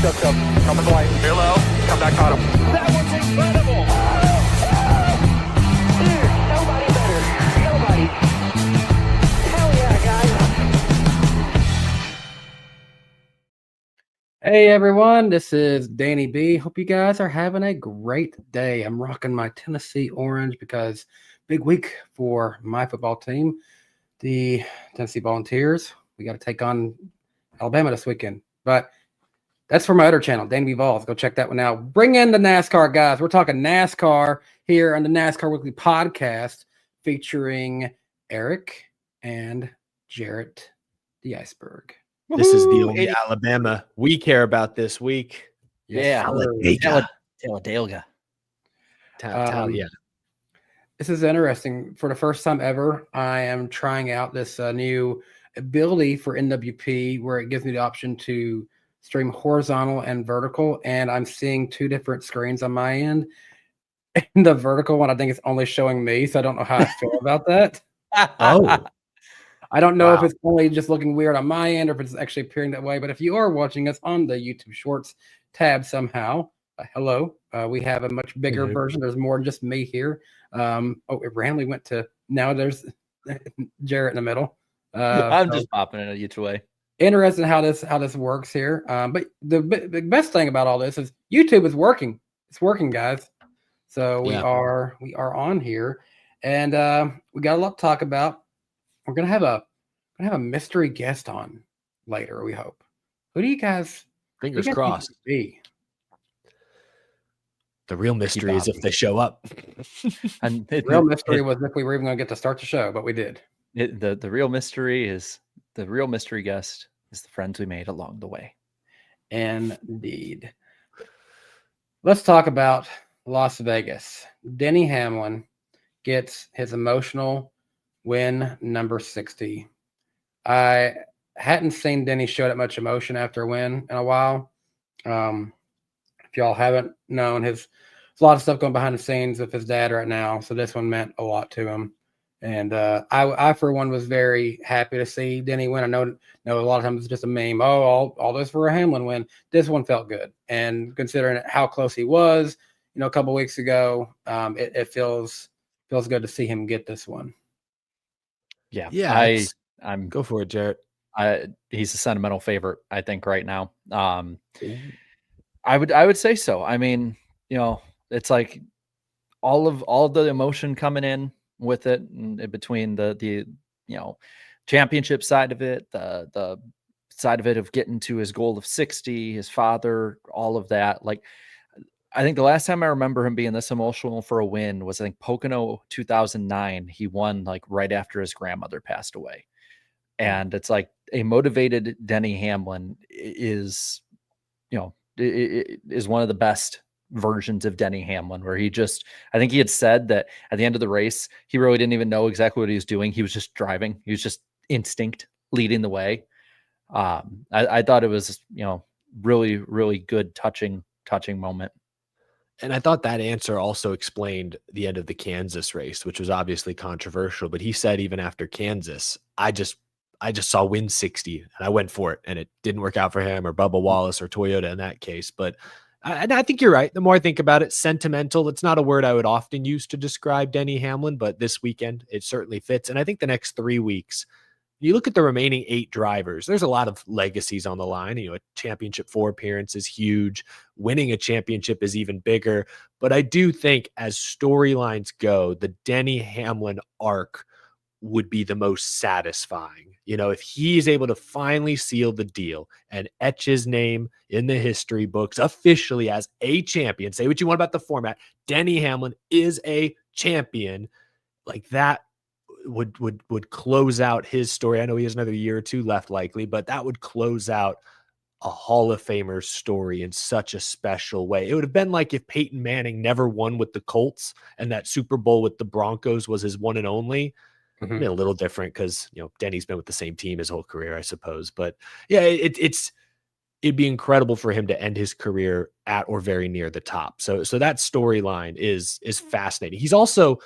Just coming to light. Rear low. Come back on him. That was incredible. Dude, nobody better. Nobody. Hell yeah, guys. Hey everyone, this is Danny B. Hope you guys are having a great day. I'm rocking my Tennessee orange because big week for my football team, the Tennessee Volunteers. We got to take on Alabama this weekend. But that's for my other channel, DannyBTalks. Go check that one out. Bring in the NASCAR guys. We're talking NASCAR here on the NASCAR Weekly Podcast featuring Eric and Jarrett the Iceberg. This is the only Alabama we care about this week. Yeah. Talladega. Talladega. Yeah. This is interesting. For the first time ever, I am trying out this new ability for NWP where it gives me the option to stream horizontal and vertical, and I'm seeing two different screens on my end. And the vertical one, I think it's only showing me, so I don't know how I feel about that. Oh. I don't know if it's only just looking weird on my end or if it's actually appearing that way, but if you are watching us on the YouTube Shorts tab somehow, hello. We have a much bigger version. There's more than just me here. It randomly went to, now there's Jarrett in the middle. I'm just popping it each way. Interesting how this works here. But the best thing about all this is YouTube is working. It's working, guys. So we are on here, and we got a lot to talk about. We're gonna have a mystery guest on later. We hope. Who do you guys? Fingers crossed. Be? The real mystery is if they show up. And the real mystery was if we were even going to get to start the show, but we did. The real mystery is the real mystery guest is the friends we made along the way. Indeed. Let's talk about Las Vegas. Denny Hamlin gets his emotional win number 60. I hadn't seen Denny show that much emotion after a win in a while. If y'all haven't known, there's a lot of stuff going behind the scenes with his dad right now. So this one meant a lot to him. And I for one, was very happy to see Denny win. I know a lot of times it's just a meme. Oh, all this for a Hamlin win. This one felt good. And considering how close he was, a couple weeks ago, it feels good to see him get this one. Yeah. I'm go for it, Jarrett. He's a sentimental favorite, I think, right now. I would say so. I mean, it's like all of the emotion coming in with it, and between the championship side of it, the side of it of getting to his goal of 60, his father, all of that. Like, I think the last time I remember him being this emotional for a win was, I think, Pocono 2009. He won like right after his grandmother passed away. And it's like a motivated Denny Hamlin is one of the best versions of Denny Hamlin, where I think he had said that at the end of the race, he really didn't even know exactly what he was doing. He was just driving. He was just instinct leading the way. I thought it was, really, really good, touching moment. And I thought that answer also explained the end of the Kansas race, which was obviously controversial. But he said even after Kansas, I just saw win 60 and I went for it, and it didn't work out for him or Bubba Wallace or Toyota in that case. But I think you're right. The more I think about it, sentimental, it's not a word I would often use to describe Denny Hamlin, but this weekend it certainly fits. And I think the next 3 weeks, you look at the remaining 8 drivers, there's a lot of legacies on the line. A championship 4 appearance is huge. Winning a championship is even bigger. But I do think as storylines go, the Denny Hamlin arc would be the most satisfying. If he's able to finally seal the deal and etch his name in the history books officially as a champion, say what you want about the format, Denny Hamlin is a champion, like that would close out his story. I know he has another year or 2 left likely, but that would close out a Hall of Famer's story in such a special way. It would have been like if Peyton Manning never won with the Colts and that Super Bowl with the Broncos was his one and only. Mm-hmm. A little different because, Denny's been with the same team his whole career, I suppose. But yeah, it'd be incredible for him to end his career at or very near the top. So that storyline is fascinating. He's also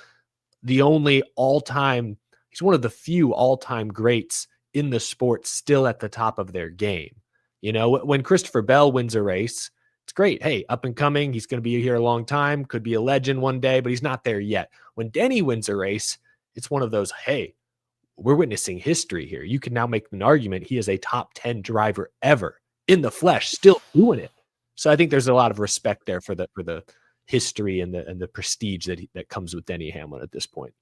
he's one of the few all-time greats in the sport still at the top of their game. You know, when Christopher Bell wins a race, it's great. Hey, up and coming. He's going to be here a long time. Could be a legend one day, but he's not there yet. When Denny wins a race, it's one of those, hey, we're witnessing history here. You can now make an argument he is a top 10 driver ever in the flesh, still doing it. So I think there's a lot of respect there for the history and the prestige that comes with Denny Hamlin at this point.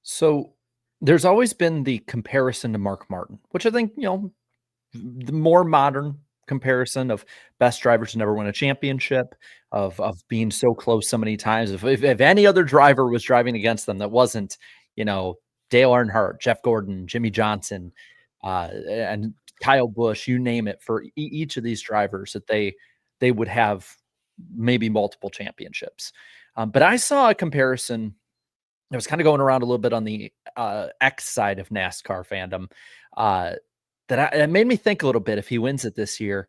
So there's always been the comparison to Mark Martin, which I think, the more modern comparison of best drivers to never win a championship, of being so close so many times. If any other driver was driving against them that wasn't, Dale Earnhardt, Jeff Gordon, Jimmy Johnson, and Kyle Busch, you name it, for each of these drivers, that they would have maybe multiple championships. But I saw a comparison that was kind of going around a little bit on the X side of NASCAR fandom, it made me think a little bit. If he wins it this year,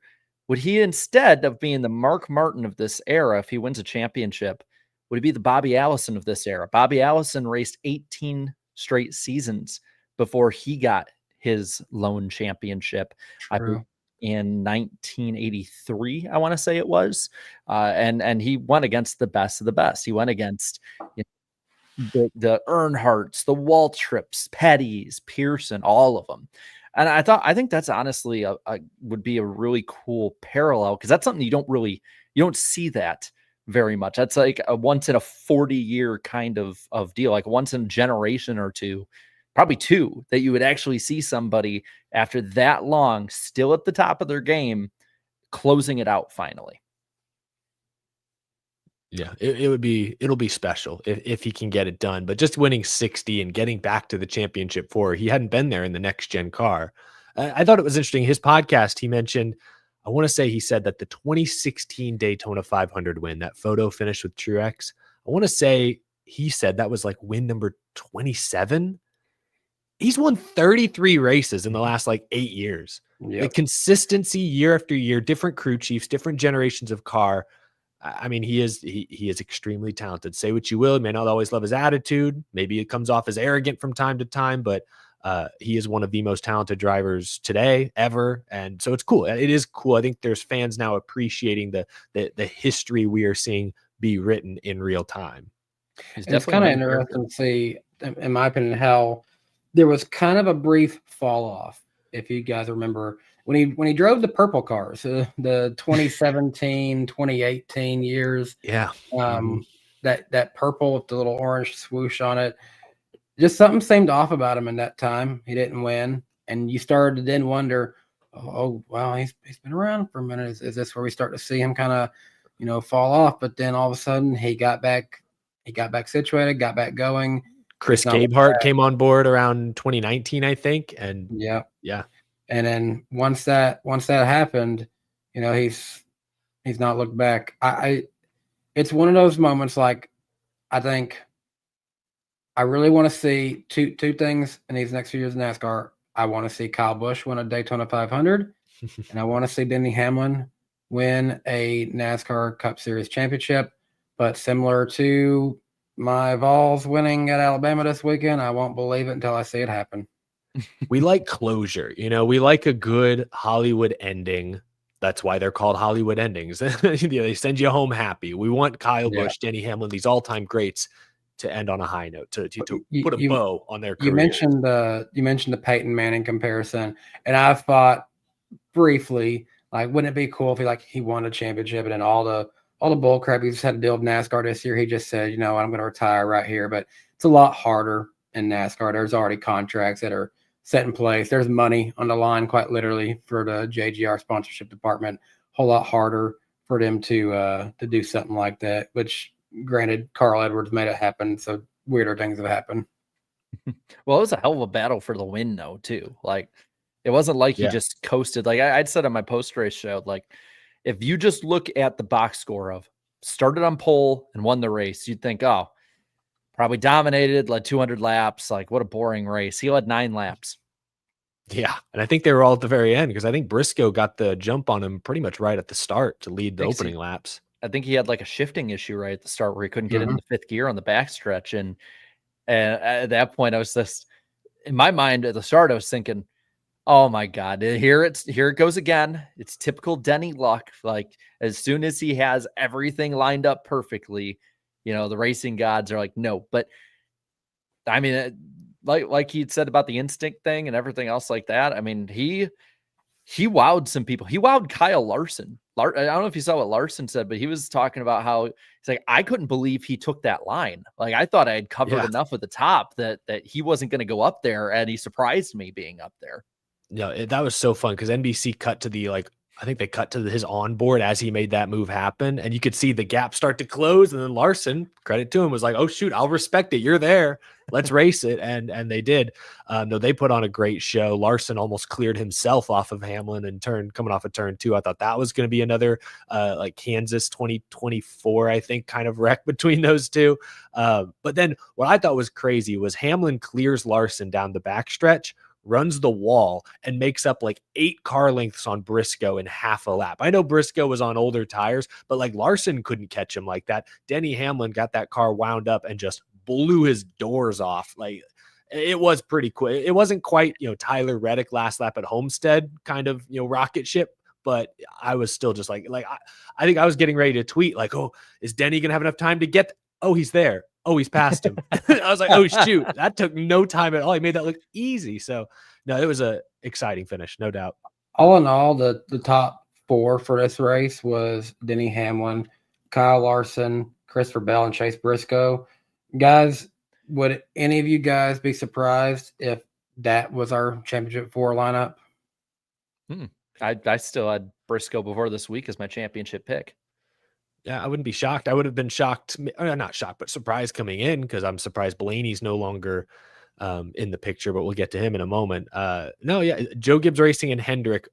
would he, instead of being the Mark Martin of this era, if he wins a championship, would he be the Bobby Allison of this era? Bobby Allison raced 18 straight seasons before he got his lone championship. In 1983, I want to say it was, and he went against the best of the best. He went against the Earnhardts, the Waltrips, Petty's, Pearson, all of them. And I think that's honestly would be a really cool parallel, because that's something you don't see that very much. That's like a once in a 40-year kind of deal, like once in a generation or two, probably two, that you would actually see somebody after that long still at the top of their game, closing it out finally. Yeah, it'll be special if he can get it done. But just winning 60 and getting back to the championship four, he hadn't been there in the next gen car. I thought it was interesting. His podcast, he mentioned, I want to say he said that the 2016 Daytona 500 win, that photo finish with Truex, I want to say he said that was like win number 27. He's won 33 races in the last 8 years. Yep. The consistency year after year, different crew chiefs, different generations of car. I mean, he is extremely talented. Say what you will, he may not always love his attitude. Maybe it comes off as arrogant from time to time, but he is one of the most talented drivers today ever. And so it's cool. It is cool. I think there's fans now appreciating the history we are seeing be written in real time. It's kind of interesting to see, in my opinion, how there was kind of a brief fall off. If you guys remember, when he drove the purple cars, the 2017, 2018 years, that purple with the little orange swoosh on it, just something seemed off about him in that time. He didn't win, and you started to then wonder, oh wow, he's been around for a minute. Is this where we start to see him kind of fall off? But then all of a sudden he got back situated, got back going. Chris Gabehart came on board around 2019, I think, and yeah. And then once that happened, he's not looked back. It's one of those moments. I think I really want to see two things in these next few years in NASCAR. I want to see Kyle Busch win a Daytona 500, and I want to see Denny Hamlin win a NASCAR Cup Series championship. But similar to my Vols winning at Alabama this weekend, I won't believe it until I see it happen. We like closure. We like a good Hollywood ending. That's why they're called Hollywood endings. They send you home happy. We want Kyle Busch, Denny Hamlin, these all-time greats, to end on a high note, to put a bow on their career. You mentioned the Peyton Manning comparison, and I've thought briefly, wouldn't it be cool if he won a championship, and then all the bull crap he's had to deal with NASCAR this year, he just said, I'm going to retire right here. But it's a lot harder in NASCAR. There's already contracts that are set in place. There's money on the line, quite literally, for the JGR sponsorship department. A whole lot harder for them to do something like that, which, granted, Carl Edwards made it happen, so weirder things have happened. Well, it was a hell of a battle for the win, though, too. It wasn't like he just coasted. I'd said on my post-race show, if you just look at the box score of started on pole and won the race, you'd think, oh, probably dominated, led 200 laps. What a boring race. He led 9 laps. Yeah. And I think they were all at the very end, because I think Briscoe got the jump on him pretty much right at the start to lead the opening laps. I think he had a shifting issue right at the start where he couldn't get into the 5th gear on the backstretch. And at that point, I was just, in my mind at the start, I was thinking, Oh my God. Here it goes again. It's typical Denny luck. Like as soon as he has everything lined up perfectly, the racing gods are like, no. But I mean, like he said about the instinct thing and everything else like that. I mean, he wowed some people. He wowed Kyle Larson. I don't know if you saw what Larson said, but he was talking about how he's like, I couldn't believe he took that line. Like I thought I had covered enough at the top that he wasn't going to go up there, and he surprised me being up there. Yeah, that was so fun because NBC cut to the I think they cut to his onboard as he made that move happen, and you could see the gap start to close. And then Larson, credit to him, was like, "Oh shoot, I'll respect it. You're there. Let's race it." And they did. No, they put on a great show. Larson almost cleared himself off of Hamlin and coming off of turn 2. I thought that was going to be another like Kansas 2024, I think, kind of wreck between those two. But then what I thought was crazy was Hamlin clears Larson down the backstretch, runs the wall, and makes up like 8 car lengths on Briscoe in half a lap. I know Briscoe was on older tires, but like Larson couldn't catch him like that. Denny Hamlin got that car wound up and just blew his doors off. Like it was pretty quick. It wasn't quite, Tyler Reddick last lap at Homestead kind of, rocket ship, but I was still just like I think I was getting ready to tweet like, oh, is Denny going to have enough time to get, oh, he's there. Oh, he's past him. I was like, oh, shoot. That took no time at all. He made that look easy. So, no, it was a exciting finish, no doubt. All in all, the top 4 for this race was Denny Hamlin, Kyle Larson, Christopher Bell, and Chase Briscoe. Guys, would any of you guys be surprised if that was our championship 4 lineup? I still had Briscoe before this week as my championship pick. Yeah, I wouldn't be shocked. I would have been shocked, not shocked, but surprised coming in because I'm surprised Blaney's no longer in the picture, but we'll get to him in a moment. Joe Gibbs Racing and Hendrick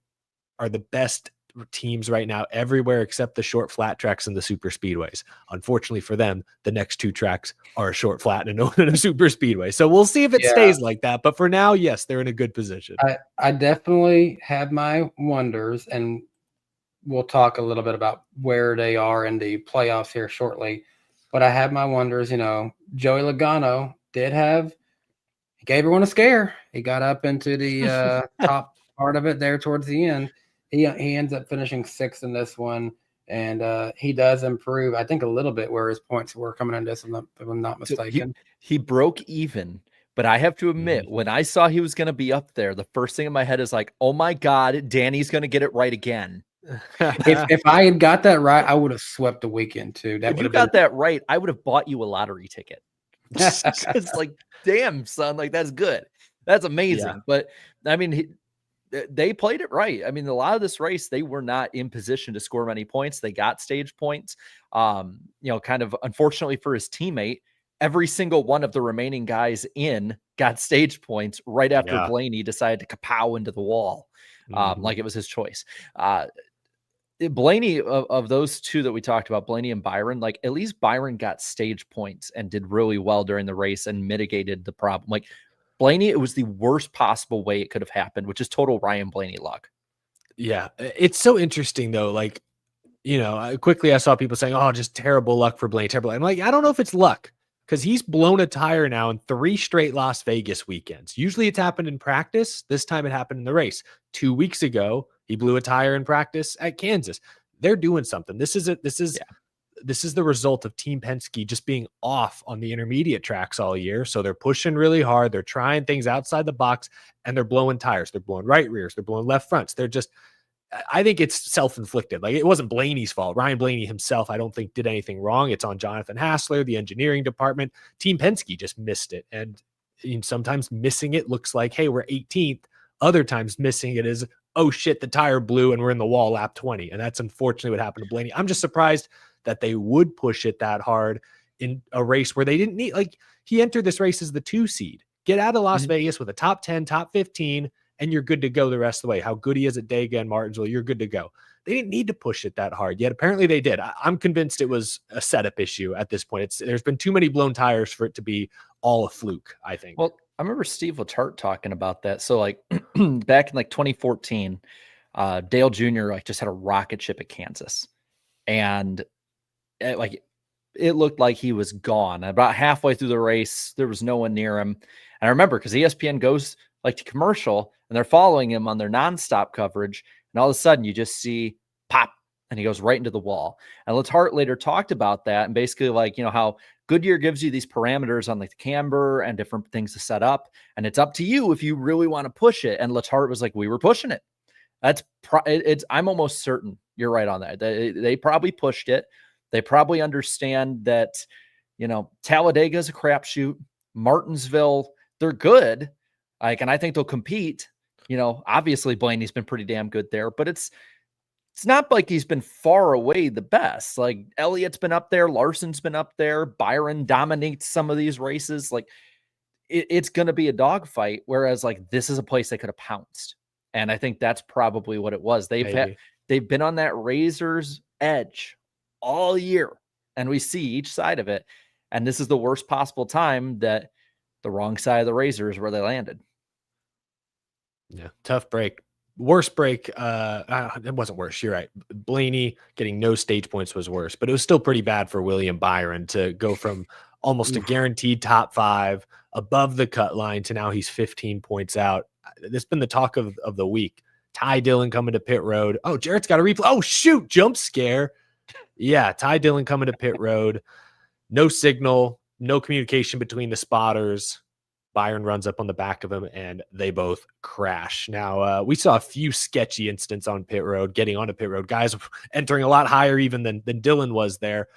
are the best teams right now everywhere except the short flat tracks and the super speedways. Unfortunately for them, the next 2 tracks are a short flat and a super speedway. So we'll see if it stays like that. But for now, yes, they're in a good position. I definitely have my wonders, and we'll talk a little bit about where they are in the playoffs here shortly. But I have my wonders, Joey Logano he gave everyone a scare. He got up into the top part of it there towards the end. He ends up finishing 6th in this one, and he does improve, I think, a little bit where his points were coming in this, if I'm not mistaken. He broke even, but I have to admit, when I saw he was going to be up there, the first thing in my head is like, oh my God, Danny's going to get it right again. if I had got that right, I would have swept the weekend too. If you got that right, I would have bought you a lottery ticket. It's like, damn, son, like that's good. That's amazing. Yeah. But I mean, they played it right. I mean, a lot of this race, they were not in position to score many points. They got stage points. Kind of unfortunately for his teammate, every single one of the remaining guys got stage points right after Blaney decided to kapow into the wall. Like it was his choice. Blaney, of those 2 that we talked about, Blaney and Byron, like at least Byron got stage points and did really well during the race and mitigated the problem. Like Blaney, it was the worst possible way it could have happened, which is total Ryan Blaney luck. Yeah. It's so interesting though. Like, quickly I saw people saying, oh, just terrible luck for Blaney. Terrible. I'm like, I don't know if it's luck because he's blown a tire now in 3 straight Las Vegas weekends. Usually it's happened in practice. This time it happened in the race. 2 weeks ago, he blew a tire in practice at Kansas. They're doing something. This is the result of Team Penske just being off on the intermediate tracks all year. So they're pushing really hard. They're trying things outside the box and they're blowing tires. They're blowing right rears. They're blowing left fronts. I think it's self-inflicted. Like it wasn't Blaney's fault. Ryan Blaney himself, I don't think did anything wrong. It's on Jonathan Hassler, the engineering department. Team Penske just missed it. And sometimes missing it looks like, hey, we're 18th. Other times missing it is, oh shit, the tire blew and we're in the wall lap 20. And that's unfortunately what happened to Blaney. I'm just surprised that they would push it that hard in a race where they didn't need, like he entered this race as the 2 seed. Get out of Las Vegas with a top 10, top 15, and you're good to go the rest of the way. How good he is at Dega and Martinsville, you're good to go. They didn't need to push it that hard, yet apparently they did. I'm convinced it was a setup issue at this point. There's been too many blown tires for it to be all a fluke, I think. Well, I remember Steve Letarte talking about that. So like back in like 2014, Dale Jr. like just had a rocket ship at Kansas, and it looked like he was gone. About halfway through the race, there was no one near him. And I remember because ESPN goes like to commercial, and they're following him on their nonstop coverage. And all of a sudden you just see pop, and he goes right into the wall. And Letarte later talked about that, and basically like, how Goodyear gives you these parameters on like the camber and different things to set up. And it's up to you if you really want to push it. And Letarte was like, we were pushing it. I'm almost certain you're right on that. They probably pushed it. They probably understand that, Talladega is a crapshoot. Martinsville, they're good. And I think they'll compete. Obviously Blaney's been pretty damn good there, but it's not like he's been far away the best. Like Elliott's been up there, Larson's been up there, Byron dominates some of these races. Like it's going to be a dogfight. Whereas like this is a place they could have pounced. And I think that's probably what it was. They've been on that razor's edge all year, and we see each side of it. And this is the worst possible time that the wrong side of the razor is where they landed. Yeah. Tough break. Worst break. It wasn't worse. You're right. Blaney getting no stage points was worse, but it was still pretty bad for William Byron to go from almost a guaranteed top 5 above the cut line to now he's 15 points out. This has been the talk of the week. Ty Dillon coming to pit road. Oh, Jarrett's got a replay. Oh, shoot. Jump scare. Yeah. Ty Dillon coming to pit road. No signal, no communication between the spotters. Byron runs up on the back of him and they both crash. Now, we saw a few sketchy incidents on pit road, getting onto pit road. Guys entering a lot higher even than Dillon was there.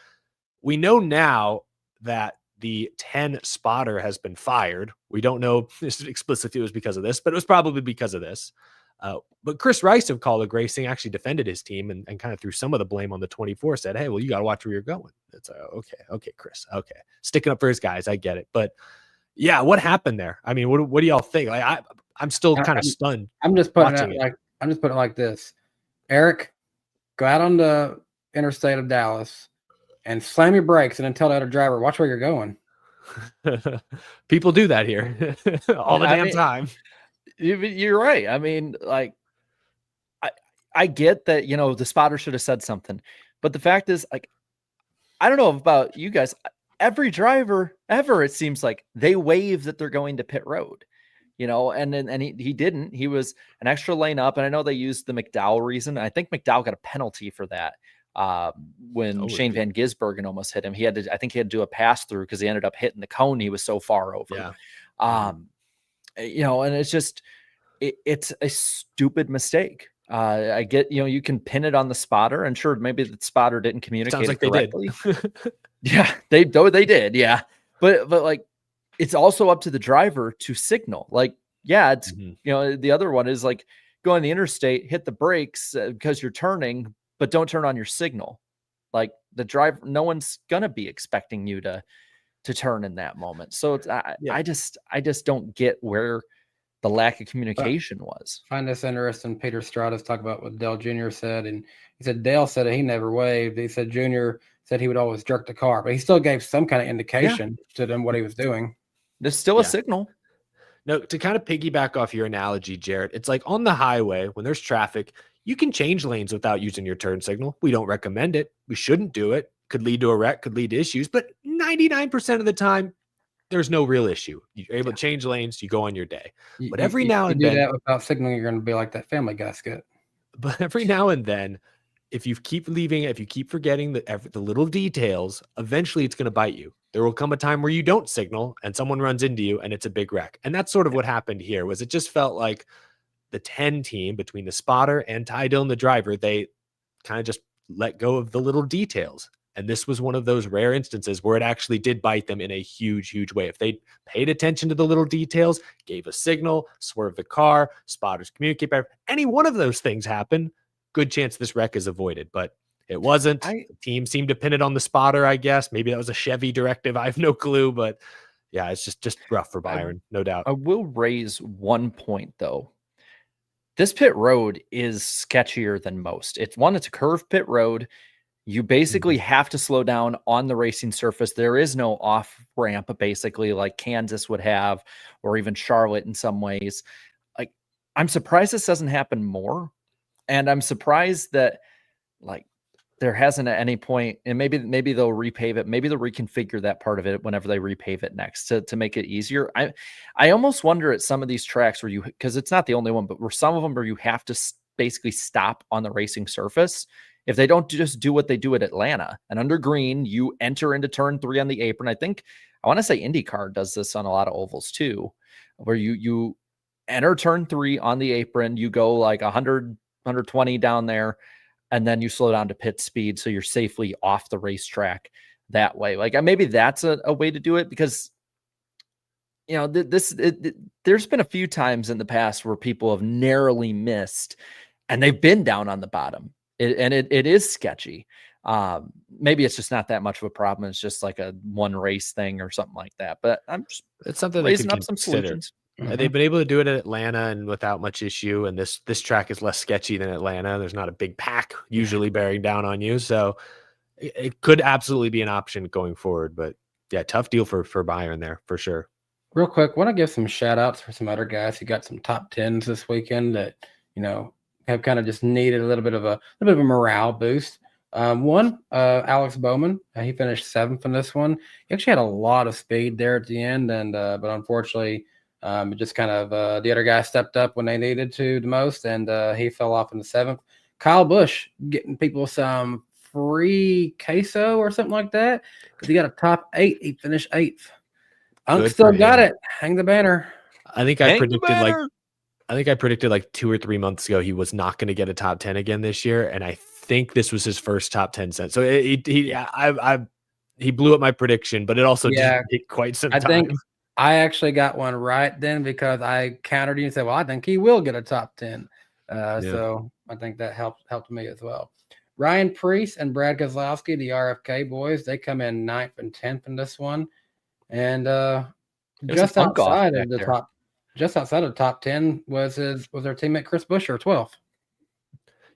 We know now that the 10 spotter has been fired. We don't know explicitly it was because of this, but it was probably because of this. But Chris Rice of College Racing actually defended his team and kind of threw some of the blame on the 24, said, hey, well, you got to watch where you're going. It's okay, Chris. Okay. Sticking up for his guys. I get it. But yeah, what happened there? I mean, what do y'all think? Like, I'm still kind of stunned. I'm just putting it like this. Eric, go out on the interstate of Dallas and slam your brakes and then tell the other driver, watch where you're going. People do that here all the damn time. You're right. I mean, like, I get that, the spotter should have said something, but the fact is, like, I don't know about you guys. Every driver ever, it seems like they wave that they're going to pit road, and he didn't. He was an extra lane up, and I know they used the McDowell reason. I think McDowell got a penalty for that when Shane Van Gisbergen almost hit him. I think he had to do a pass through because he ended up hitting the cone. He was so far over. Yeah. And it's just, it's a stupid mistake. I get, you can pin it on the spotter, and sure, maybe the spotter didn't communicate. Sounds like correctly. They did. Yeah, they did. Yeah. But like, it's also up to the driver to signal. Like, yeah, it's, the other one is like, go on the interstate, hit the brakes because you're turning, but don't turn on your signal. Like the driver, no one's going to be expecting you to turn in that moment. So it's, I just don't get where the lack of communication was. I find this interesting. Peter Stratus talked about what Dale Jr. said, and he said Dale said that he never waved. He said Jr. said he would always jerk the car, but he still gave some kind of indication to them what he was doing. There's still a signal. No, to kind of piggyback off your analogy, Jarrett, it's like on the highway when there's traffic, you can change lanes without using your turn signal. We don't recommend it. We shouldn't do it. Could lead to a wreck, could lead to issues, but 99% of the time, there's no real issue. You're able to change lanes, you go on your day. But every now and then, do that without signaling, you're going to be like that Family Guy skit. But every now and then, if you keep forgetting the little details, eventually it's going to bite you. There will come a time where you don't signal and someone runs into you and it's a big wreck. And that's sort of what happened here. Was it just felt like the 10 team between the spotter and Ty Dillon, the driver, they kind of just let go of the little details. And this was one of those rare instances where it actually did bite them in a huge, huge way. If they paid attention to the little details, gave a signal, swerved the car, spotters communicate better, any one of those things happen, good chance this wreck is avoided. But it wasn't. The team seemed to pin it on the spotter, I guess. Maybe that was a Chevy directive. I have no clue. But yeah, it's just rough for Byron, no doubt. I will raise one point, though. This pit road is sketchier than most. It's a curved pit road. You basically have to slow down on the racing surface. There is no off ramp, basically, like Kansas would have, or even Charlotte in some ways. Like, I'm surprised this doesn't happen more. And I'm surprised that, like, there hasn't at any point, and maybe they'll repave it. Maybe they'll reconfigure that part of it whenever they repave it next to make it easier. I almost wonder at some of these tracks where because it's not the only one, but where some of them where you have to basically stop on the racing surface. If they don't just do what they do at Atlanta and under green, you enter into turn 3 on the apron. I want to say IndyCar does this on a lot of ovals too, where you enter turn 3 on the apron, you go like 100, 120 down there, and then you slow down to pit speed so you're safely off the racetrack that way. Like maybe that's a way to do it, because there's been a few times in the past where people have narrowly missed and they've been down on the bottom. It is sketchy. Maybe it's just not that much of a problem. It's just like a one race thing or something like that. But it's something raising they up could some consider. solutions. They've been able to do it at Atlanta and without much issue. And this track is less sketchy than Atlanta. There's not a big pack usually bearing down on you. So it could absolutely be an option going forward. But yeah, tough deal for Byron there for sure. Real quick, want to give some shout outs for some other guys who got some top 10s this weekend that, have kind of just needed a little bit of a morale boost. One, Alex Bowman, he finished 7th in this one. He actually had a lot of speed there at the end, and but unfortunately, it just kind of the other guy stepped up when they needed to the most, and he fell off in the 7th. Kyle Busch getting people some free queso or something like that because he got a top 8. He finished 8th. Unk still got it. Hang the banner. I think I predicted like 2 or 3 months ago he was not going to get a top 10 again this year, and I think this was his first top 10 set. So he blew up my prediction, but it also didn't take quite some time. I think I actually got one right then because I countered you and said, "Well, I think he will get a top 10." So I think that helped me as well. Ryan Preece and Brad Kozlowski, the RFK boys, they come in 9th and 10th in this one, and just outside of the top 10 was their teammate Chris Buescher, 12th.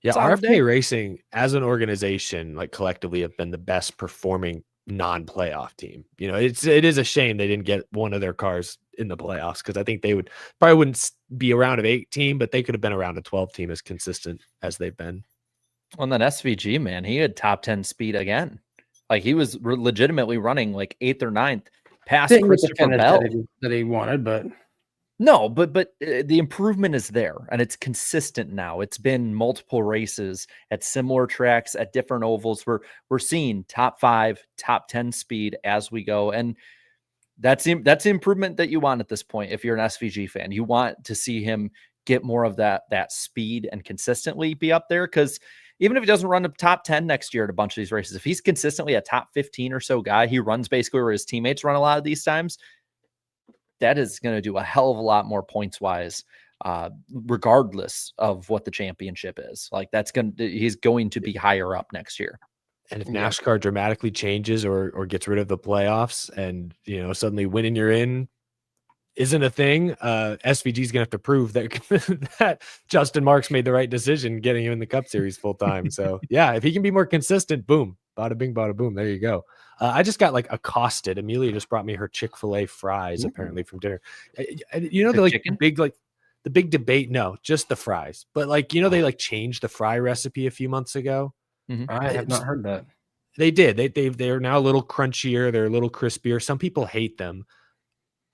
Yeah, RFK Racing as an organization, like collectively, have been the best performing non-playoff team. It is a shame they didn't get one of their cars in the playoffs, because I think they probably wouldn't be around an 8 team, but they could have been around a 12 team as consistent as they've been. On that SVG, man, he had top 10 speed again. Like he was legitimately running like 8th or 9th past Christopher Bell that he wanted, but no, but the improvement is there and it's consistent now. It's been multiple races at similar tracks at different ovals. We're seeing top 5, top 10 speed as we go, and that's the improvement that you want at this point. If you're an SVG fan, you want to see him get more of that speed and consistently be up there, because even if he doesn't run the top 10 next year at a bunch of these races, if he's consistently a top 15 or so guy, he runs basically where his teammates run a lot of these times. That is going to do a hell of a lot more points wise, regardless of what the championship is. Like he's going to be higher up next year. And if NASCAR dramatically changes or gets rid of the playoffs and, suddenly winning you're in isn't a thing, SVG is going to have to prove that Justin Marks made the right decision getting him in the Cup Series full time. So yeah, if he can be more consistent, boom, bada bing, bada boom. There you go. I just got accosted. Amelia just brought me her Chick-fil-A fries apparently from dinner. The big debate. No, just the fries. But they changed the fry recipe a few months ago. Mm-hmm. I have not heard that. They did. They're now a little crunchier. They're a little crispier. Some people hate them.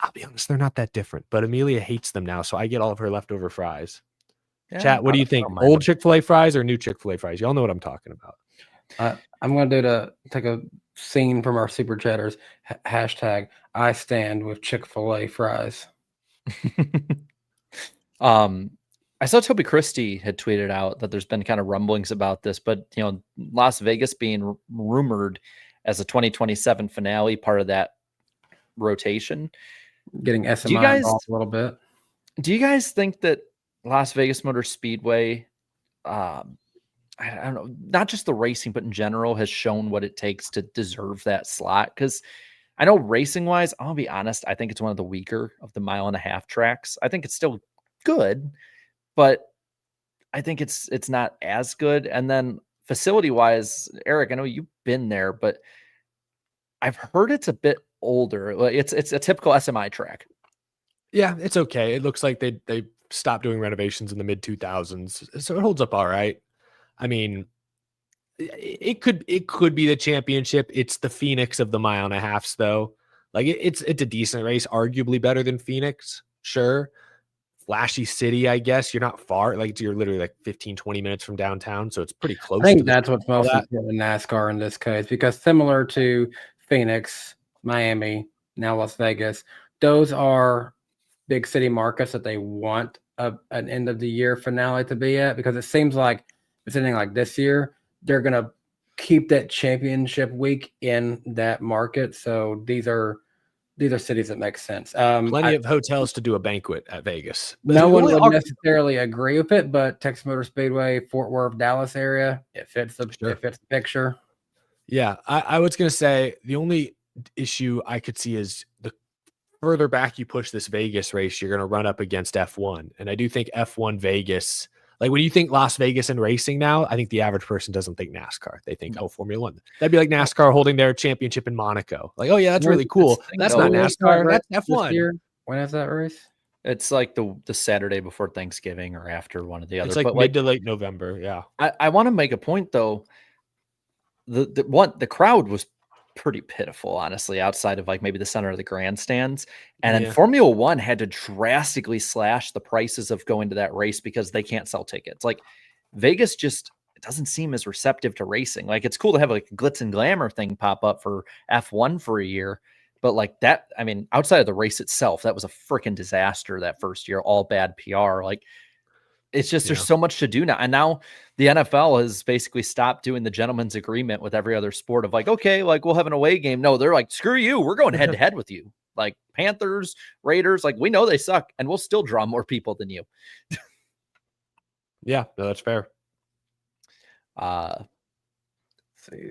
I'll be honest, they're not that different. But Amelia hates them now, so I get all of her leftover fries. Yeah, Chat, what do you think? Old Chick-fil-A fries or new Chick-fil-A fries? Y'all know what I'm talking about. I'm going to take a scene from our super chatters. Hashtag I stand with Chick-fil-A fries. I saw Toby Christie had tweeted out that there's been kind of rumblings about this, but Las Vegas being rumored as a 2027 finale, part of that rotation, getting SMI involved a little bit. Do you guys think that Las Vegas Motor Speedway, I don't know, not just the racing, but in general, has shown what it takes to deserve that slot? Because I know racing wise, I'll be honest, I think it's one of the weaker of the 1.5 mile tracks. I think it's still good, but I think it's not as good. And then facility wise, Eric, I know you've been there, but I've heard it's a bit older. It's a typical SMI track. Yeah, it's okay. It looks like they stopped doing renovations in the mid 2000s, so it holds up all right. I mean, It could be the championship. It's the Phoenix of the 1.5 miles, though. Like it's a decent race, arguably better than Phoenix. Sure. Flashy city, I guess. You're not far. Like you're literally like 15, 20 minutes from downtown. So it's pretty close. I think to that's what's most important in NASCAR in this case, because similar to Phoenix, Miami, now Las Vegas, those are big city markets that they want an end of the year finale to be at, because it seems like it's anything like this year, they're going to keep that championship week in that market. So these are cities that make sense. Plenty of hotels to do a banquet at Vegas. No one would necessarily agree with it, but Texas Motor Speedway, Fort Worth, Dallas area, it fits the picture. Yeah, I was going to say the only issue I could see is the further back you push this Vegas race, you're going to run up against F1. And I do think F1 Vegas, like when you think Las Vegas and racing now, I think the average person doesn't think NASCAR. They think, oh, Formula One. That'd be like NASCAR holding their championship in Monaco. Like, oh, yeah, that's really cool. That's not NASCAR. That's F1. When is that race? It's like the Saturday before Thanksgiving or after one of the other. It's like mid to late November. Yeah. I want to make a point, though. The crowd was pretty pitiful, honestly, outside of like maybe the center of the grandstands. And then Formula One had to drastically slash the prices of going to that race because they can't sell tickets. Like Vegas just it doesn't seem as receptive to racing. Like it's cool to have like a glitz and glamour thing pop up for F1 for a year. But like that, I mean, outside of the race itself, that was a freaking disaster that first year, all bad PR. Like it's just there's so much to do now. And now the NFL has basically stopped doing the gentleman's agreement with every other sport of like, okay, like we'll have an away game. No, they're like, screw you. We're going head to head with you. Like Panthers, Raiders, like we know they suck and we'll still draw more people than you. Yeah, no, that's fair. See,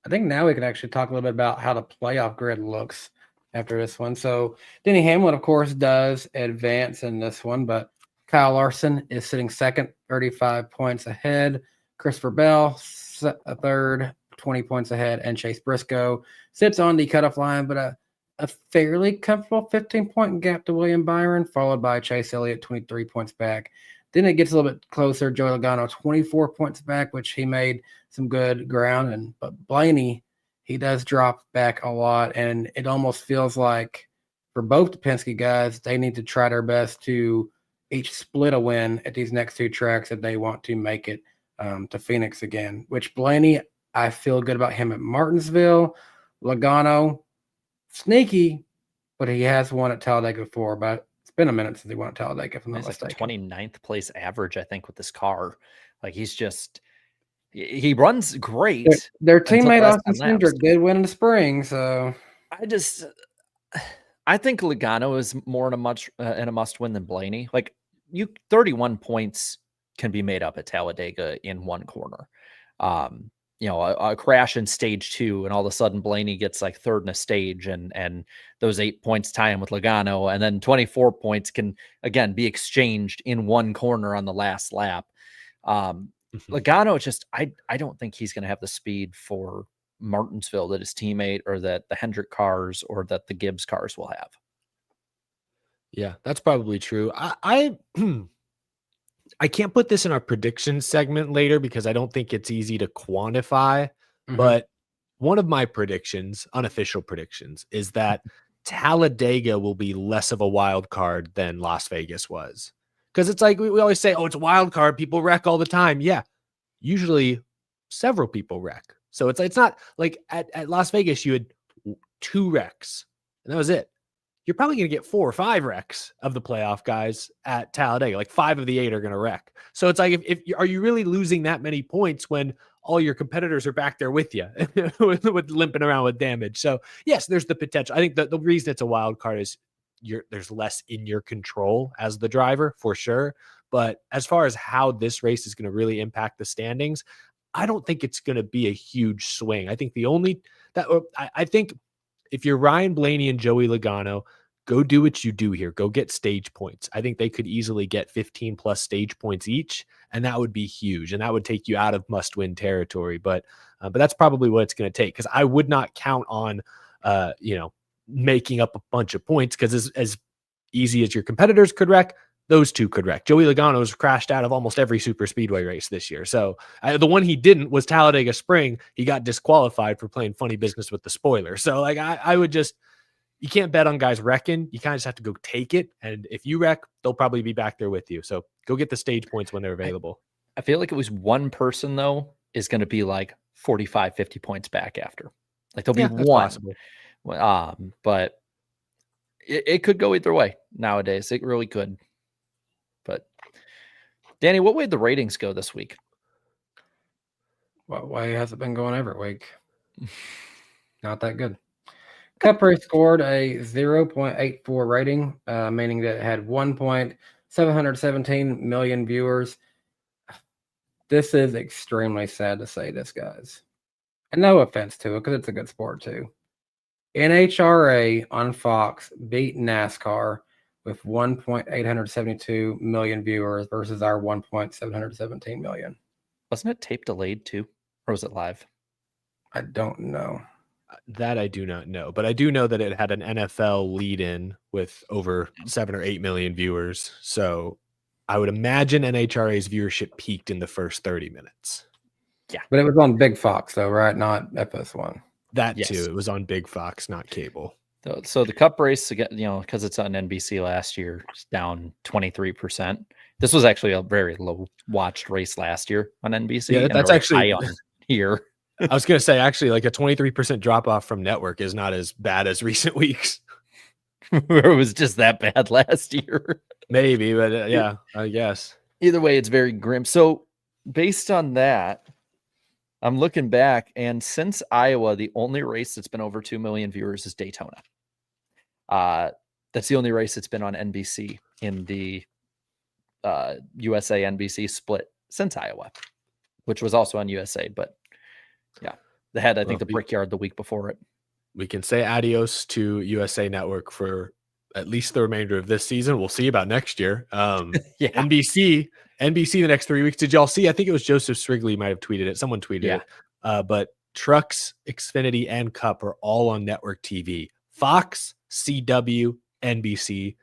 I think now we can actually talk a little bit about how the playoff grid looks after this one. So Denny Hamlin, of course, does advance in this one, but Kyle Larson is sitting second, 35 points ahead. Christopher Bell, third, 20 points ahead. And Chase Briscoe sits on the cutoff line, but a fairly comfortable 15-point gap to William Byron, followed by Chase Elliott, 23 points back. Then it gets a little bit closer. Joey Logano, 24 points back, which he made some good ground. But Blaney, he does drop back a lot. And it almost feels like for both the Penske guys, they need to try their best to each split a win at these next two tracks if they want to make it to Phoenix again, which Blaney, I feel good about him at Martinsville. Logano, sneaky, but he has won at Talladega before, but it's been a minute since he won at Talladega, if I'm not mistaken. Like 29th place average, I think, with this car. Like he runs great. Their teammate Austin Cindric did win in the spring, so I think Logano is more in a must win than Blaney. Like 31 points can be made up at Talladega in one corner. A crash in stage 2, and all of a sudden Blaney gets like third in a stage, and those 8 points tie him with Logano, and then 24 points can again be exchanged in one corner on the last lap. Logano, just I don't think he's going to have the speed for Martinsville that his teammate or that the Hendrick cars or that the Gibbs cars will have. Yeah, that's probably true. I can't put this in our prediction segment later because I don't think it's easy to quantify. But one of my predictions, unofficial predictions, is that Talladega will be less of a wild card than Las Vegas was. Because it's like we always say, oh, it's a wild card. People wreck all the time. Yeah, usually several people wreck. So it's not like at Las Vegas, you had 2 wrecks and that was it. You're probably going to get 4 or 5 wrecks of the playoff guys at Talladega. Like 5 of the 8 are going to wreck. So it's like, if are you really losing that many points when all your competitors are back there with you with limping around with damage? So yes, there's the potential. I think the reason it's a wild card is there's less in your control as the driver for sure. But as far as how this race is going to really impact the standings, I don't think it's going to be a huge swing. I think I think if you're Ryan Blaney and Joey Logano, go do what you do here. Go get stage points. I think they could easily get 15 plus stage points each, and that would be huge. And that would take you out of must-win territory. But that's probably what it's going to take, because I would not count on, making up a bunch of points, because as easy as your competitors could wreck, those two could wreck. Joey Logano's crashed out of almost every super speedway race this year. So the one he didn't was Talladega Spring. He got disqualified for playing funny business with the spoiler. So like I would just, you can't bet on guys wrecking. You kind of just have to go take it. And if you wreck, they'll probably be back there with you. So go get the stage points when they're available. I feel like it was one person though is going to be like 45, 50 points back after. Like there'll be one. Possible. But it could go either way nowadays. It really could. But Danny, what way did the ratings go this week? What way has it been going every week? Not that good. Cup race scored a 0.84 rating, meaning that it had 1.717 million viewers. This is extremely sad to say this, guys. And no offense to it, because it's a good sport too. NHRA on Fox beat NASCAR with 1.872 million viewers versus our 1.717 million. Wasn't it tape delayed too? Or was it live? I don't know. That I do not know, but I do know that it had an NFL lead in with over 7 or 8 million viewers. So I would imagine NHRA's viewership peaked in the first 30 minutes. Yeah. But it was on Big Fox though, right? Not FS1. That Yes. too. It was on Big Fox, not cable. So the Cup race, because it's on NBC last year, it's down 23%. This was actually a very low watched race last year on NBC. Yeah, and that's they're actually high on here. I was going to say, actually, like a 23% drop off from network is not as bad as recent weeks. Where it was just that bad last year. Maybe, but yeah, I guess. Either way, it's very grim. So based on that, I'm looking back, and since Iowa, the only race that's been over 2 million viewers is Daytona. That's the only race that's been on NBC in the USA NBC split since Iowa, which was also on USA. But yeah, they had, I think, the Brickyard the week before it. We can say adios to USA Network for at least the remainder of this season. We'll see about next year. Yeah. NBC the next 3 weeks. Did y'all see? I think it was Joseph Strigley might have tweeted it. Someone tweeted it. But Trucks, Xfinity, and Cup are all on network TV. Fox, CW, NBC,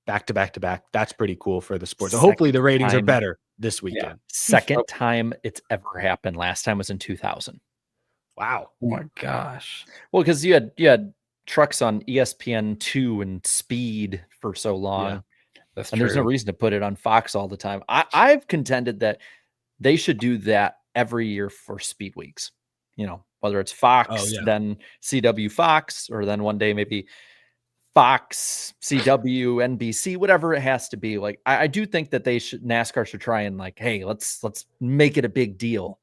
back to back to back. That's pretty cool for the sport. So hopefully the ratings are better this weekend. Second time it's ever happened. Last time was in 2000. Wow. Oh my gosh. Well, because you had Trucks on ESPN2 and Speed for so long. Yeah, that's and true. there's no reason to put it on Fox all the time. I've contended that they should do that every year for Speed Weeks. Whether it's Fox, then CW Fox, or then one day maybe Fox, CW, NBC, whatever it has to be. Like I do think that NASCAR should try and like, hey, let's make it a big deal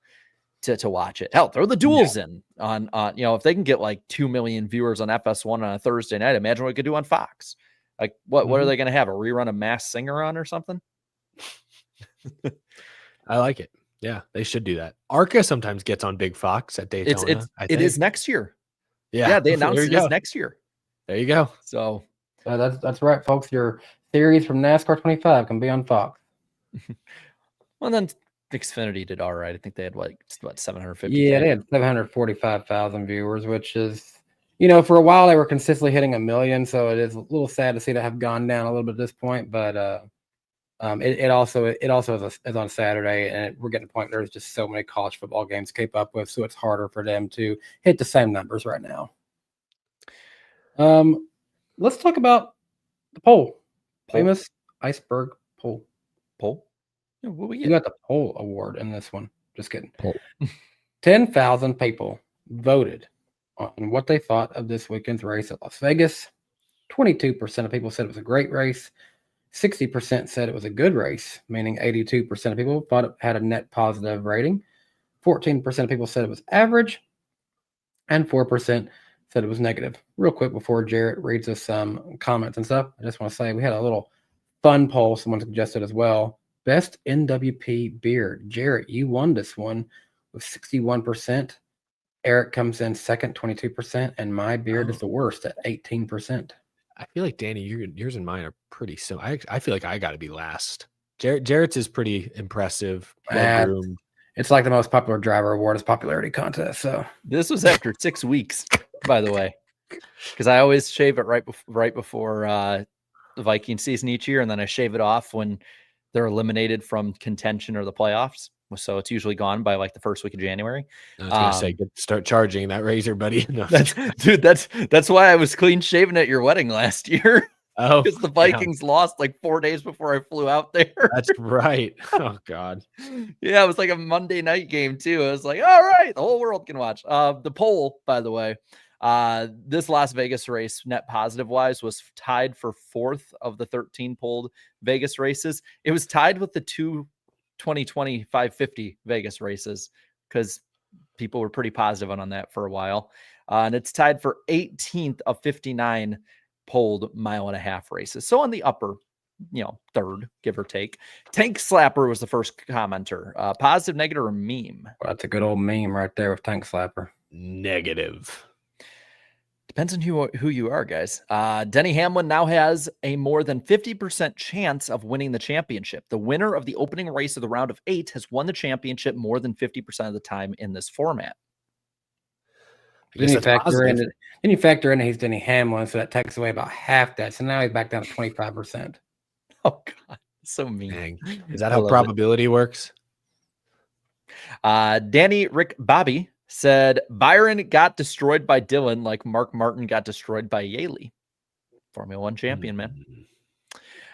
to watch it. Hell, throw the duels in on if they can get like 2 million viewers on FS1 on a Thursday night, imagine what we could do on Fox. Like what are they going to have, a rerun of Masked Singer on or something? I like it. Yeah, they should do that. ARCA sometimes gets on Big Fox at Daytona. It is next year. Yeah, they announced it is next year. There you go. So that's right, folks. Your series from NASCAR 25 can be on Fox. Well, then Xfinity did all right. I think they had what 750. Yeah, they had 745,000 viewers, which is, for a while they were consistently hitting 1 million. So it is a little sad to see that have gone down a little bit at this point. But it also is on Saturday, and we're getting to the point there's just so many college football games to keep up with, so it's harder for them to hit the same numbers right now. Let's talk about the poll. Famous iceberg poll. Yeah, what we You get? got the poll award in this one. Just kidding. 10,000 people voted on what they thought of this weekend's race at Las Vegas. 22% of people said it was a great race. 60% said it was a good race, meaning 82% of people thought it had a net positive rating. 14% of people said it was average, and 4% said it was negative. Real quick before Jarrett reads us some comments and stuff, I just want to say we had a little fun poll someone suggested as well. Best NWP beard. Jarrett, you won this one with 61%. Eric comes in second, 22%, and my beard is the worst at 18%. I feel like, Danny, yours and mine are pretty similar. I feel like I got to be last. Jarrett's is pretty impressive. Well-groomed. It's like the most popular driver award is popularity contest. So This was after 6 weeks, by the way, because I always shave it right before the Viking season each year, and then I shave it off when they're eliminated from contention or the playoffs. So it's usually gone by like the first week of January. I was gonna say, start charging that razor, buddy. No, That's why I was clean shaven at your wedding last year. oh, Because the Vikings lost like 4 days before I flew out there. that's right. Oh God. Yeah, it was like a Monday night game too. I was like, all right, the whole world can watch. The poll, by the way, this Las Vegas race, net positive wise, was tied for 4th of the 13 polled Vegas races. It was tied with the 2020 550 Vegas races because people were pretty positive on that for a while. And it's tied for 18th of 59 polled 1.5 races. So on the upper, third, give or take. Tank Slapper was the first commenter. Positive, negative, or meme? Well, that's a good old meme right there with Tank Slapper. Negative. Depends on who you are, guys. Denny Hamlin now has a more than 50% chance of winning the championship. The winner of the opening race of the round of 8 has won the championship more than 50% of the time in this format. Then you factor in he's Denny Hamlin, so that takes away about half that. So now he's back down to 25%. Oh God, so mean. Dang. Is that how probability works? Danny Rick Bobby said Byron got destroyed by Dylan like Mark Martin got destroyed by Yaley. Formula One champion, man.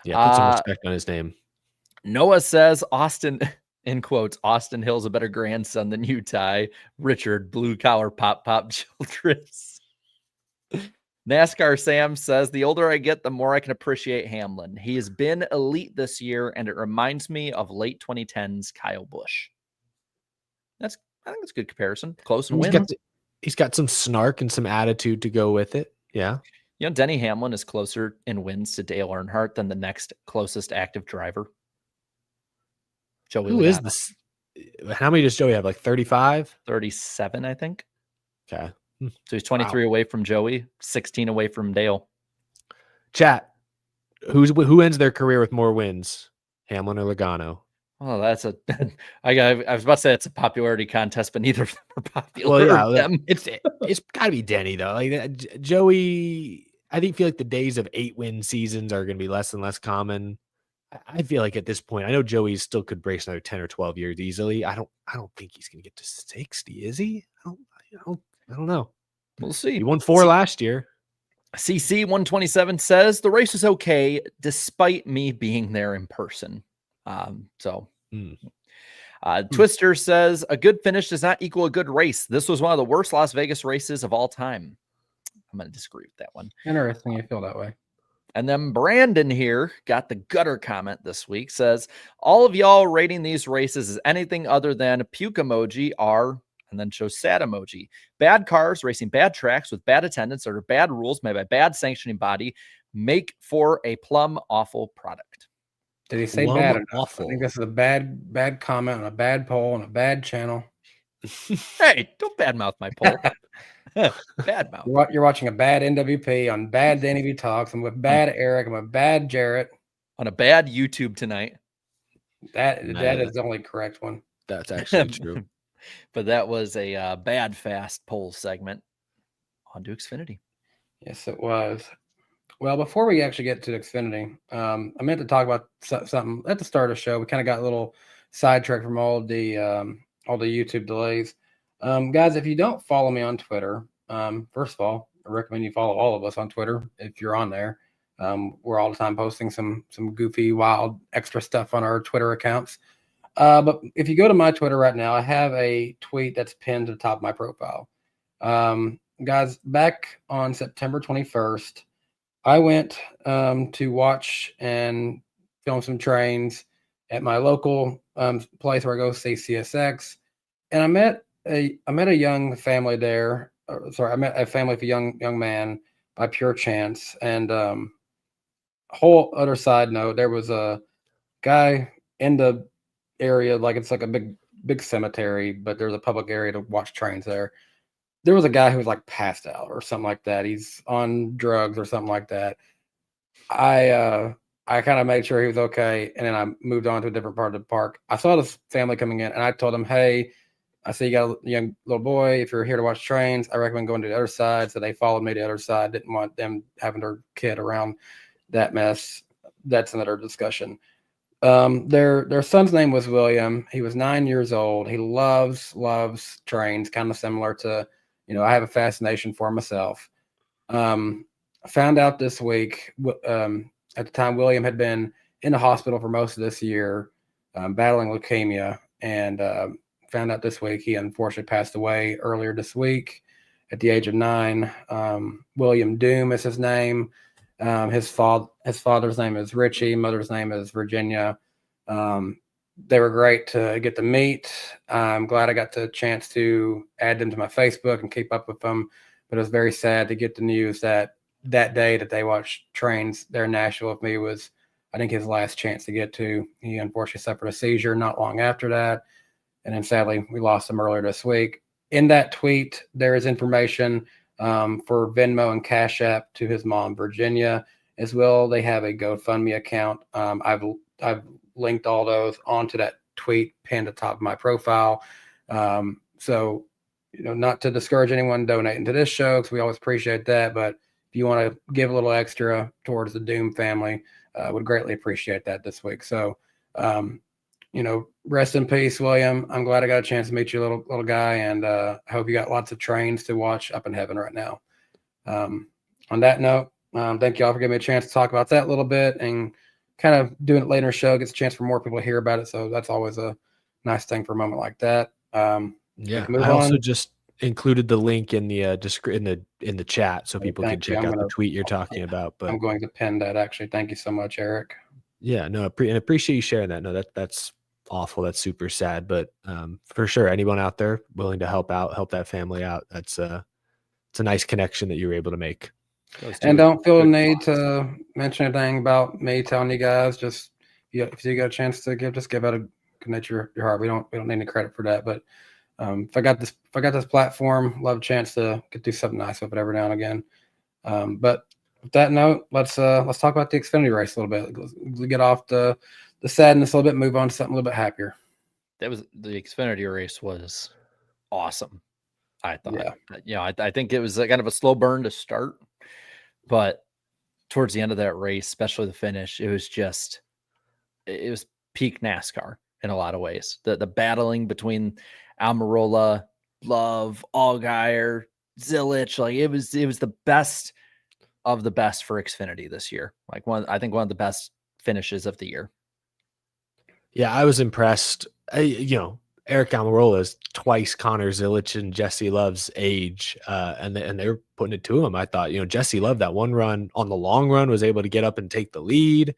Yeah, put some respect on his name. Noah says Austin, in quotes, Austin Hill's a better grandson than you, Ty. Richard, blue collar pop Childress. NASCAR Sam says, the older I get, the more I can appreciate Hamlin. He has been elite this year, and it reminds me of late 2010s Kyle Busch. I think that's a good comparison. Close and win. He's got some snark and some attitude to go with it. Yeah. Denny Hamlin is closer in wins to Dale Earnhardt than the next closest active driver. Joey Who Logano. is this? How many does Joey have? Like 35? 37, I think. Okay. So he's 23 away from Joey, 16 away from Dale. Chat. Who ends their career with more wins? Hamlin or Logano? Oh, that's I was about to say it's a popularity contest, but neither of them are popular. Well, yeah, it's got to be Denny though. Like Joey, I feel like the days of 8-win seasons are going to be less and less common. I feel like at this point, I know Joey still could brace another 10 or 12 years easily. I don't think he's going to get to 60. Is he? I don't know. We'll see. He won 4 last year. CC 127 says the race is okay despite me being there in person. Twister says a good finish does not equal a good race. This was one of the worst Las Vegas races of all time. I'm going to disagree with that one. Interesting you feel that way. And then Brandon here got the gutter comment this week, says all of y'all rating these races as anything other than a puke emoji are, and then shows sad emoji. Bad cars racing bad tracks with bad attendance or bad rules made by bad sanctioning body make for a plumb awful product. Did he say bad enough? Awful. I think this is a bad comment on a bad poll on a bad channel. Hey, don't badmouth my poll. Badmouth. You're watching a bad NWP on bad DannyBTalks. I'm with bad Eric. I'm with bad Jarrett. On a bad YouTube tonight. That is the only correct one. That's actually true. But that was a bad fast poll segment on to Xfinity. Yes, it was. Well, before we actually get to Xfinity, I meant to talk about something at the start of the show. We kind of got a little sidetracked from all the YouTube delays. Guys, if you don't follow me on Twitter, first of all, I recommend you follow all of us on Twitter if you're on there. We're all the time posting some goofy, wild, extra stuff on our Twitter accounts. But if you go to my Twitter right now, I have a tweet that's pinned to the top of my profile. Guys, back on September 21st, I went to watch and film some trains at my local place where I go see CSX, and I met a young family there. I met a family of a young man by pure chance. And whole other side note, there was a guy in the area, like it's like a big cemetery, but there's a public area to watch trains there. There was a guy who was like passed out or something like that. He's on drugs or something like that. I kind of made sure he was okay, and then I moved on to a different part of the park. I saw this family coming in, and I told them, hey, I see you got a young little boy. If you're here to watch trains, I recommend going to the other side. So they followed me to the other side. Didn't want them having their kid around that mess. That's another discussion. Their son's name was William. He was 9 years old. He loves trains, kind of similar to, I have a fascination for myself. I found out this week, at the time, William had been in the hospital for most of this year, battling leukemia, and found out this week he unfortunately passed away earlier this week at the age of 9. William Doom is his name. His father's name is Richie. Mother's name is Virginia. They were great to get to meet. I'm glad I got the chance to add them to my Facebook and keep up with them. But it was very sad to get the news that day that they watched trains there in Nashville with me was, I think, his last chance to get to. He unfortunately suffered a seizure not long after that. And then sadly, we lost him earlier this week. In that tweet, there is information for Venmo and Cash App to his mom, Virginia, as well. They have a GoFundMe account. I've linked all those onto that tweet pinned at the top of my profile. So, not to discourage anyone donating to this show, because we always appreciate that. But if you want to give a little extra towards the Doom family, would greatly appreciate that this week. So, rest in peace, William. I'm glad I got a chance to meet you, little guy, and I hope you got lots of trains to watch up in heaven right now. On that note, thank you all for giving me a chance to talk about that a little bit, and kind of doing it later in the show gets a chance for more people to hear about it. So that's always a nice thing for a moment like that. Yeah, I also just included the link in the in the chat so people can check out the tweet you're talking about. But I'm going to pin that, actually. Thank you so much, Eric. Yeah, no, and appreciate you sharing that. No, that's awful. That's super sad. But for sure, anyone out there willing to help that family out, it's a nice connection that you were able to make. And don't feel the need to mention anything about me telling you guys. Just if you got a chance to give out a good nature your heart. We don't need any credit for that. But if I got this platform, love a chance to do something nice with it every now and again. But with that note, let's talk about the Xfinity race a little bit. Let's get off the sadness a little bit, move on to something a little bit happier. The Xfinity race was awesome. I thought, I think it was kind of a slow burn to start, but towards the end of that race, especially the finish, it was peak NASCAR in a lot of ways. The battling between Almirola, Love, Allgaier, Zilisch, like it was the best of the best for Xfinity this year. Like I think one of the best finishes of the year. Yeah, I was impressed. Eric Almirola is twice Connor Zilisch and Jesse Love's age, and they were putting it to him. I thought, Jesse Love, that one run on the long run, was able to get up and take the lead.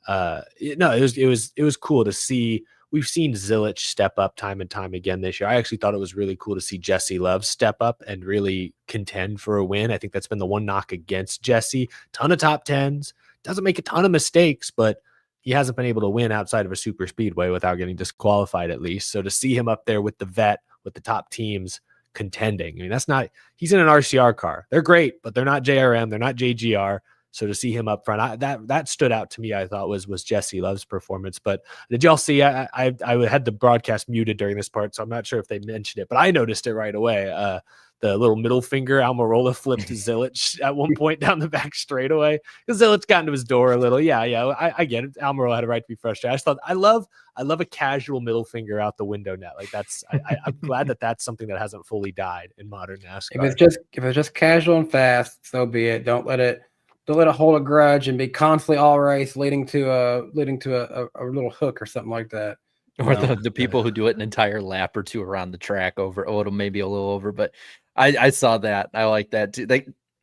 It was cool to see. We've seen Zilisch step up time and time again this year. I actually thought it was really cool to see Jesse Love step up and really contend for a win. I think that's been the one knock against Jesse. Ton of top tens, doesn't make a ton of mistakes, but he hasn't been able to win outside of a super speedway without getting disqualified, at least. So to see him up there with the vet, with the top teams contending, he's in an RCR car. They're great, but they're not JRM. They're not JGR. So to see him up front, that stood out to me. I thought was Jesse Love's performance. But did y'all see? I had the broadcast muted during this part, so I'm not sure if they mentioned it, but I noticed it right away. The little middle finger Almirola flipped to Zilisch at one point down the back straightaway because Zilisch got into his door a little. Yeah, I get it. Almirola had a right to be frustrated. I just thought I love a casual middle finger out the window net. Like I'm glad that's something that hasn't fully died in modern NASCAR. If it's just casual and fast, so be it. Don't let it hold a grudge and be constantly all race leading to a little hook or something like that. Or the people who do it an entire lap or two around the track it'll maybe a little over, but I saw that. I like that too.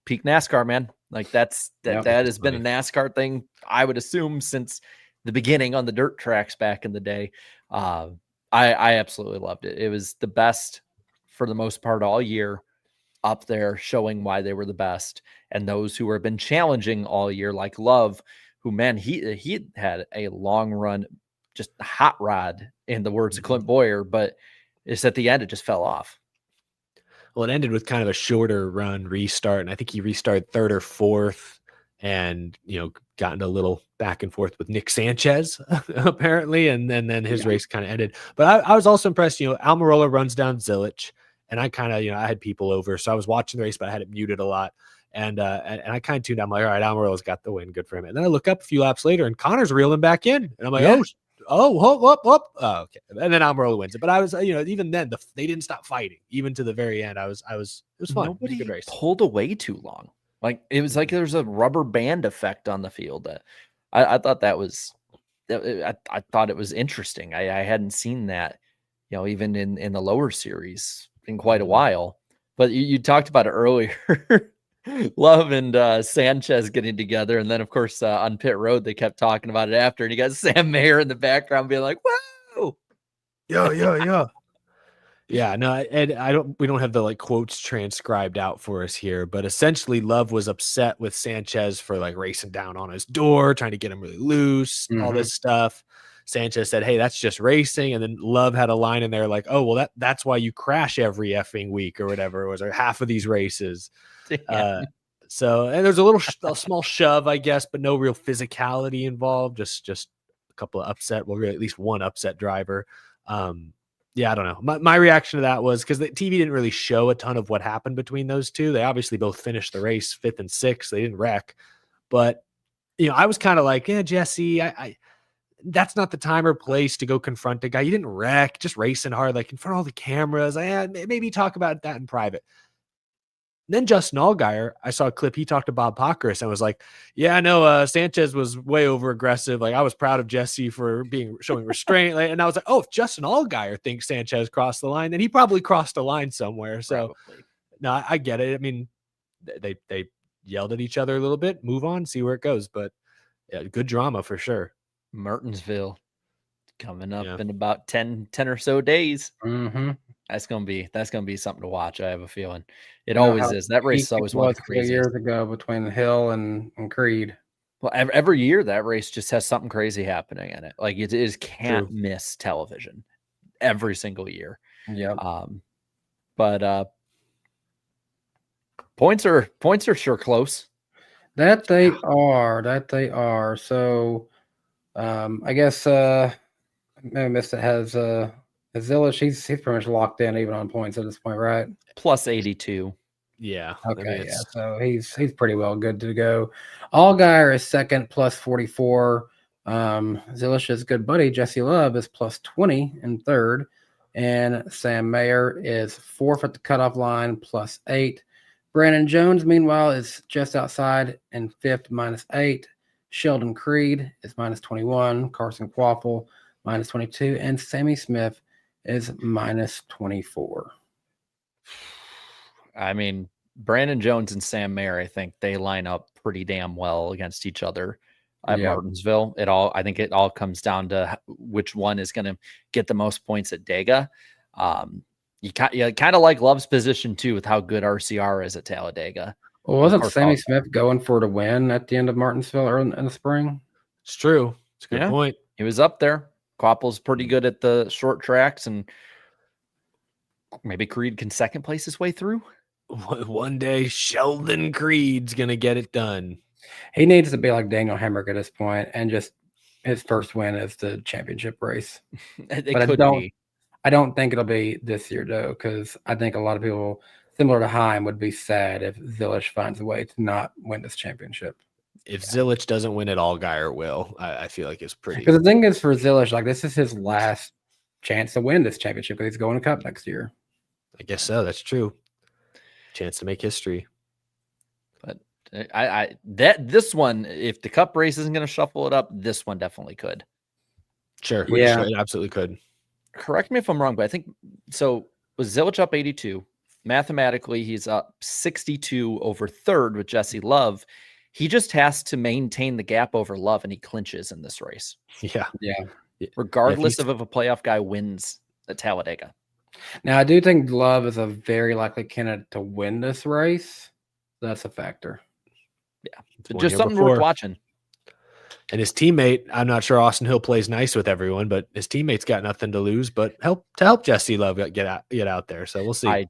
Peak NASCAR, man. Like that has been a NASCAR thing, I would assume, since the beginning on the dirt tracks back in the day. I absolutely loved it. It was the best for the most part all year, up there showing why they were the best. And those who have been challenging all year, like Love, who, man, he had a long run, just a hot rod in the words of Clint Boyer, but it's at the end, it just fell off. Well, it ended with kind of a shorter run restart, and I think he restarted third or fourth and, got into a little back and forth with Nick Sanchez, apparently, and then his race kind of ended. But I was also impressed, Almirola runs down Zilisch, and I kind of, I had people over, so I was watching the race, but I had it muted a lot. And I kind of tuned out. I'm like, all right, Almirola's got the win. Good for him. And then I look up a few laps later and Connor's reeling back in. And I'm like, okay. And then Almirola wins it. But I was, even then they didn't stop fighting, even to the very end. It was fun. It was a Nobody good race. pulled away too long. Like it was like there's a rubber band effect on the field. That I thought that was, I thought it was interesting. I hadn't seen that, even in the lower series in quite a while. But you talked about it earlier. Love and Sanchez getting together, and then of course on pit road they kept talking about it after, and you got Sam Mayer in the background being like, "Whoa, yeah." Yeah, no, and we don't have the like quotes transcribed out for us here, but essentially Love was upset with Sanchez for like racing down on his door, trying to get him really loose, all this stuff. Sanchez said, "Hey, that's just racing." And then Love had a line in there like, "Oh, well, that's why you crash every effing week or whatever it was, or half of these races." So, and there's a small shove, I guess, but no real physicality involved. Just a couple of upset, well, at least one upset driver. Yeah, I don't know. My reaction to that was because the TV didn't really show a ton of what happened between those two. They obviously both finished the race 5th and 6th. They didn't wreck, but I was kind of like, yeah, Jesse, I that's not the time or place to go confront a guy. You didn't wreck, just racing hard, like in front of all the cameras. Maybe talk about that in private. Then Justin Allgaier, I saw a clip. He talked to Bob Pockrass and was like, "Yeah, I know Sanchez was way over aggressive. Like I was proud of Jesse for showing restraint." And I was like, "Oh, if Justin Allgaier thinks Sanchez crossed the line, then he probably crossed a line somewhere." So, no, I get it. I mean, they yelled at each other a little bit. Move on, see where it goes. But yeah, good drama for sure. Martinsville coming up in about 10 or so days. Mm-hmm. That's gonna be something to watch. I have a feeling it always is. That race is always one of the craziest. Years ago between Hill and Creed. Well, every year that race just has something crazy happening in it. Like it is can't miss television every single year. Yeah. But points are sure close. That they are. So I guess maybe missed it has Zilisch, he's pretty much locked in even on points at this point, right? Plus 82. Yeah. Okay, yeah. So he's pretty well good to go. Allgaier is second, plus 44. Zilish's good buddy Jesse Love is plus 20 in third, and Sam Mayer is fourth at the cutoff line, plus 8. Brandon Jones, meanwhile, is just outside in fifth, minus 8. Sheldon Creed is minus 21. Carson Quaffle, minus 22. And Sammy Smith is minus 24. I mean, Brandon Jones and Sam Mayer, I think they line up pretty damn well against each other at Martinsville. I think it all comes down to which one is going to get the most points at Dega. You kind of like Love's position too with how good RCR is at Talladega. Well, wasn't Sammy Smith going for to win at the end of Martinsville or in the spring? It's true. It's a good point. He was up there. Quapple's pretty good at the short tracks, and maybe Creed can second place his way through. One day, Sheldon Creed's going to get it done. He needs to be like Daniel Hemrick at this point, and just his first win is the championship race. I don't think it'll be this year, though, because I think a lot of people, similar to Heim, would be sad if Zilisch finds a way to not win this championship. If Zilisch doesn't win it, Allgaier will. I feel like it's pretty. Because the thing is, for Zilisch, like this is his last chance to win this championship because he's going to Cup next year. I guess so. That's true. Chance to make history. But this one, if the Cup race isn't going to shuffle it up, this one definitely could. Sure. Yeah, it absolutely could. Correct me if I'm wrong, but I think so. Was Zilisch up 82? Mathematically, he's up 62 over third with Jesse Love. He just has to maintain the gap over Love, and he clinches in this race. Yeah. Regardless of if a playoff guy wins at Talladega. Now, I do think Love is a very likely candidate to win this race. That's a factor. Yeah, just something worth watching. And his teammate, I'm not sure Austin Hill plays nice with everyone, but his teammate's got nothing to lose but help Jesse Love get out there. So we'll see. I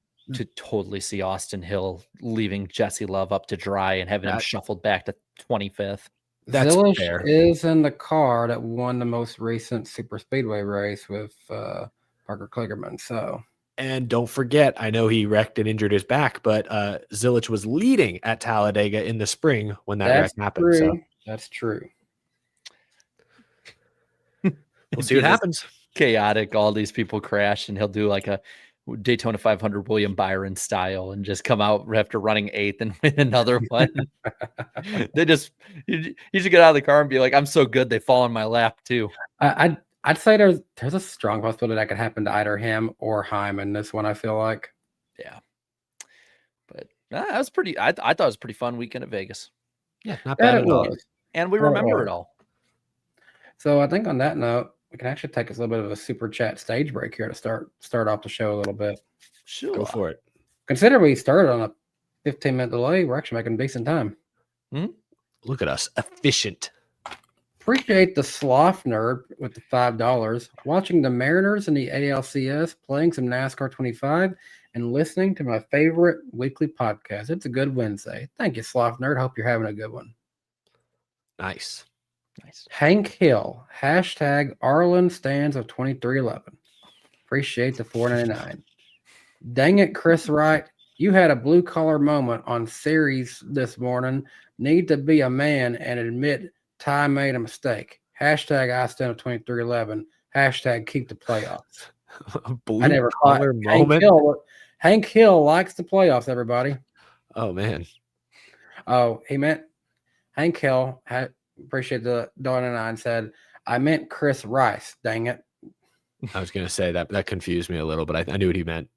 totally see Austin Hill leaving Jesse Love up to dry and having him shuffled back to 25th. That's Zilisch fair. Is in the car that won the most recent super speedway race with Parker Kligerman. So And don't forget, I know he wrecked and injured his back, but Zilisch was leading at Talladega in the spring when that wreck happened. True. So That's true. we'll see what happens. Chaotic. All these people crash, and he'll do like a Daytona 500 William Byron style and just come out after running 8th and win another one. You should get out of the car and be like, I'm so good they fall in my lap too. I'd say there's a strong possibility that could happen to either him or Hyman this one, I feel like. Yeah. But that was pretty, I thought it was a pretty fun weekend at Vegas. Yeah, not bad at all. And we remember it all. So I think on that note, we can actually take us a little bit of a super chat stage break here to start off the show a little bit. Sure. Go for it. Consider we started on a 15-minute delay. We're actually making decent time. Look at us. Efficient. Appreciate the sloth nerd with the $5. Watching the Mariners and the ALCS, playing some NASCAR 25, and listening to my favorite weekly podcast. It's a good Wednesday. Thank you, sloth nerd. Hope you're having a good one. Nice. Hank Hill, hashtag Arlen stands of 2311. Appreciate the $4.99. Dang it, Chris Wright. You had a blue collar moment on series this morning. Need to be a man and admit Ty made a mistake. Hashtag I stand of 2311. Hashtag keep the playoffs. I never caught Hank Hill likes the playoffs, everybody. Oh, man. Oh, he meant Hank Hill. Appreciate the $1.99 said, I meant Chris Rice. Dang it. I was going to say that confused me a little, but I knew what he meant.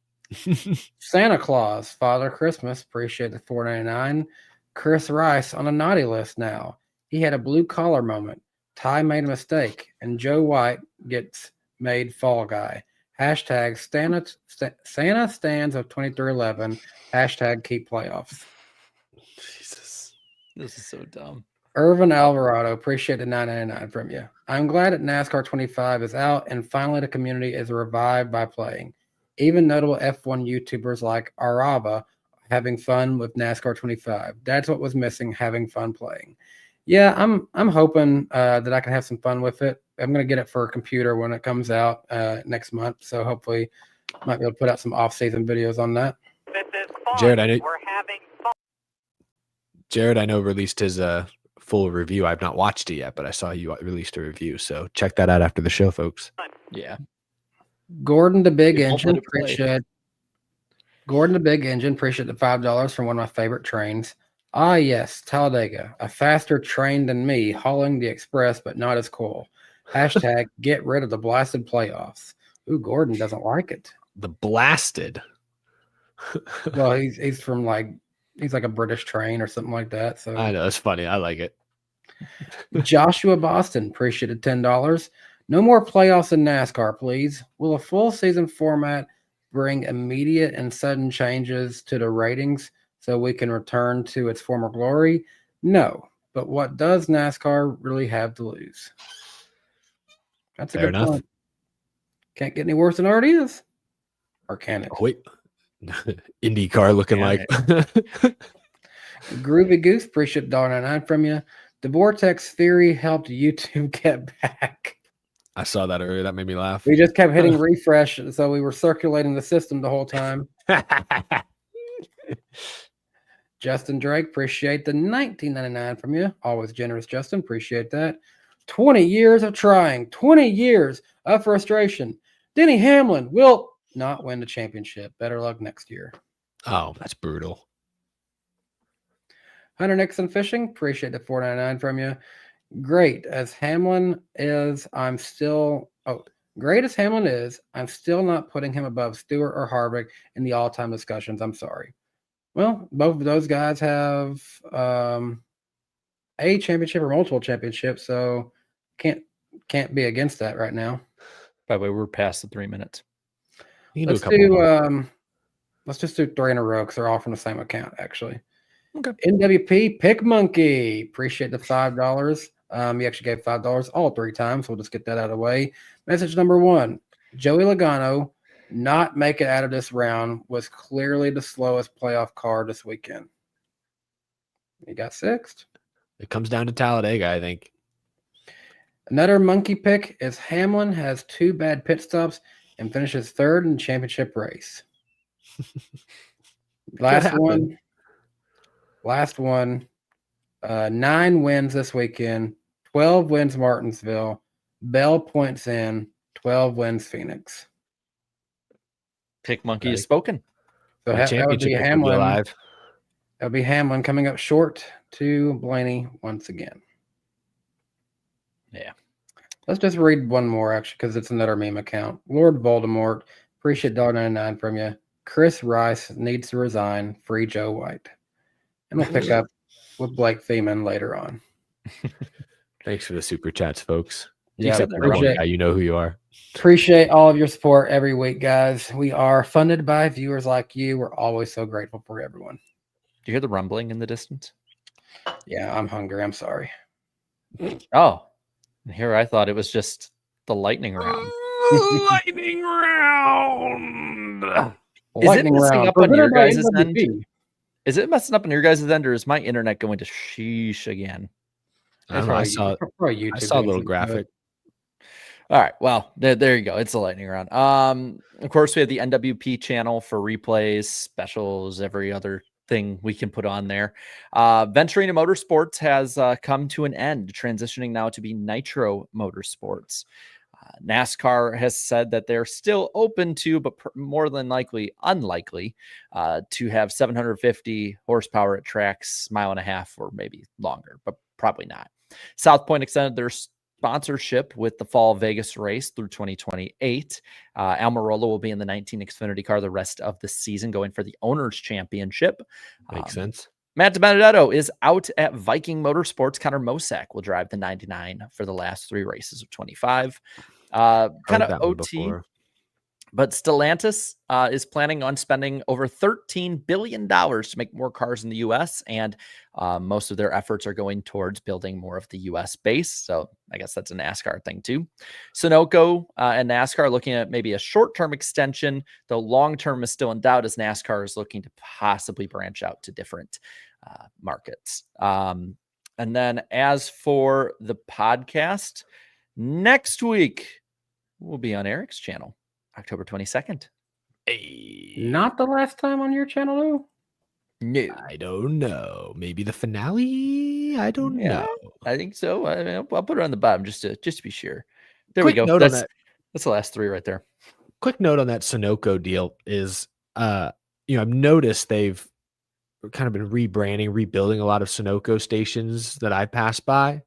Santa Claus, Father Christmas. Appreciate the $4.99. Chris Rice on a naughty list now. He had a blue collar moment. Ty made a mistake, and Joe White gets made fall guy. Hashtag Santa stands of 2311. Hashtag keep playoffs. Jesus. This is so dumb. Irvin Alvarado, appreciate the $9.99 from you. I'm glad that NASCAR 25 is out and finally the community is revived by playing. Even notable F1 YouTubers like Arava having fun with NASCAR 25. That's what was missing, having fun playing. Yeah, I'm hoping that I can have some fun with it. I'm going to get it for a computer when it comes out next month. So hopefully I might be able to put out some off-season videos on that. This is fun. Jared, I know. We're having fun. Jared, I know, released his full review. I've not watched it yet, but I saw you released a review. So check that out after the show, folks. Yeah. Gordon the Big You won't Engine, let it play. appreciate the $5 from one of my favorite trains. Ah, yes, Talladega, a faster train than me, hauling the express, but not as cool. Hashtag get rid of the blasted playoffs. Ooh, Gordon doesn't like it. The blasted. Well, he's from he's like a British train or something like that. So I know, it's funny. I like it. Joshua Boston, appreciated $10. No more playoffs in NASCAR, please. Will a full season format bring immediate and sudden changes to the ratings so we can return to its former glory? No. But what does NASCAR really have to lose? That's a Fair good enough. point. Can't get any worse than it already is. Or can it? Oh, wait. IndyCar looking like. Groovy Goose, appreciate $1.99 from you. The Vortex Theory helped YouTube get back. I saw that earlier. That made me laugh. We just kept hitting refresh, so we were circulating the system the whole time. Justin Drake, appreciate the $19.99 from you. Always generous, Justin. Appreciate that. 20 years of trying, 20 years of frustration. Denny Hamlin will not win the championship. Better luck next year. Oh, that's brutal. Hunter Nixon Fishing, appreciate the $4.99 from you. Great as Hamlin is, I'm still not putting him above Stewart or Harvick in the all-time discussions. I'm sorry. Well, both of those guys have a championship or multiple championships, so can't be against that right now. By the way, we're past the 3 minutes. You can Let's do a couple more. let's just do 3 in a row because they're all from the same account, actually. Okay. NWP Pick Monkey, appreciate the $5. He actually gave $5 all 3 times. So we'll just get that out of the way. Message number 1: Joey Logano not make it out of this round was clearly the slowest playoff car this weekend. He got 6th. It comes down to Talladega, I think. Another monkey pick is Hamlin has 2 bad pit stops. and finishes third in the championship race. Could Last happen. one. 9 wins this weekend. 12 wins Martinsville. Bell points in. 12 wins Phoenix. Pick monkey Right. has spoken. So My that would championship be pick will be Hamlin. alive. That would be Hamlin coming up short to Blaney once again. Yeah. Let's just read one more, actually, because it's another meme account. Lord Voldemort, appreciate $1.99 from you. Chris Rice needs to resign. Free Joe White. And we'll pick up with Blake Thiemann later on. Thanks for the super chats, folks. Yeah, Except for one guy, you know who you are. Appreciate all of your support every week, guys. We are funded by viewers like you. We're always so grateful for everyone. Do you hear the rumbling in the distance? Yeah, I'm hungry. I'm sorry. Oh, and here I thought it was just the lightning round. Lightning round. Lightning messing round. up on your Presented by guys' end? NWP. Is it messing up on your guys' end, or is my internet going to sheesh again? I don't know. I saw a little graphic. All right. Well, there you go. It's a lightning round. Of course, we have the NWP channel for replays, specials, every other thing we can put on there. Venturing into motorsports has come to an end, transitioning now to be Nitro Motorsports. NASCAR has said that they're still open to, but more than likely unlikely, to have 750 horsepower at tracks, 1.5 miles or maybe longer, but probably not. South Point extended their sponsorship with the fall Vegas race through 2028. Almirola will be in the 19 Xfinity car the rest of the season, going for the Owners' Championship. Makes sense. Matt DiBenedetto is out at Viking Motorsports. Connor Mosack will drive the 99 for the last 3 races of 25. Kind of OT. But Stellantis is planning on spending over $13 billion to make more cars in the U.S., and most of their efforts are going towards building more of the U.S. base. So I guess that's a NASCAR thing too. Sunoco and NASCAR are looking at maybe a short-term extension, though long-term is still in doubt as NASCAR is looking to possibly branch out to different markets. And then as for the podcast, next week we'll be on Eric's channel. October 22nd. Hey. Not the last time on your channel, though? No. I don't know. Maybe the finale? I don't know. I think so. I'll put it on the bottom just to be sure. There Quick we go. Note on that. That's the last 3 right there. Quick note on that Sunoco deal is, I've noticed they've kind of been rebranding, rebuilding a lot of Sunoco stations that I pass by.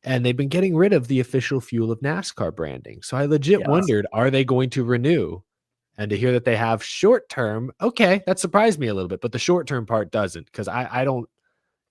And they've been getting rid of the official Fuel of NASCAR branding. So I legit wondered, are they going to renew? And to hear that they have short term, okay, that surprised me a little bit. But the short term part doesn't, because I don't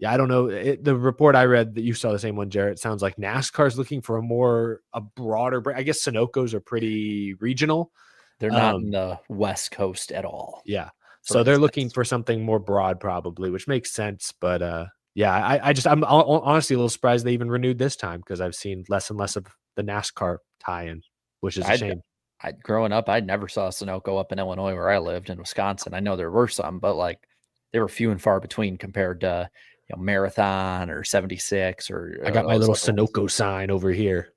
know. The report I read that you saw the same one, Jarrett, sounds like NASCAR's looking for a broader brand. I guess Sunoco's are pretty regional. They're not in the West Coast at all. Yeah. So they're looking for something more broad, probably, which makes sense. But yeah, I'm honestly a little surprised they even renewed this time, because I've seen less and less of the NASCAR tie-in, which is a shame. Growing up, I never saw a Sunoco up in Illinois where I lived, in Wisconsin. I know there were some, but like they were few and far between compared to Marathon or 76 or. I got my little Sunoco sign over here.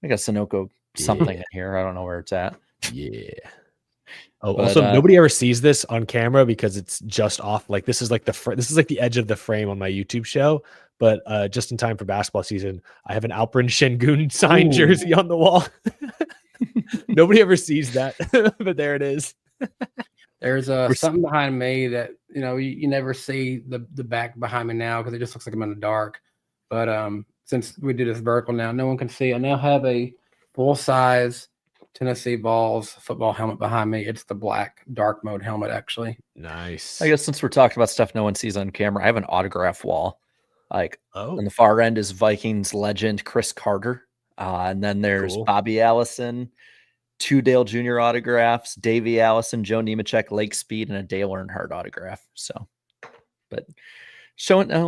I got Sunoco something in here. I don't know where it's at. Yeah. Oh, but, also, nobody ever sees this on camera because it's just off. Like this is like the edge of the frame on my YouTube show. But just in time for basketball season, I have an Alprin Şengün signed jersey on the wall. Nobody ever sees that, but there it is. There's something behind me that you never see the back behind me now because it just looks like I'm in the dark. But since we do this vertical now, no one can see. I now have a full size Tennessee Vols football helmet behind me. It's the black dark mode helmet, actually. Nice. I guess since we're talking about stuff no one sees on camera, I have an autograph wall. Like on the far end is Vikings legend Chris Carter. And then there's Bobby Allison, 2 Dale Jr. autographs, Davey Allison, Joe Nemechek, Lake Speed, and a Dale Earnhardt autograph. So, but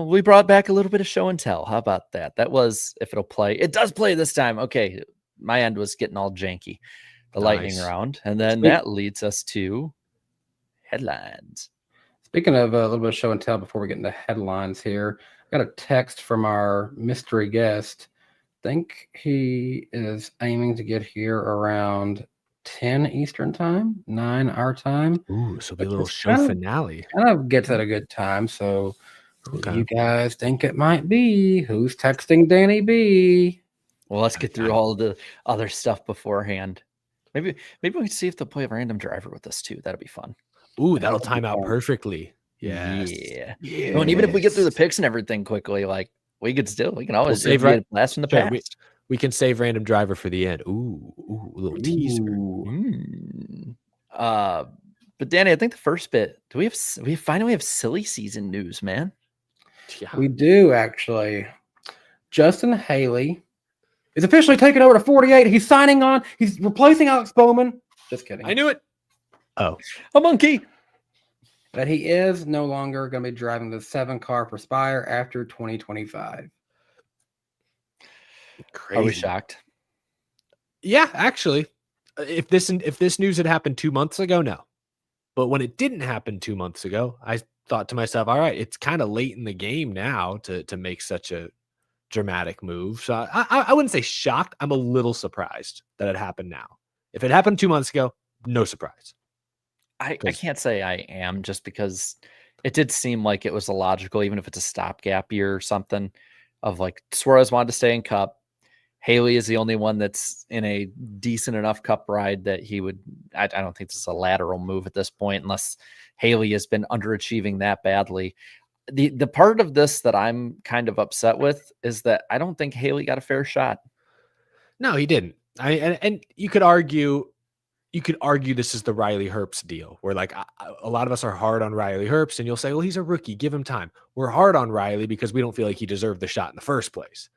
we brought back a little bit of show and tell. How about that? That was, if it'll play. It does play this time. Okay. My end was getting all janky. The lightning round. And then that leads us to headlines. Speaking of a little bit of show and tell before we get into headlines here, I got a text from our mystery guest. I think he is aiming to get here around 10 Eastern time, 9 our time. Ooh, so it'll be a Which little is show kind of- finale. Kind of gets at a good time. So, who do Okay. you guys think it might be? Who's texting Danny B? Well, let's get through all the other stuff beforehand. Maybe we can see if they'll play a random driver with us too. That'd be fun. Ooh, that'll That'd be time out fun. perfectly. Yes. Yeah. Oh, and even if we get through the picks and everything quickly, like we can always save be a right- blast from the Sure, past. we can save random driver for the end. Ooh, a little teaser. Mm. But Danny, I think the first bit. We finally have silly season news, man. Yeah. We do actually. Justin Haley is officially taking over to 48. He's signing on. He's replacing Alex Bowman. Just kidding. I knew it. Oh, A monkey. But he is no longer going to be driving the 7 car for Spire after 2025. crazy. Are we shocked? Yeah, actually, if this news had happened 2 months ago, no. But when it didn't happen 2 months ago, I thought to myself, all right, it's kind of late in the game now to make such a dramatic move. So I wouldn't say shocked. I'm a little surprised that it happened now. If it happened 2 months ago, no surprise. I can't say I am, just because it did seem like it was a logical, even if it's a stopgap year or something, of like Suarez wanted to stay in Cup. Haley is the only one that's in a decent enough Cup ride that he would. I don't think this is a lateral move at this point, unless Haley has been underachieving that badly. The part of this that I'm kind of upset with is that I don't think Haley got a fair shot. No, he didn't. And you could argue this is the Riley Herbst deal, where like a lot of us are hard on Riley Herbst, and you'll say, well, he's a rookie, give him time. We're hard on Riley because we don't feel like he deserved the shot in the first place.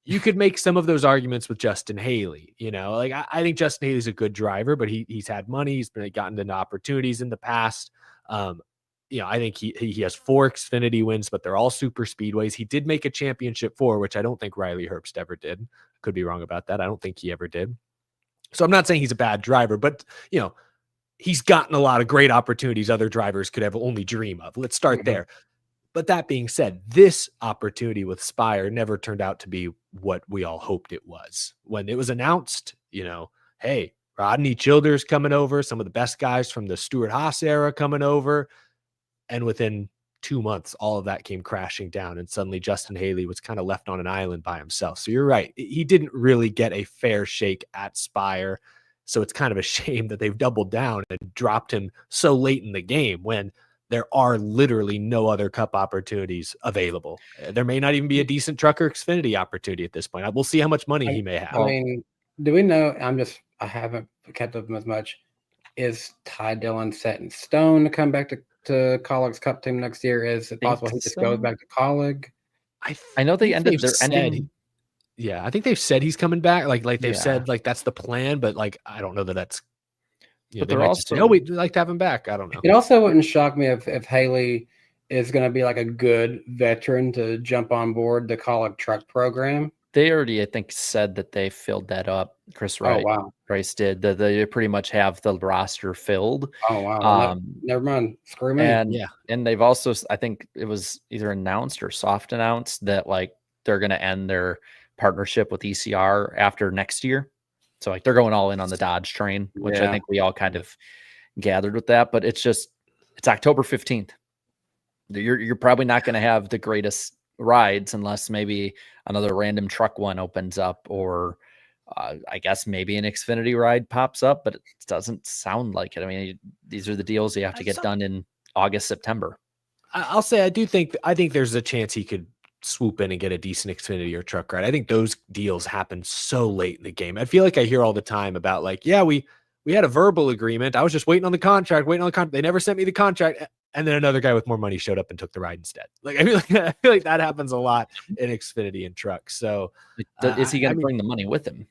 You could make some of those arguments with Justin Haley. Like I think Justin Haley's a good driver, but he's had money. He's been gotten into opportunities in the past. I think he has 4 Xfinity wins, but they're all super speedways. He did make a championship 4, which I don't think Riley Herbst ever did. Could be wrong about that. I don't think he ever did. So I'm not saying he's a bad driver, but he's gotten a lot of great opportunities other drivers could ever only dream of. Let's start there. But that being said, this opportunity with Spire never turned out to be what we all hoped it was. When it was announced, hey, Rodney Childers coming over, some of the best guys from the Stewart-Haas era coming over. And within 2 months, all of that came crashing down. And suddenly Justin Haley was kind of left on an island by himself. So you're right. He didn't really get a fair shake at Spire. So it's kind of a shame that they've doubled down and dropped him so late in the game when there are literally no other Cup opportunities available. There may not even be a decent Trucker Xfinity opportunity at this point. We'll see how much money he may have. I mean, do we know? I haven't kept up with him as much. Is Ty Dillon set in stone to come back to Colleague's Cup team next year? Is it possible he just goes back to Colleague? I know they ended their ending. Yeah, I think they've said he's coming back. Like they've said, like that's the plan. But like I don't know that that's. But they they're might also just say, we'd like to have him back. I don't know. It also wouldn't shock me if Haley is going to be like a good veteran to jump on board the Colleague truck program. They already, I think, said that they filled that up. Chris Wright, Oh, wow. Rice did. They pretty much have the roster filled. Oh, wow. Never mind. Screw me. And they've also, I think it was either announced or soft announced that like they're going to end their partnership with ECR after next year. So like they're going all in on the Dodge train, which I think we all kind of gathered with that. But it's October 15th. You're probably not going to have the greatest rides unless maybe another random truck one opens up, or I guess maybe an Xfinity ride pops up, but it doesn't sound like it. I mean, these are the deals you have to get done in August, September. I'll say I think there's a chance he could swoop in and get a decent Xfinity or truck ride. I think those deals happen so late in the game. I feel like I hear all the time about like, yeah, we had a verbal agreement. I was just waiting on the contract. They never sent me the contract. And then another guy with more money showed up and took the ride instead. Like I feel like that happens a lot in Xfinity and trucks. So is he going to bring the money with him?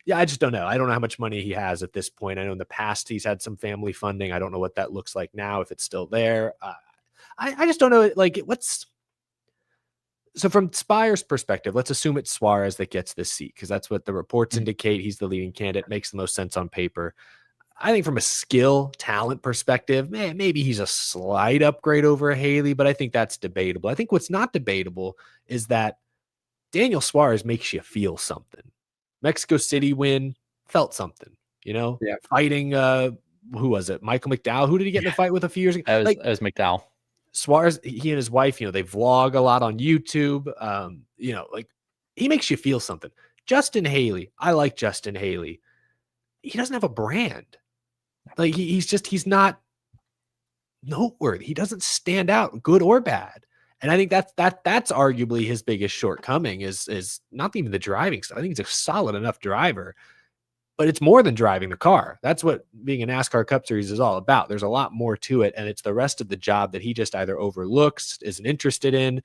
Yeah, I just don't know. I don't know how much money he has at this point. I know in the past he's had some family funding. I don't know what that looks like now, if it's still there. I just don't know. Like so from Spire's perspective, let's assume it's Suarez that gets this seat because that's what the reports indicate. He's the leading candidate. Makes the most sense on paper. I think from a skill talent perspective, maybe he's a slight upgrade over Haley, but I think that's debatable. I think what's not debatable is that Daniel Suarez makes you feel something. Mexico City win felt something. Yeah. fighting, who was it? Michael McDowell. Who did he get in a fight with a few years ago? It was McDowell. Suarez, he and his wife, they vlog a lot on YouTube. Like he makes you feel something. Justin Haley, I like Justin Haley. He doesn't have a brand. Like he's not noteworthy. He doesn't stand out, good or bad. And I think that's arguably his biggest shortcoming is not even the driving stuff. I think he's a solid enough driver, but it's more than driving the car. That's what being a NASCAR Cup Series is all about. There's a lot more to it, and it's the rest of the job that he just either overlooks, isn't interested in.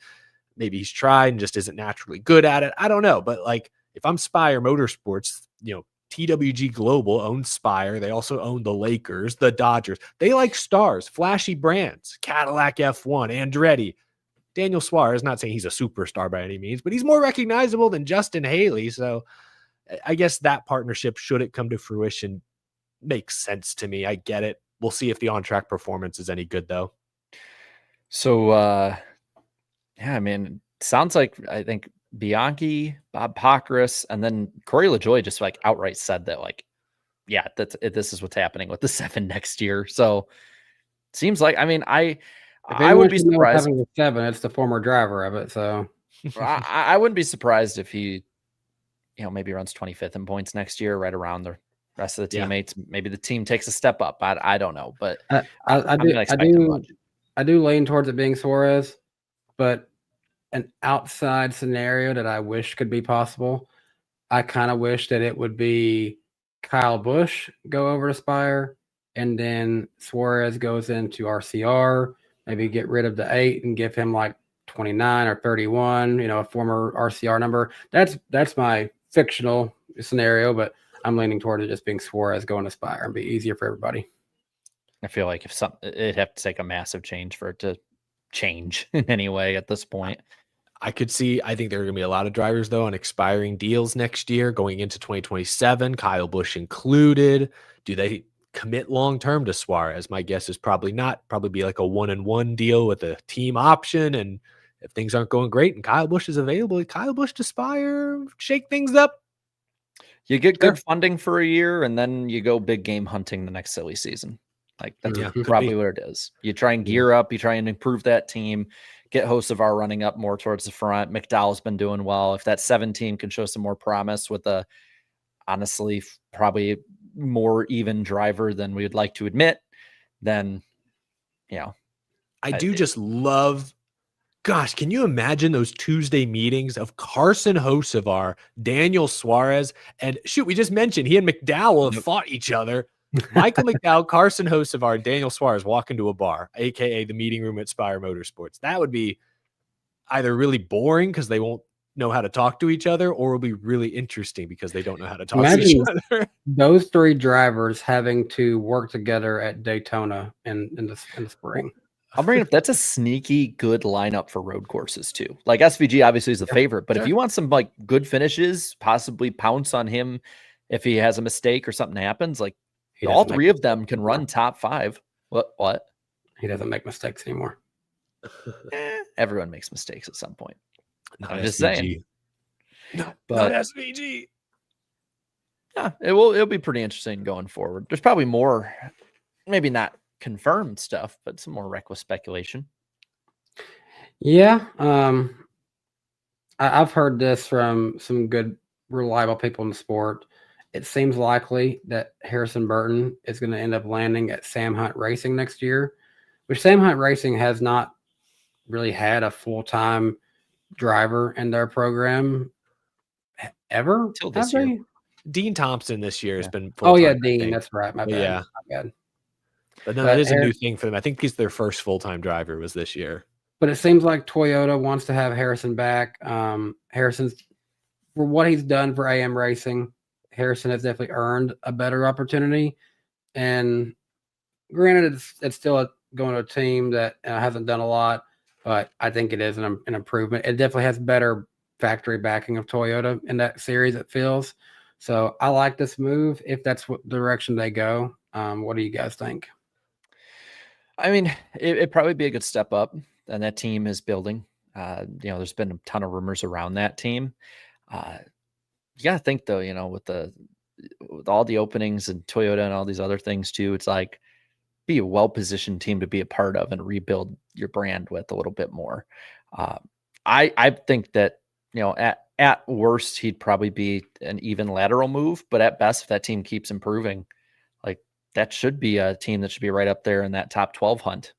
Maybe he's tried and just isn't naturally good at it. I don't know, but like if I'm Spire Motorsports, TWG Global owns Spire. They also own the Lakers, the Dodgers. They like stars, flashy brands, Cadillac F1, Andretti. Daniel Suarez, not saying he's a superstar by any means, but he's more recognizable than Justin Haley. So I guess that partnership, should it come to fruition, makes sense to me. I get it. We'll see if the on-track performance is any good, though. So, sounds like I think Bianchi, Bob Pockrass, and then Corey LaJoie just like outright said that, like, yeah, this is what's happening with the 7 next year. So seems like, I would be surprised. Having the 7, it's the former driver of it. So I wouldn't be surprised if he, maybe runs 25th in points next year, right around the rest of the teammates. Yeah. Maybe the team takes a step up. I don't know, but I do lean towards it being Suarez, but an outside scenario that I wish could be possible. I kind of wish that it would be Kyle Busch go over to Spire, and then Suarez goes into RCR, maybe get rid of the 8 and give him like 29 or 31, a former RCR number. That's my fictional scenario, but I'm leaning toward it just being Suarez going to Spire and be easier for everybody. I feel like it'd have to take a massive change for it to change in any way at this point. I think there are going to be a lot of drivers, though, on expiring deals next year going into 2027, Kyle Busch included. Do they commit long-term to Suarez? My guess is probably not. Probably be like a 1-and-1 deal with a team option. And if things aren't going great and Kyle Busch is available, Kyle Busch to Spire, shake things up. You get good funding for a year, and then you go big game hunting the next silly season. Like that's probably what it is. You try and gear up, you try and improve that team, get Hocevar running up more towards the front. McDowell's been doing well. If that 7 team can show some more promise with a, honestly, probably more even driver than we would like to admit, then, I just love, gosh, can you imagine those Tuesday meetings of Carson Hocevar, Daniel Suarez, and shoot, we just mentioned he and McDowell have fought each other. Michael McDowell, Carson Hocevar, Daniel Suarez walk into a bar, aka the meeting room at Spire Motorsports. That would be either really boring because they won't know how to talk to each other, or will be really interesting because they don't know how to talk to each other. Those 3 drivers having to work together at Daytona in the spring. I'll bring it up. That's a sneaky good lineup for road courses too. Like SVG obviously is the favorite, but if you want some like good finishes, possibly pounce on him if he has a mistake or something happens, like all 3 of them can run top 5. What? He doesn't make mistakes anymore. Everyone makes mistakes at some point. I'm just saying. No, but not SVG. Yeah, it'll be pretty interesting going forward. There's probably more, maybe not confirmed stuff, but some more reckless speculation. Yeah. I've heard this from some good, reliable people in the sport. It seems likely that Harrison Burton is going to end up landing at Sam Hunt Racing next year, which Sam Hunt Racing has not really had a full-time driver in their program ever. Until this year. Dean Thompson this year has been full-time. Oh, yeah, Dean. That's right. My bad. Yeah. My bad. But no, that is a new thing for them. I think he's their first full-time driver was this year. But it seems like Toyota wants to have Harrison back. Harrison's, for what he's done for AM Racing, Harrison has definitely earned a better opportunity. And granted, it's still going to a team that hasn't done a lot, but I think it is an improvement. It definitely has better factory backing of Toyota in that series, it feels. So I like this move if that's what direction they go. What do you guys think? I mean, it'd probably be a good step up, and that team is building. There's been a ton of rumors around that team. You got to think, though, with with all the openings and Toyota and all these other things too, it's like be a well-positioned team to be a part of and rebuild your brand with a little bit more. I think that, at worst, he'd probably be an even lateral move, but at best, if that team keeps improving, like that should be a team that should be right up there in that top 12 hunt.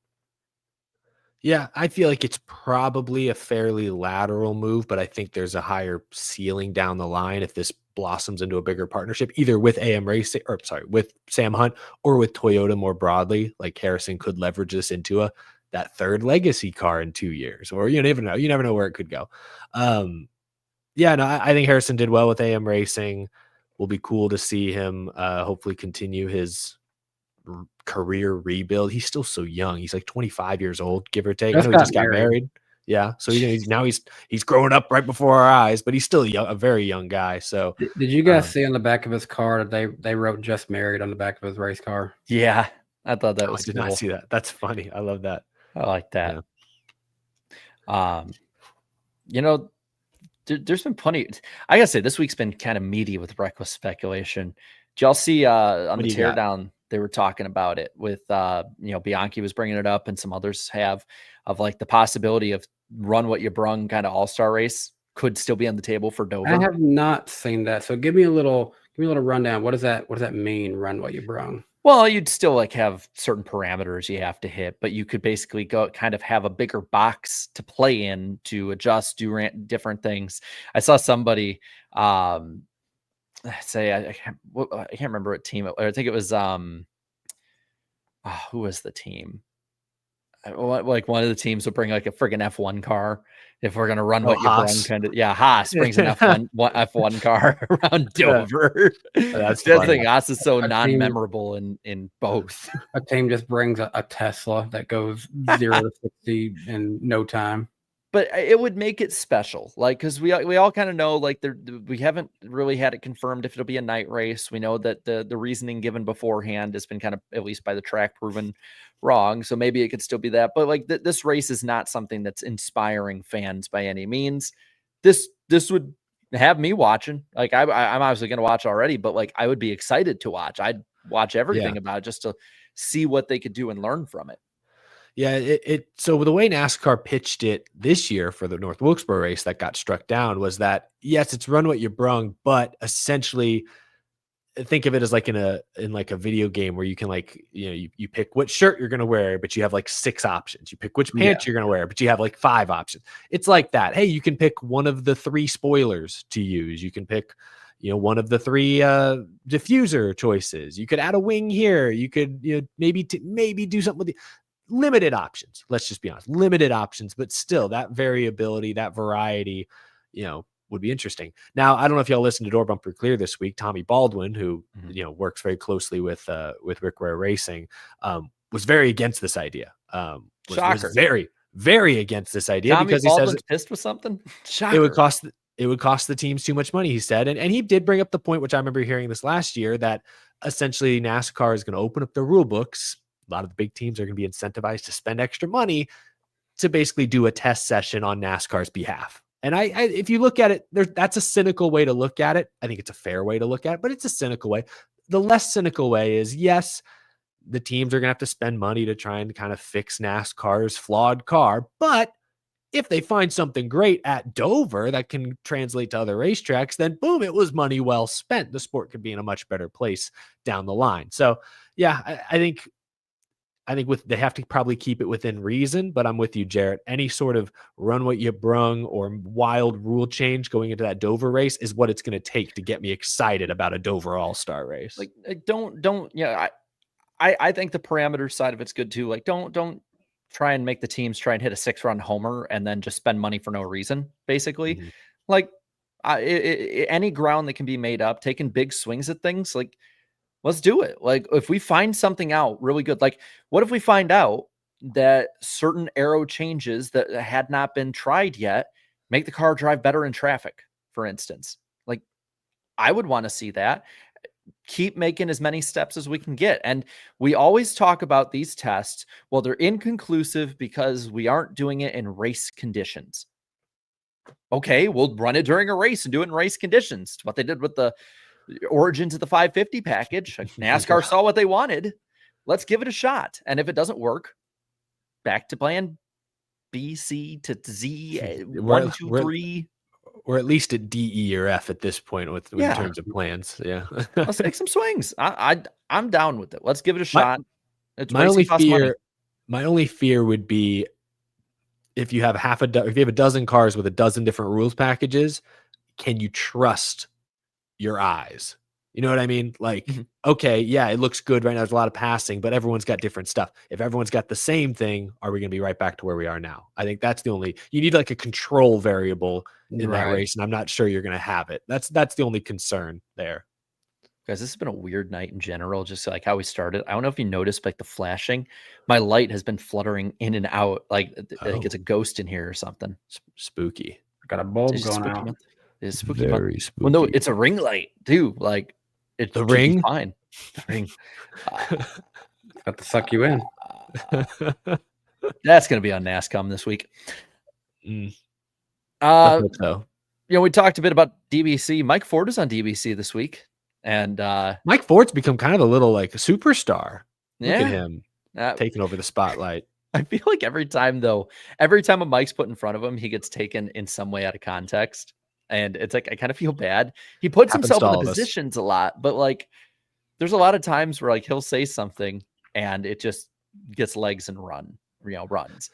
Yeah, I feel like it's probably a fairly lateral move, but I think there's a higher ceiling down the line if this blossoms into a bigger partnership, either with with Sam Hunt or with Toyota more broadly. Like Harrison could leverage this into that third legacy car in 2 years, or you never know. You never know where it could go. I think Harrison did well with AM Racing. Will be cool to see him hopefully continue his career rebuild. He's still so young. He's like 25 years old, give or take. I know he just got married. Yeah. So he's growing up right before our eyes, but he's still a very young guy. So did you guys see on the back of his car that they wrote "just married" on the back of his race car? Yeah. I thought that was I did not see that. That's funny. I love that. I like that. Yeah. There's been plenty. I gotta say, this week's been kind of meaty with reckless speculation. Did y'all see on the teardown? They were talking about it with, Bianchi was bringing it up and some others have, of like the possibility of run what you brung kind of all-star race could still be on the table for Dover. I have not seen that. So give me a little rundown. What does that mean? Run what you brung? Well, you'd still like have certain parameters you have to hit, but you could basically go kind of have a bigger box to play in to adjust, do different things. I saw somebody, say I can't remember what team. I think it was who was the team? Like one of the teams will bring like a friggin' F1 car if we're gonna run what you brung. Kind of, Haas brings an F1 car around Dover. That's the funny. thing. Haas is so non-memorable in both. A team just brings a Tesla that goes 0 to 60 in no time. But it would make it special, like, because we all kind of know, like, we haven't really had it confirmed if it'll be a night race. We know that the reasoning given beforehand has been kind of, at least by the track, proven wrong. So maybe it could still be that. But like this race is not something that's inspiring fans by any means. This would have me watching. Like I'm obviously going to watch already, but like I would be excited to watch. I'd watch everything about it just to see what they could do and learn from it. Yeah, so the way NASCAR pitched it this year for the North Wilkesboro race that got struck down was that, yes, it's run what you brung, but essentially think of it as like in like a video game where you can like, you pick what shirt you're going to wear, but you have like 6 options. You pick which pants you're going to wear, but you have like 5 options. It's like that. Hey, you can pick one of the 3 spoilers to use. You can pick, one of the 3 diffuser choices. You could add a wing here. You could, maybe do something with the limited options. Let's just be honest, limited options, but still that variability, that variety, would be interesting. Now, I don't know if y'all listened to Door Bumper Clear this week. Tommy Baldwin, who, works very closely with Rick Ware Racing, was very against this idea. Was very, very against this idea. Tommy because Baldwin's he says pissed with something. Shocker. It would cost the teams too much money, he said. And he did bring up the point, which I remember hearing this last year, that essentially NASCAR is going to open up the rule books. A lot of the big teams are going to be incentivized to spend extra money to basically do a test session on NASCAR's behalf. And I if you look at it, that's a cynical way to look at it. I think it's a fair way to look at it, but it's a cynical way. The less cynical way is, yes, the teams are going to have to spend money to try and kind of fix NASCAR's flawed car. But if they find something great at Dover that can translate to other racetracks, then boom, it was money well spent. The sport could be in a much better place down the line. So yeah, I think they have to probably keep it within reason, but I'm with you, Jarrett. Any sort of run what you brung or wild rule change going into that Dover race is what it's going to take to get me excited about a Dover All-Star race. Like, I think the parameter side of it's good too. Like, don't try and make the teams try and hit a 6-run homer and then just spend money for no reason, basically. Mm-hmm. Like, any ground that can be made up, taking big swings at things, like, let's do it. Like, if we find something out really good, like what if we find out that certain aero changes that had not been tried yet make the car drive better in traffic, for instance? Like, I would want to see that. Keep making as many steps as we can get. And we always talk about these tests. Well, they're inconclusive because we aren't doing it in race conditions. Okay, we'll run it during a race and do it in race conditions. What they did with the Origins of the 550 package. NASCAR saw what they wanted. Let's give it a shot. And if it doesn't work, back to plan B, C to Z, 1, 2, 3. We're at least at D, E, or F at this point in terms of plans. Yeah. Let's take some swings. I'm down with it. Let's give it a shot. My only fear would be if you have if you have a dozen cars with a dozen different rules packages, can you trust your eyes? You know what I mean? Like, okay, yeah, it looks good right now. There's a lot of passing, but everyone's got different stuff. If everyone's got the same thing, are we going to be right back to where we are now? I think that's you need like a control variable in that race, and I'm not sure you're going to have it. That's the only concern there. Guys, this has been a weird night in general, just like how we started. I don't know if you noticed, like the flashing. My light has been fluttering in and out, like it's a ghost in here or something. Spooky. I got a bulb going out. It's spooky. Very spooky. Well, no, it's a ring light too. Like the ring. Fine. The ring. Got to suck you in. That's going to be on NASCAR this week. So. We talked a bit about DBC. Mike Ford is on DBC this week. And Mike Ford's become kind of a little like a superstar. Look at him taking over the spotlight. I feel like every time a mic's put in front of him, he gets taken in some way out of context. And it's like, I kind of feel bad. He puts himself in the positions a lot, but like there's a lot of times where like he'll say something and it just gets legs and runs.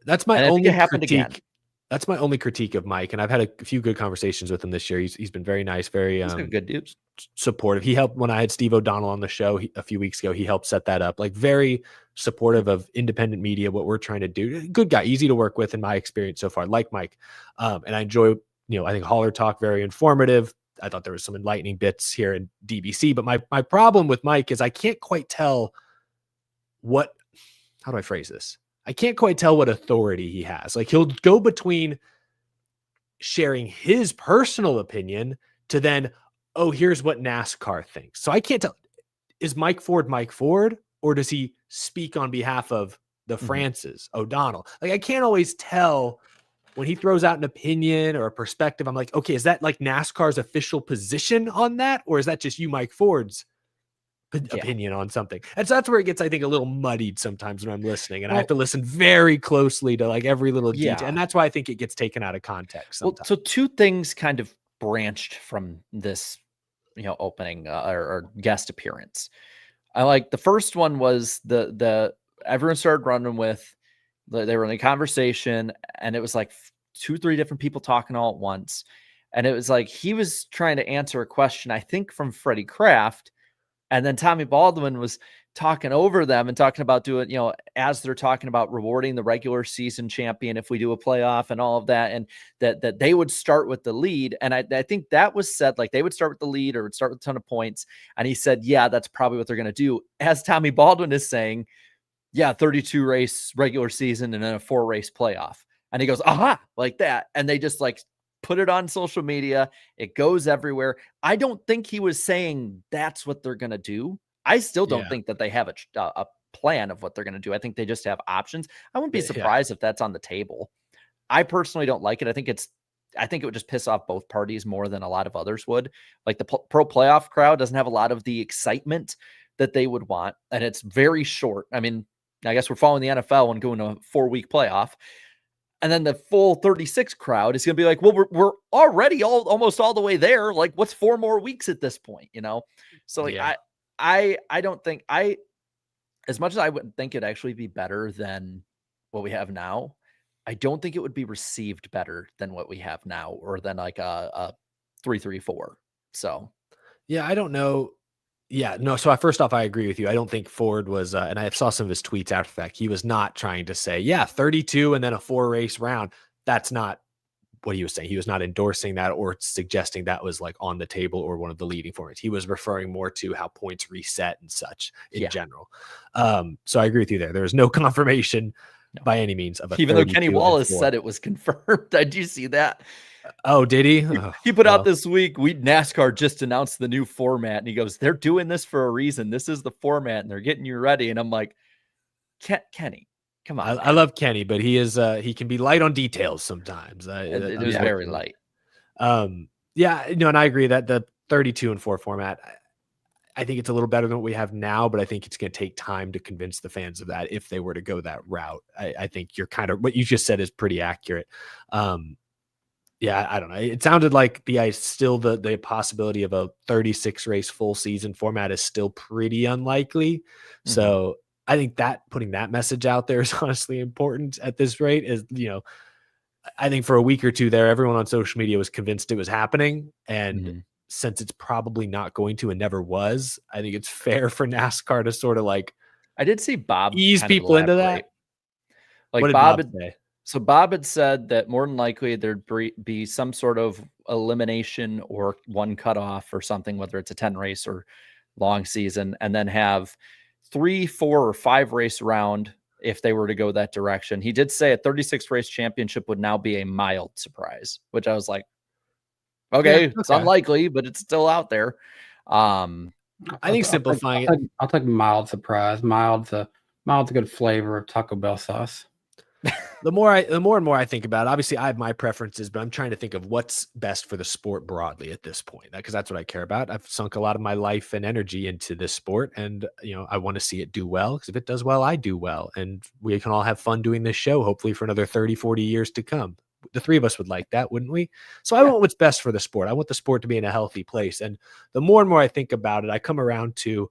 That's my only critique. That's my only critique of Mike. And I've had a few good conversations with him this year. He's been very nice, very good dude. Supportive. He helped when I had Steve O'Donnell on the show a few weeks ago. He helped set that up, like very supportive of independent media, what we're trying to do. Good guy, easy to work with in my experience so far, like Mike. And I enjoy, I think Holler Talk, very informative. I thought there was some enlightening bits here in DBC, but my problem with Mike is I can't quite tell how do I phrase this? I can't quite tell what authority he has. Like he'll go between sharing his personal opinion to then, oh, here's what NASCAR thinks. So I can't tell. Is Mike Ford, or does he speak on behalf of the Francis, O'Donnell? Like I can't always tell when he throws out an opinion or a perspective. I'm like, okay, is that like NASCAR's official position on that? Or is that just you, Mike Ford's opinion on something? And so that's where it gets, I think, a little muddied sometimes when I'm listening, and I have to listen very closely to like every little detail. And that's why I think it gets taken out of context sometimes. Well, so two things kind of branched from this, opening or guest appearance. I like the first one was the everyone started running with, they were in a conversation and it was like 2-3 different people talking all at once. And it was like, he was trying to answer a question, I think from Freddie Kraft. And then Tommy Baldwin was talking over them and talking about doing, as they're talking about rewarding the regular season champion if we do a playoff and all of that, and that they would start with the lead. And I think that was said, like they would start with the lead or would start with a ton of points. And he said, yeah, that's probably what they're going to do. As Tommy Baldwin is saying, yeah, 32 race regular season and then a 4 race playoff. And he goes, aha, like that. And they just like put it on social media. It goes everywhere. I don't think he was saying that's what they're going to do. I still don't think that they have a plan of what they're going to do. I think they just have options. I wouldn't be surprised if that's on the table. I personally don't like it. I think it would just piss off both parties more than a lot of others would. Like the pro playoff crowd doesn't have a lot of the excitement that they would want. And it's very short. I mean, I guess we're following the NFL and going to a 4-week playoff. And then the full 36 crowd is going to be like, well, we're already almost all the way there. Like, what's 4 more weeks at this point? So like, I don't think as much as I would think it'd actually be better than what we have now, I don't think it would be received better than what we have now, or than like a 3-3-4. So, yeah, I don't know. Yeah, no. So first off, I agree with you. I don't think Ford was, and I saw some of his tweets after the fact. He was not trying to say, 32 and then a 4 race round. That's not what he was saying. He was not endorsing that or suggesting that was like on the table or one of the leading formats. He was referring more to how points reset and such in general. So I agree with you there. There was no confirmation by any means of even though Kenny Wallace said it was confirmed. Did you see that? Oh, did he? He put out this week, NASCAR just announced the new format. And he goes, they're doing this for a reason. This is the format and they're getting you ready. And I'm like, Kenny, come on. I love Kenny, but he can be light on details sometimes. It was very light. And I agree that 32-4 format. I think it's a little better than what we have now, but I think it's going to take time to convince the fans of that if they were to go that route. I think you're kind of what you just said is pretty accurate. Yeah, I don't know. It sounded like the possibility of a 36 race full season format is still pretty unlikely. Mm-hmm. So I think that putting that message out there is honestly important at this rate. Is, I think for a week or two there, everyone on social media was convinced it was happening. And since it's probably not going to and never was, I think it's fair for NASCAR to sort of like I did see Bob ease people into that. Like what did Bob say? So Bob had said that more than likely there'd be some sort of elimination or one cutoff or something, whether it's a 10 race or long season, and then have 3, 4, or 5 race round if they were to go that direction. He did say a 36 race championship would now be a mild surprise, which I was like, okay, it's unlikely, but it's still out there. I think simplifying it. I'll take mild surprise. Mild's a good flavor of Taco Bell sauce. The more and more I think about it, obviously I have my preferences, but I'm trying to think of what's best for the sport broadly at this point, because that's what I care about. I've sunk a lot of my life and energy into this sport, and I want to see it do well, because if it does well, I do well, and we can all have fun doing this show, hopefully for another 30, 40 years to come. The three of us would like that, wouldn't we? So I want what's best for the sport. I want the sport to be in a healthy place. And the more and more I think about it, I come around to,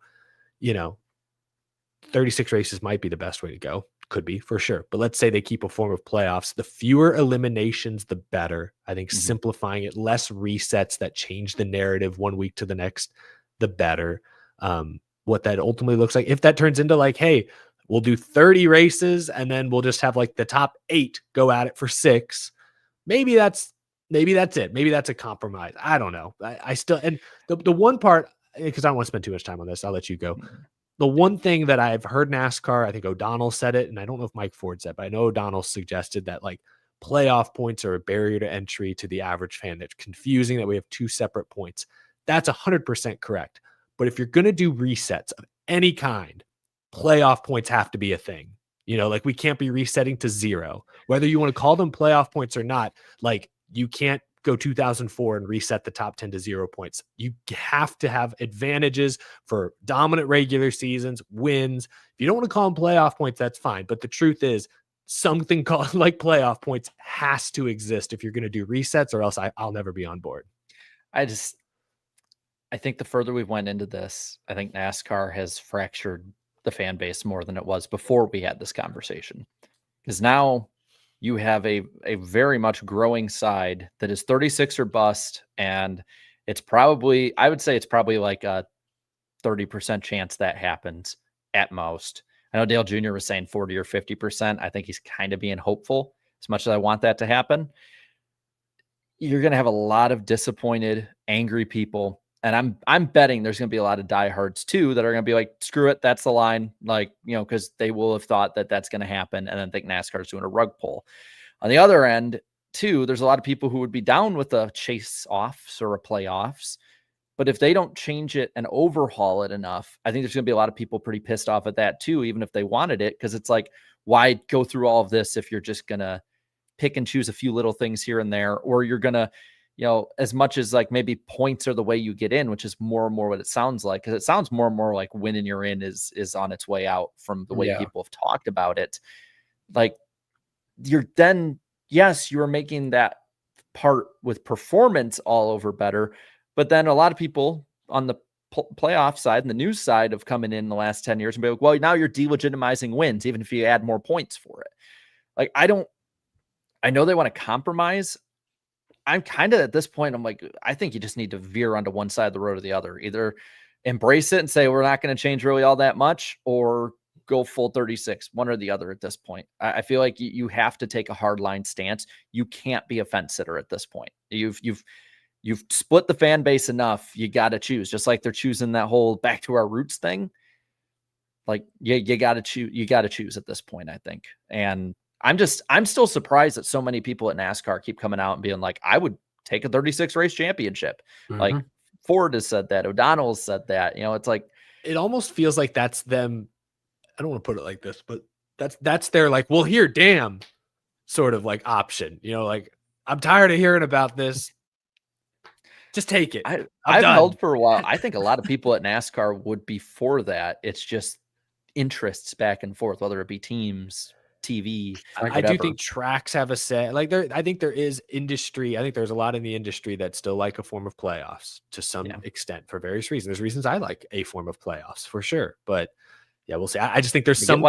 36 races might be the best way to go. Could be, for sure. But let's say they keep a form of playoffs. The fewer eliminations, the better. I think simplifying it, less resets that change the narrative one week to the next, the better. What that ultimately looks like, if that turns into like, hey, we'll do 30 races and then we'll just have like the top 8 go at it for 6. Maybe that's it. Maybe that's a compromise. I don't know. I still, and the one part, because I don't want to spend too much time on this, I'll let you go. The one thing that I've heard NASCAR, I think O'Donnell said it, and I don't know if Mike Ford said, but I know O'Donnell suggested that like playoff points are a barrier to entry to the average fan. That's confusing that we have 2 separate points. That's 100% correct. But if you're going to do resets of any kind, playoff points have to be a thing. Like we can't be resetting to 0, whether you want to call them playoff points or not. Like you can't go 2004 and reset the top 10 to 0 points. You have to have advantages for dominant regular seasons, wins. If you don't want to call them playoff points, that's fine. But the truth is, something called like playoff points has to exist if you're going to do resets, or else I'll never be on board. I think the further we went into this, I think NASCAR has fractured the fan base more than it was before we had this conversation. Because now you have a very much growing side that is 36 or bust. And I would say it's probably like a 30% chance that happens at most. I know Dale Jr. was saying 40 or 50%. I think he's kind of being hopeful, as much as I want that to happen. You're going to have a lot of disappointed, angry people. And I'm betting there's going to be a lot of diehards too that are going to be like, screw it, that's the line. Like, because they will have thought that that's going to happen and then think NASCAR is doing a rug pull. On the other end too, there's a lot of people who would be down with a chase offs or a playoffs. But if they don't change it and overhaul it enough, I think there's going to be a lot of people pretty pissed off at that too, even if they wanted it. Because it's like, why go through all of this if you're just going to pick and choose a few little things here and there, or you're going to, as much as like maybe points are the way you get in, which is more and more what it sounds like, because it sounds more and more like winning you're in is on its way out from the way people have talked about it. Like you're then, yes, you are making that part with performance all over better. But then a lot of people on the playoff side and the news side have come in the last 10 years and be like, well, now you're delegitimizing wins, even if you add more points for it. Like, I know they want to compromise. I'm kind of at this point, I'm like, I think you just need to veer onto one side of the road or the other. Either embrace it and say, we're not going to change really all that much, or go full 36, one or the other at this point. I feel like you have to take a hard line stance. You can't be a fence sitter at this point. You've split the fan base enough. You got to choose, just like they're choosing that whole back to our roots thing. Like, you got to choose. You got to choose at this point, I think. And I'm still surprised that so many people at NASCAR keep coming out and being like, I would take a 36 race championship. Mm-hmm. Like Ford has said that. O'Donnell has said that. It's like, it almost feels like that's them. I don't want to put it like this, but that's their like, well, here, damn, sort of like option. Like, I'm tired of hearing about this. Just take it. I've held for a while. I think a lot of people at NASCAR would be for that. It's just interests back and forth, whether it be teams, TV. I do think tracks have a say. Like I think there is industry. I think there's a lot in the industry that still like a form of playoffs to some extent for various reasons. There's reasons I like a form of playoffs for sure. But yeah, we'll see. I just think there's some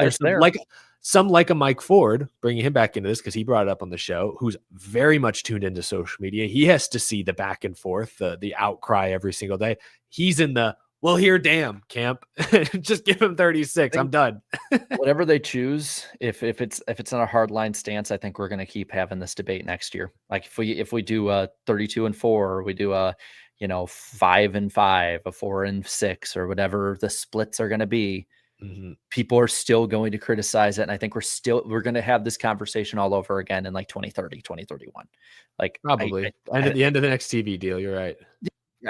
like a Mike Ford, bringing him back into this because he brought it up on the show, who's very much tuned into social media. He has to see the back and forth, the outcry every single day. He's in the well, here, damn camp. Just give him 36. I'm done. Whatever they choose, if it's on a hard line stance, I think we're going to keep having this debate next year. Like if we do a 32-4, or we do a 5-5, a 4-6, or whatever the splits are going to be. Mm-hmm. People are still going to criticize it, and I think we're going to have this conversation all over again in like 2030, 2031. Like probably at the end of the next TV deal. You're right.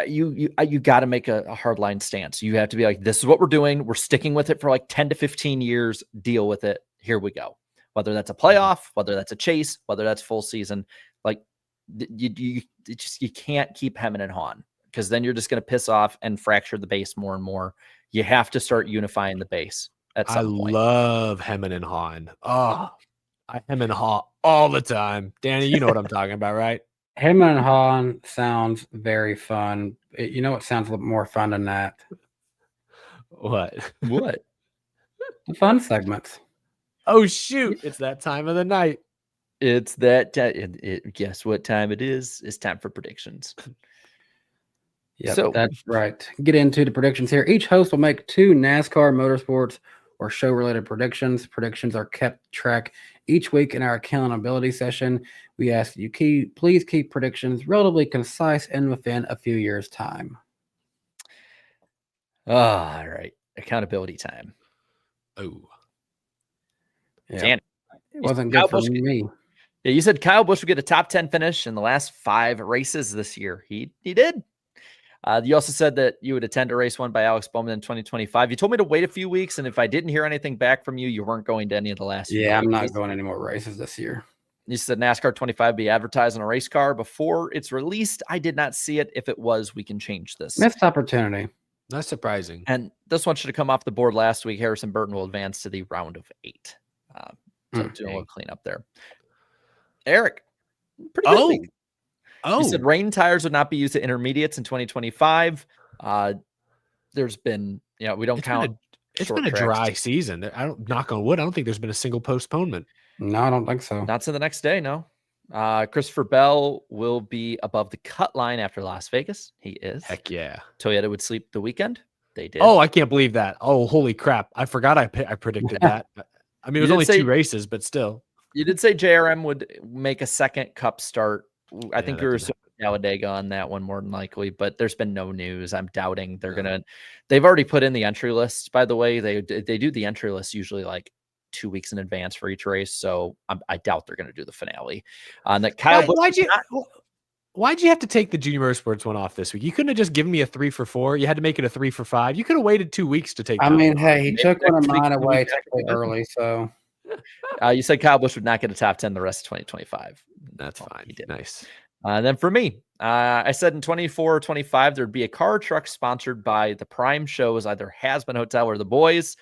You got to make a hard line stance. You have to be like, this is what we're doing. We're sticking with it for like 10 to 15 years. Deal with it. Here we go. Whether that's a playoff, whether that's a chase, whether that's full season, like you can't keep hemming and hawing, because then you're just going to piss off and fracture the base more and more. You have to start unifying the base at some point. I love hemming and hawing. Oh, I hem and haw all the time. Danny, you know what I'm talking about, right? Hem and hawing sounds very fun. You know what sounds a little more fun than that? What? The fun segments. Oh, shoot. It's that time of the night. It's that time. Guess what time it is? It's time for predictions. Yeah, so that's right. Get into the predictions here. Each host will make 2 NASCAR motorsports or show-related predictions. Predictions are kept track each week in our accountability session. We ask that you please keep predictions relatively concise and within a few years' time. All right. Accountability time. Oh. Yeah. Danny, it wasn't good for me. Yeah, you said Kyle Busch would get a top 10 finish in the last 5 races this year. He did. You also said that you would attend a race won by Alex Bowman in 2025. You told me to wait a few weeks, and if I didn't hear anything back from you, you weren't going to any of the last few I'm not going any more races this year. You said NASCAR 25 be advertised on a race car before it's released. I did not see it. If it was, we can change this. Missed opportunity. That's surprising. And this one should have come off the board last week. Harrison Burton will advance to the round of 8. So doing a little cleanup there. Eric, pretty good week. You said rain tires would not be used at intermediates in 2025. There's been, we don't count. It's been a dry season. Knock on wood, I don't think there's been a single postponement. No, I don't think so. Not to the next day, no. Christopher Bell will be above the cut line after Las Vegas. He is. Heck yeah. Toyota would sleep the weekend. They did. Oh, I can't believe that. Oh, holy crap. I forgot I predicted that. I mean, it was only 2 races, but still. You did say JRM would make a second Cup start. I think you're assuming Talladega on that one more than likely, but there's been no news. I'm doubting they've already put in the entry lists, by the way. They do the entry list usually like 2 weeks in advance for each race. So I doubt they're going to do the finale. That Kyle. Why'd you have to take the Junior Motorsports one off this week? You couldn't have just given me a 3 for 4. You had to make it a 3 for 5. You could have waited 2 weeks to take. I mean, hey, he took one of mine away early, so. You said Kyle Busch would not get a top 10 the rest of 2025. That's fine. He did. Nice. Then for me, I said in 24 or 25, there'd be a car or truck sponsored by the Prime shows, either Has Been Hotel or The Boys.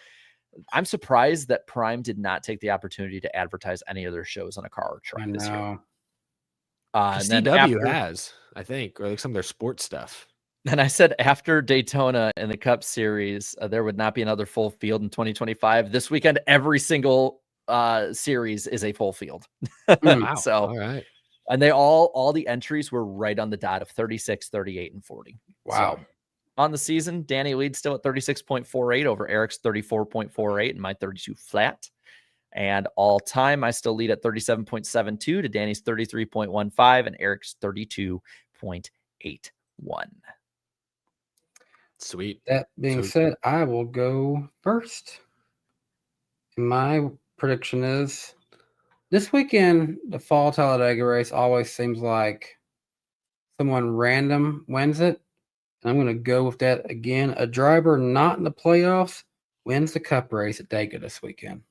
I'm surprised that Prime did not take the opportunity to advertise any of their shows on a car or truck this year. CW has, I think, or like some of their sports stuff. And I said after Daytona in the Cup Series, there would not be another full field in 2025. This weekend, every single series is a full field. Wow. So, all right. And they all the entries were right on the dot of 36, 38, and 40. Wow. So, on the season, Danny leads still at 36.48 over Eric's 34.48 and my 32 flat. And all time, I still lead at 37.72 to Danny's 33.15 and Eric's 32.81. Sweet. That being said, I will go first. My prediction is this weekend, the fall Talladega race always seems like someone random wins it. And I'm going to go with that again. A driver not in the playoffs wins the Cup race at Daytona this weekend.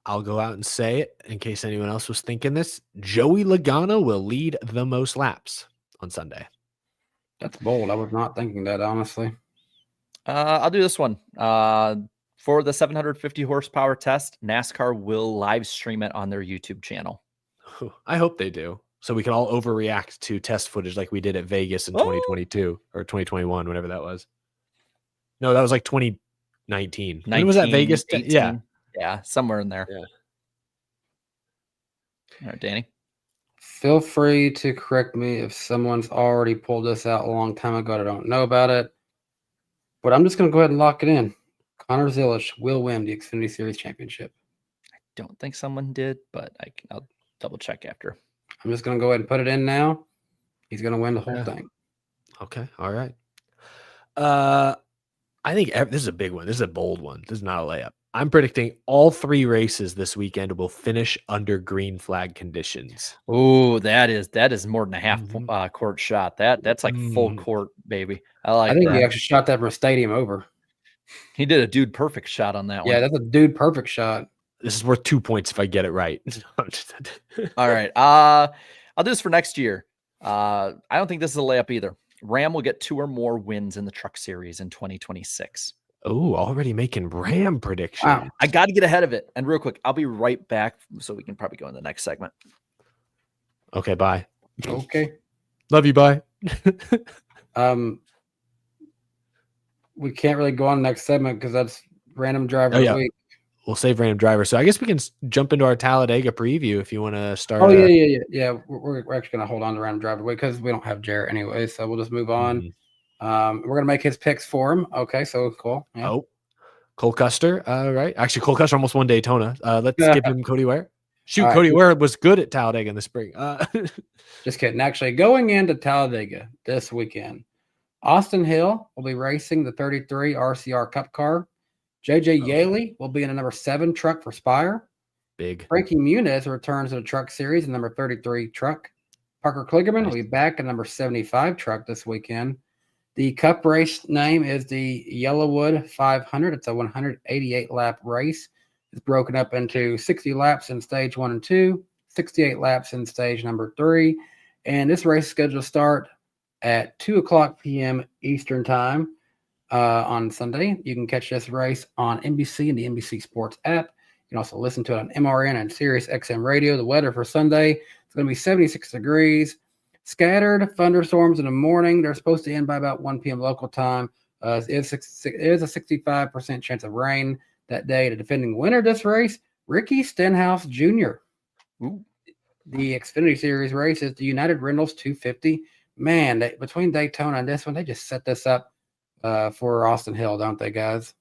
I'll go out and say it in case anyone else was thinking this. Joey Logano will lead the most laps on Sunday. That's bold. I was not thinking that, honestly. I'll do this one. For the 750 horsepower test, NASCAR will live stream it on their YouTube channel. I hope they do. So we can all overreact to test footage like we did at Vegas in 2022 or 2021, whenever that was. No, that was like 2019. When was that Vegas? 18? Yeah. Yeah, somewhere in there. Yeah. All right, Danny. Feel free to correct me if someone's already pulled this out a long time ago and I don't know about it. But I'm just going to go ahead and lock it in. Connor Zilisch will win the Xfinity Series Championship. I don't think someone did, but I'll double check after. I'm just going to go ahead and put it in now. He's going to win the whole thing. Okay. All right. I think this is a big one. This is a bold one. This is not a layup. I'm predicting all 3 races this weekend will finish under green flag conditions. Oh, that is more than a half court shot. That's like full court, baby. I think that. He actually shot that from a stadium over. He did a dude perfect shot on that one. Yeah, that's a dude perfect shot. This is worth 2 points if I get it right. All right. I'll do this for next year. I don't think this is a layup either. Ram will get 2 or more wins in the Truck Series in 2026. Oh, already making Ram predictions. Wow. I got to get ahead of it. And real quick, I'll be right back so we can probably go in the next segment. Okay, bye. Okay. Love you, bye. We can't really go on the next segment because that's random driver of the week. We'll save random driver. So I guess we can jump into our Talladega preview if you want to start. Oh, yeah. We're actually going to hold on to random driver of the week because we don't have Jarrett anyway. So we'll just move on. We're going to make his picks for him. Okay, so cool. Yeah. Oh, Cole Custer. Right. Actually, Cole Custer almost won Daytona. Let's give him Cody Ware. Shoot, Cody Ware was good at Talladega in the spring. Just kidding. Actually, going into Talladega this weekend, Austin Hill will be racing the 33 RCR Cup car. JJ Yaley will be in a number 7 truck for Spire. Big. Frankie Muniz returns to the Truck Series in number 33 truck. Parker Kligerman will be back in number 75 truck this weekend. The Cup race name is the Yellowwood 500. It's a 188 lap race. It's broken up into 60 laps in stage 1 and 2, 68 laps in stage number 3. And this race is scheduled to start at 2:00 p.m. Eastern time on Sunday. You can catch this race on NBC and the NBC Sports app. You can also listen to it on MRN and Sirius XM radio. The weather for Sunday is going to be 76 degrees. Scattered thunderstorms in the morning. They're supposed to end by about 1 p.m. local time. It is a 65% chance of rain that day. The defending winner of this race, Ricky Stenhouse Jr. Ooh. The Xfinity Series race is the United Rentals 250. Man, between Daytona and this one, they just set this up for Austin Hill, don't they, guys?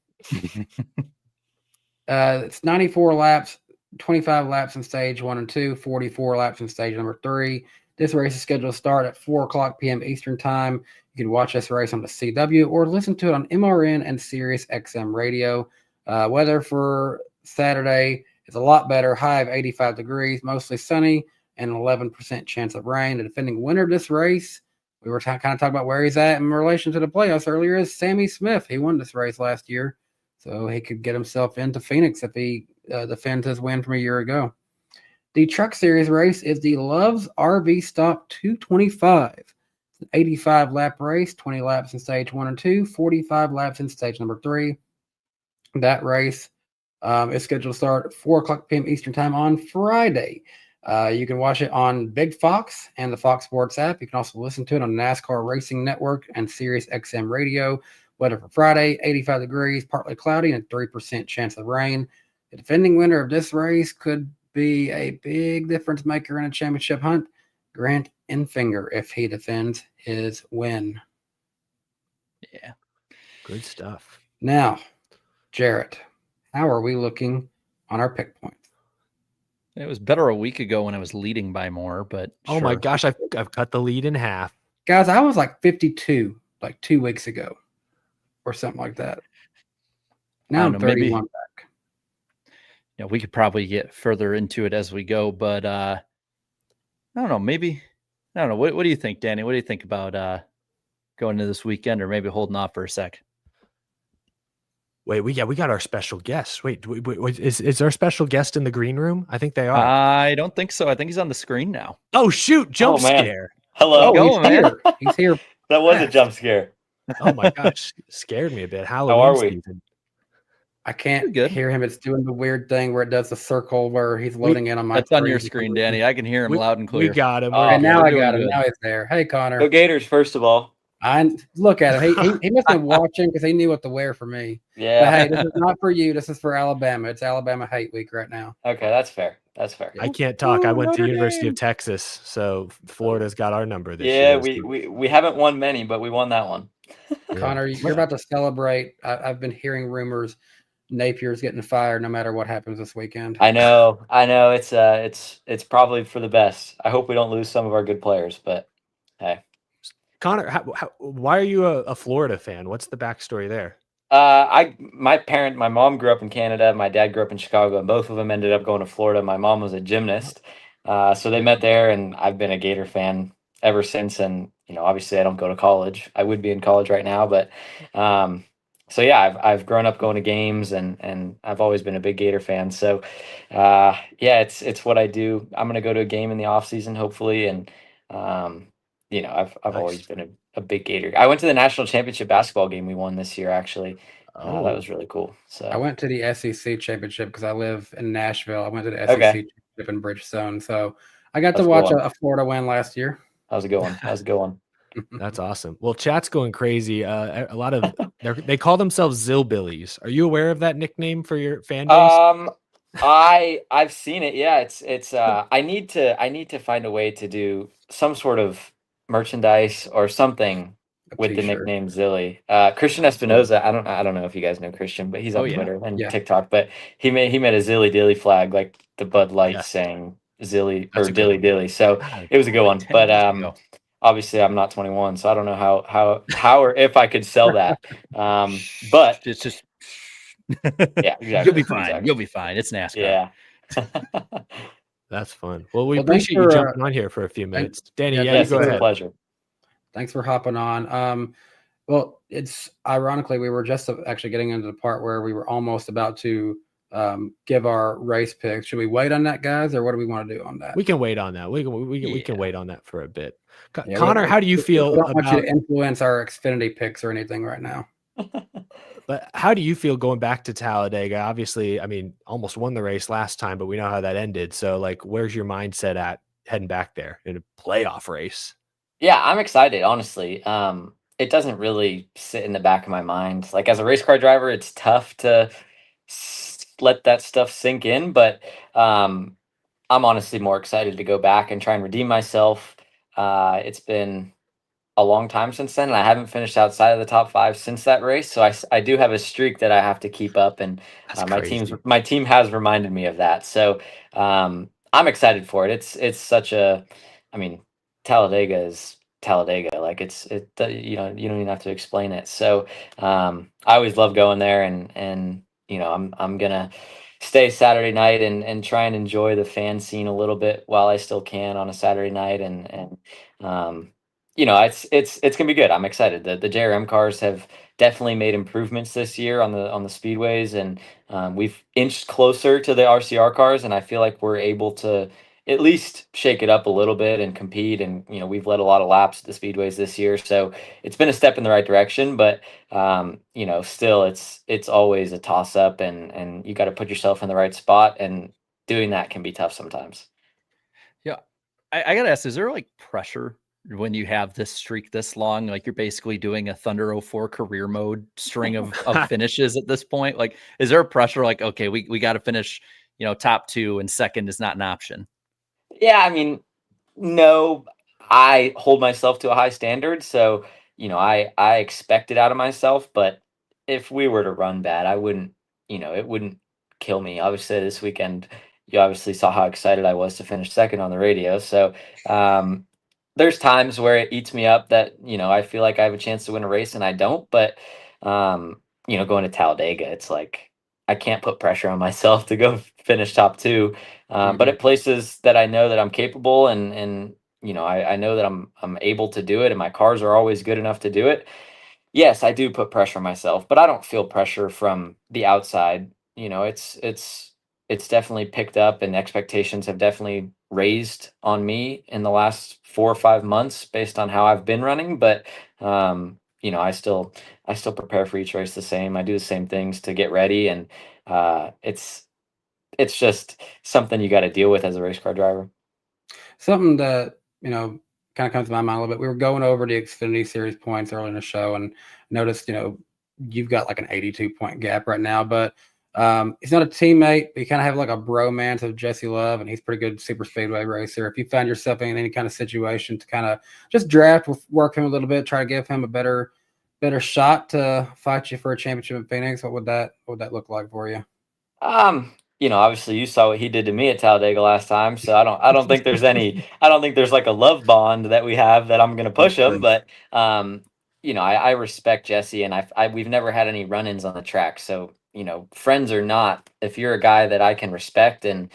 It's 94 laps, 25 laps in stage 1 and 2, 44 laps in stage number 3. This race is scheduled to start at 4:00 p.m. Eastern time. You can watch this race on the CW or listen to it on MRN and Sirius XM radio. Weather for Saturday is a lot better. High of 85 degrees, mostly sunny, and an 11% chance of rain. The defending winner of this race, we were kind of talking about where he's at in relation to the playoffs earlier, is Sammy Smith. He won this race last year, so he could get himself into Phoenix if he defends his win from a year ago. The Truck Series race is the Love's RV Stop 225. It's an 85 lap race, 20 laps in stage 1 and 2, 45 laps in stage number 3. That race is scheduled to start at 4:00 p.m. Eastern time on Friday. You can watch it on Big Fox and the Fox Sports app. You can also listen to it on NASCAR Racing Network and Sirius XM radio. Weather for Friday, 85 degrees, partly cloudy, and a 3% chance of rain. The defending winner of this race could be a big difference maker in a championship hunt, Grant Enfinger, if he defends his win. Yeah. Good stuff. Now, Jarrett, how are we looking on our pick points? It was better a week ago when I was leading by more, but oh my gosh, I've cut the lead in half. Guys, I was like 52 like 2 weeks ago or something like that. Now I'm 31 back. Yeah, we could probably get further into it as we go, but I don't know. Maybe I don't know. What do you think, Danny? What do you think about going into this weekend, or maybe holding off for a sec? Wait, we got our special guest. Wait, is our special guest in the green room? I think they are. I don't think so. I think he's on the screen now. Oh shoot, jump Oh, man. scare. Hello. Go, he's man. here. He's here. That was a fast. jump scare. Oh my gosh, scared me a bit. are Halloween we? season. I can't Good. hear him. It's doing the weird thing where it does the circle where he's loading in on my That's on your screen, Danny. I can hear him loud and clear. We got him. Oh, We're And now good. I doing got him. good. Now he's there. Hey, Connor. Go Gators, first of all. I look at him. He must have been watching because he knew what to wear for me. But Yeah. hey, this is not for you. This is for Alabama. It's Alabama Hate Week right now. Okay, that's fair. That's fair. I can't talk. I went to Notre University of Dame. Texas, so Florida's got our number this Yeah, year. we haven't won many, but we won that one. Yeah. Connor, you're about to celebrate. I've been hearing rumors Napier's getting fired no matter what happens this weekend. I know. It's probably for the best. I hope we don't lose some of our good players, but hey. Connor, why are you a Florida fan? What's the backstory there? My mom grew up in Canada, my dad grew up in Chicago, and both of them ended up going to Florida. My mom was a gymnast, so they met there, and I've been a Gator fan ever since. And obviously, I don't go to college. I would be in college right now, but so yeah, I've grown up going to games, and I've always been a big Gator fan. So yeah, it's what I do. I'm gonna go to a game in the off season, hopefully, and I've Nice. always been a big Gator. I went to the national championship basketball game we won this year, actually. That was really cool. So I went to the SEC championship because I live in Nashville. I went to the SEC Okay. championship in Bridgestone, so I got That's to a watch good one. a Florida win last year. how's it going? How's it going? That's awesome. Well, chat's going crazy. A lot of they call themselves Zillbillies. Are you aware of that nickname for your fan base? I've seen it. Yeah, it's I need to find a way to do some sort of merchandise or something A with the t-shirt. nickname Zilly. Christian Espinoza, I don't know if you guys know Christian, but he's on Oh, yeah. Twitter and Yeah. TikTok, but he made a Zilly Dilly flag, like the Bud Light Yes. saying Zilly That's or a good Dilly one. Dilly. So it was a good one. 10 But years ago. obviously I'm not 21, so I don't know how or if I could sell that. But It's just yeah, exactly. you'll be fine. exactly. You'll be fine. It's NASCAR. Yeah. That's fun. Well, we Well, thanks appreciate you for, jumping on here for a few minutes. Danny, yeah, yeah, Yes, you go it's a ahead. pleasure. Thanks for hopping on. Well, it's ironically we were just actually getting into the part where we were almost about to give our race picks. Should we wait on that, guys, or what do we want to do on that? We can wait on that. We can Yeah. wait on that for a bit. Yeah, Connor, how do you we feel don't want you about? to influence our Xfinity picks or anything right now. But how do you feel going back to Talladega? Obviously, I mean, almost won the race last time, but we know how that ended. So, like, where's your mindset at heading back there in a playoff race? Yeah, I'm excited, honestly. It doesn't really sit in the back of my mind. Like as a race car driver, it's tough to let that stuff sink in, but I'm honestly more excited to go back and try and redeem myself. It's been a long time since then, and I haven't finished outside of the top 5 since that race. So I do have a streak that I have to keep up, and That's my team has reminded me of that. So I'm excited for it. It's such a, I mean, Talladega is Talladega. Like you don't even have to explain it. So I always love going there, and I'm gonna stay Saturday night and try and enjoy the fan scene a little bit while I still can on a Saturday night, and it's gonna be good. I'm excited. The JRM cars have definitely made improvements this year on the speedways, and we've inched closer to the RCR cars, and I feel like we're able to at least shake it up a little bit and compete. And we've led a lot of laps at the speedways this year, so it's been a step in the right direction. But still, it's always a toss up, and you got to put yourself in the right spot, and doing that can be tough sometimes. Yeah. I gotta ask, is there like pressure when you have this streak this long? Like you're basically doing a Thunder 04 career mode string of finishes at this point. Like, is there a pressure like, okay, we got to finish, top 2 and second is not an option? Yeah, I mean, no, I hold myself to a high standard, so I expect it out of myself. But if we were to run bad, I wouldn't, it wouldn't kill me. Obviously, this weekend, you obviously saw how excited I was to finish second on the radio. So there's times where it eats me up that I feel like I have a chance to win a race and I don't. But going to Talladega, it's like I can't put pressure on myself to go finish top 2. But at places that I know that I'm capable, and I know that I'm able to do it, and my cars are always good enough to do it. yes, I do put pressure on myself, but I don't feel pressure from the outside. You know, it's definitely picked up, and expectations have definitely raised on me in the last 4 or 5 months based on how I've been running. But you know, I still prepare for each race the same. I do the same things to get ready, and it's just something you got to deal with as a race car driver. Something that, kind of comes to my mind a little bit. We were going over the Xfinity Series points early in the show and noticed, you've got like an 82-point gap right now, but he's not a teammate. But you kind of have like a bromance of Jesse Love, and he's a pretty good super speedway racer. If you find yourself in any kind of situation to kind of just draft, work him a little bit, try to give him a better shot to fight you for a championship in Phoenix, what would that look like for you? Obviously you saw what he did to me at Talladega last time, so I don't think there's I don't think there's like a love bond that we have that I'm gonna push him, but I respect Jesse, and we've never had any run-ins on the track, so friends or not, if you're a guy that I can respect and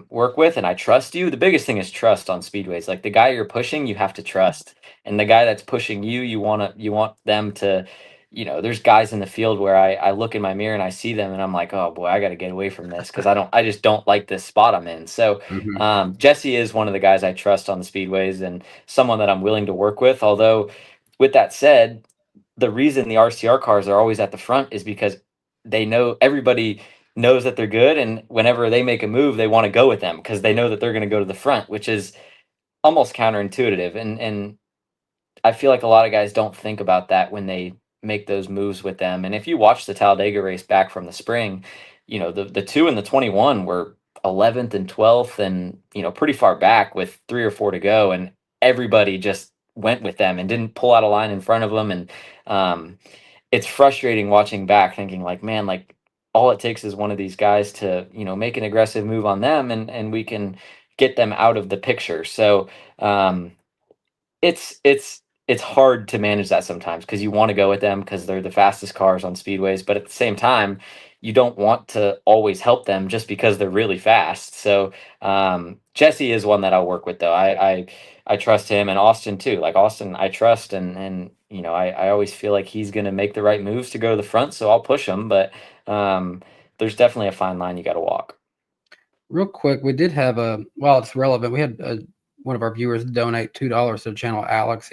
work with, and I trust you, the biggest thing is trust on speedways. Like the guy you're pushing, you have to trust, and the guy that's pushing you, you want them to. There's guys in the field where I look in my mirror and I see them and I'm like, oh boy, I got to get away from this because I just don't like this spot I'm in. So Jesse is one of the guys I trust on the speedways and someone that I'm willing to work with. Although, with that said, the reason the RCR cars are always at the front is because everybody knows that they're good, and whenever they make a move, they want to go with them because they know that they're going to go to the front, which is almost counterintuitive. And I feel like a lot of guys don't think about that when they make those moves with them. And if you watch the Talladega race back from the spring, the 2 and the 21 were 11th and 12th and, pretty far back with 3 or 4 to go. And everybody just went with them and didn't pull out a line in front of them. And it's frustrating watching back thinking like, man, like all it takes is one of these guys to, make an aggressive move on them and we can get them out of the picture. So, it's hard to manage that sometimes because you want to go with them because they're the fastest cars on speedways, but at the same time, you don't want to always help them just because they're really fast. So Jesse is one that I'll work with though. I trust him, and Austin too. Like Austin, I trust, and I always feel like he's going to make the right moves to go to the front, so I'll push him. But there's definitely a fine line you got to walk. Real quick, we did have while it's relevant, we had one of our viewers donate $2 to the channel, Alex.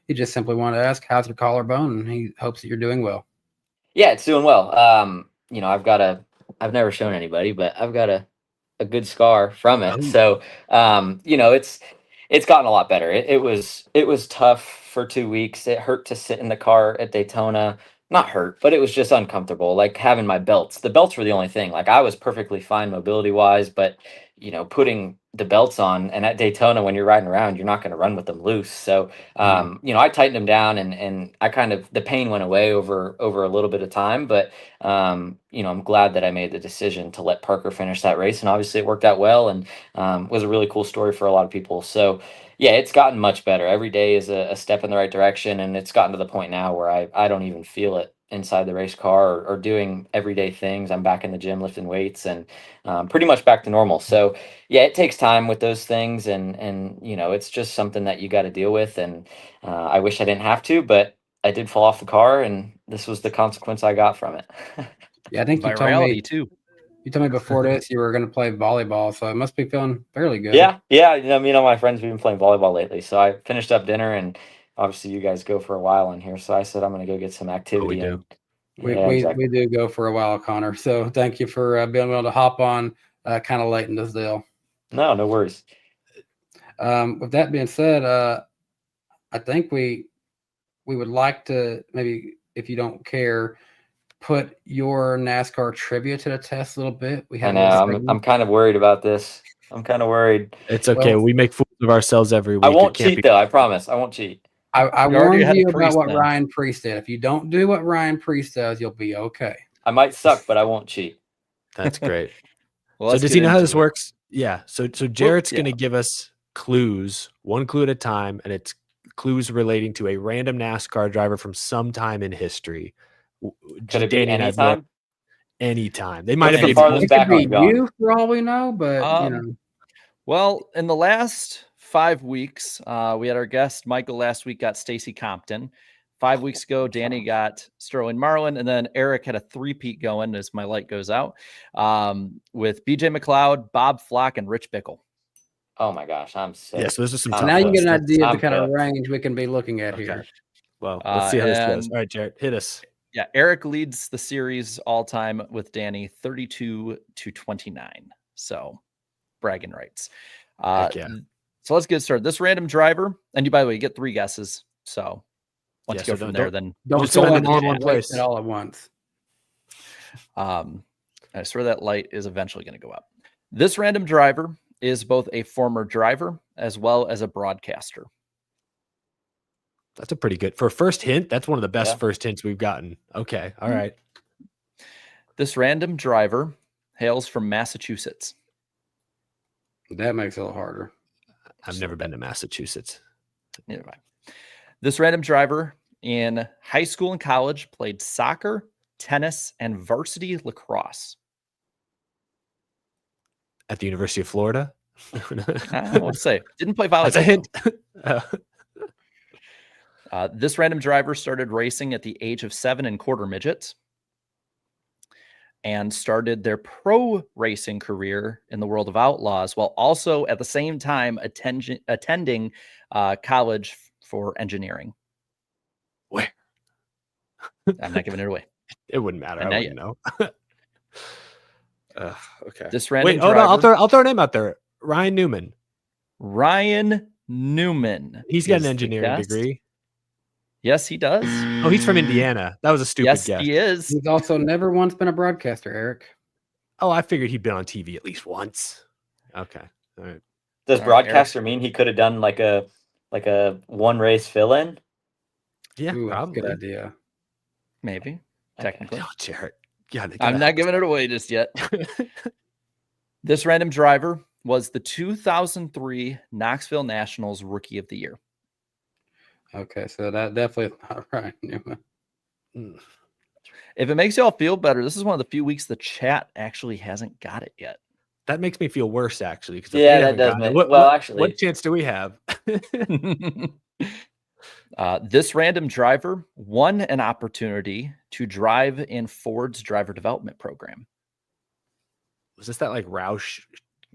He just simply wanted to ask, how's your collarbone? And he hopes that you're doing well. Yeah, it's doing well. I've never shown anybody, but I've got a good scar from it. So, it's gotten a lot better. It was tough for 2 weeks. It hurt to sit in the car at Daytona. Not hurt, but it was just uncomfortable. Like having my belts. The belts were the only thing. Like I was perfectly fine mobility wise, but putting the belts on, and at Daytona when you're riding around, you're not going to run with them loose. So, I tightened them down, and I the pain went away over a little bit of time. But I'm glad that I made the decision to let Parker finish that race, and obviously it worked out well, and was a really cool story for a lot of people. So yeah, it's gotten much better. Every day is a step in the right direction, and it's gotten to the point now where I don't even feel it inside the race car or doing everyday things. I'm back in the gym lifting weights and pretty much back to normal. So yeah, it takes time with those things, and it's just something that you got to deal with. And I wish I didn't have to, but I did fall off the car, and this was the consequence I got from it. Yeah, I think you told me too. You told me before this you were going to play volleyball, so it must be feeling fairly good. Yeah. Me and all my friends, we've been playing volleyball lately. So I finished up dinner, and obviously you guys go for a while in here. So I said I'm going to go get some activity. we do. We do go for a while, Connor. So thank you for being able to hop on kind of late in this deal. No worries. With that being said, I think we would like to, maybe if you don't care, put your NASCAR trivia to the test a little bit. I know I'm kind of worried about this. I'm kind of worried. It's okay. Well, we make fools of ourselves every week. I won't cheat though. I promise. I won't cheat. I warned you about what Ryan Priest did. If you don't do what Ryan Priest does, you'll be okay. I might suck, but I won't cheat. That's great. Well, so does he know how this works? Yeah. So Jarrett's going to give us clues, one clue at a time, and it's clues relating to a random NASCAR driver from some time in history. Could it be anytime? Anytime. They might have been farthest back on you for all we know, but Well, in the last 5 weeks, we had our guest Michael last week got Stacy Compton. 5 weeks ago, Danny got Sterling Marlin, and then Eric had a three-peat going as my light goes out with BJ McLeod, Bob Flock, and Rich Bickle. Oh my gosh, I'm so. Yeah, so this is some I'm tough Now you ones. get an idea of the I'm kind of cooked. range we can be looking at Okay. here. Well, let's see how this goes. And- All right, Jared, hit us. Yeah, Eric leads the series all time with Danny 32-29. So bragging rights. Heck yeah. So let's get started. This random driver, and you, by the way, you get 3 guesses. So once Yeah, you go so from don't- there, then Don't Just fill spend in it all in one place. it all at once. I swear that light is eventually going to go up. This random driver is both a former driver as well as a broadcaster. That's a pretty good for a first hint. That's one of the best Yeah. first hints we've gotten. Okay, all right. This random driver hails from Massachusetts. That makes it a little harder. I've never been to Massachusetts. Neither have I. This random driver in high school and college played soccer, tennis, and varsity lacrosse. At the University of Florida. I won't say. Didn't play volleyball. That's a hint. This random driver started racing at the age of 7 and quarter midgets and started their pro racing career in the world of outlaws while also at the same time attending college for engineering. Where? I'm not giving it away. It wouldn't matter. And I now wouldn't know. Okay. This random Wait, hold driver, on. I'll throw a name out there. Ryan Newman. Ryan Newman. He's got is an the engineering guest. degree. Yes, he does. Oh, he's from Indiana. That was a stupid Yes, guess. he is. He's also never once been a broadcaster, Eric. Oh, I figured he'd been on TV at least once. Okay. All right. Does All right, broadcaster mean he could have done like a one race fill in? Yeah, Ooh, that's a probably. good idea. Maybe, technically. Oh, Jared. Yeah, I'm not giving it away just yet. This random driver was the 2003 Knoxville Nationals Rookie of the Year. Okay, so that definitely is not right. Newman. If it makes y'all feel better, this is one of the few weeks the chat actually hasn't got it yet. That makes me feel worse, actually. 'Cause if Yeah, they that haven't does gotten it, make- what well, chance do we have? This random driver won an opportunity to drive in Ford's driver development program. Was this that like Roush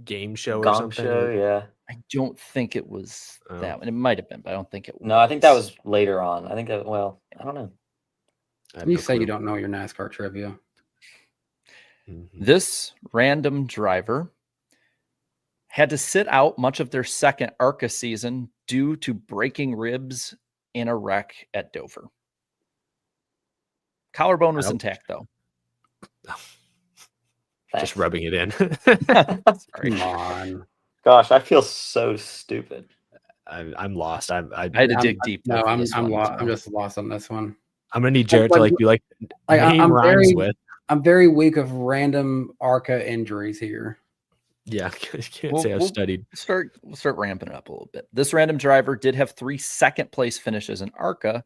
game show or Gong something? show, yeah. I don't think it was Oh. that one. It might have been, but I don't think it was. No, I think that was later on. I think that. Well, I don't know. I have You no say you clue. don't know your NASCAR trivia. Mhm. This random driver had to sit out much of their second ARCA season due to breaking ribs in a wreck at Dover. Collarbone was Ouch. intact, though. Just rubbing it in. Sorry. Come on. Gosh, I feel so stupid. I'm lost. I had to dig deep. No, for I'm this one as lost. I'm well. just lost on this one. I'm gonna need Jared to Like- like be like Like, name I'm rhymes very- with. I'm very weak of random ARCA injuries here. Yeah, I can't We'll- say I've we'll- studied. We'll start ramping it up a little bit. This random driver did have 3 second place finishes in ARCA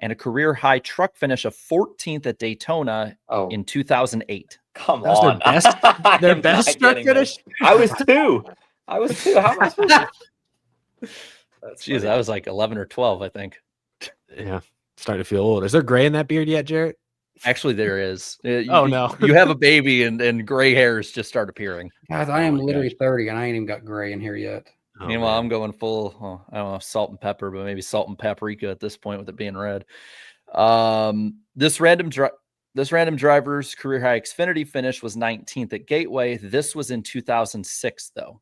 and a career high truck finish of 14th at Daytona Oh, in 2008. come That was their on. best- I their am best not truck getting this. finish? I was 2. How am I supposed to? Jeez, I was like 11 or 12, I think. Yeah, starting to feel old. Is there gray in that beard yet, Jared? Actually, there is. Oh, no. You have a baby and gray hairs just start appearing. Guys, I am my literally 30 and I ain't even got gray in here yet. Oh, Meanwhile, man. I'm going full, I don't know, salt and pepper, but maybe salt and paprika at this point with it being red. This random driver's career high Xfinity finish was 19th at Gateway. This was in 2006, though.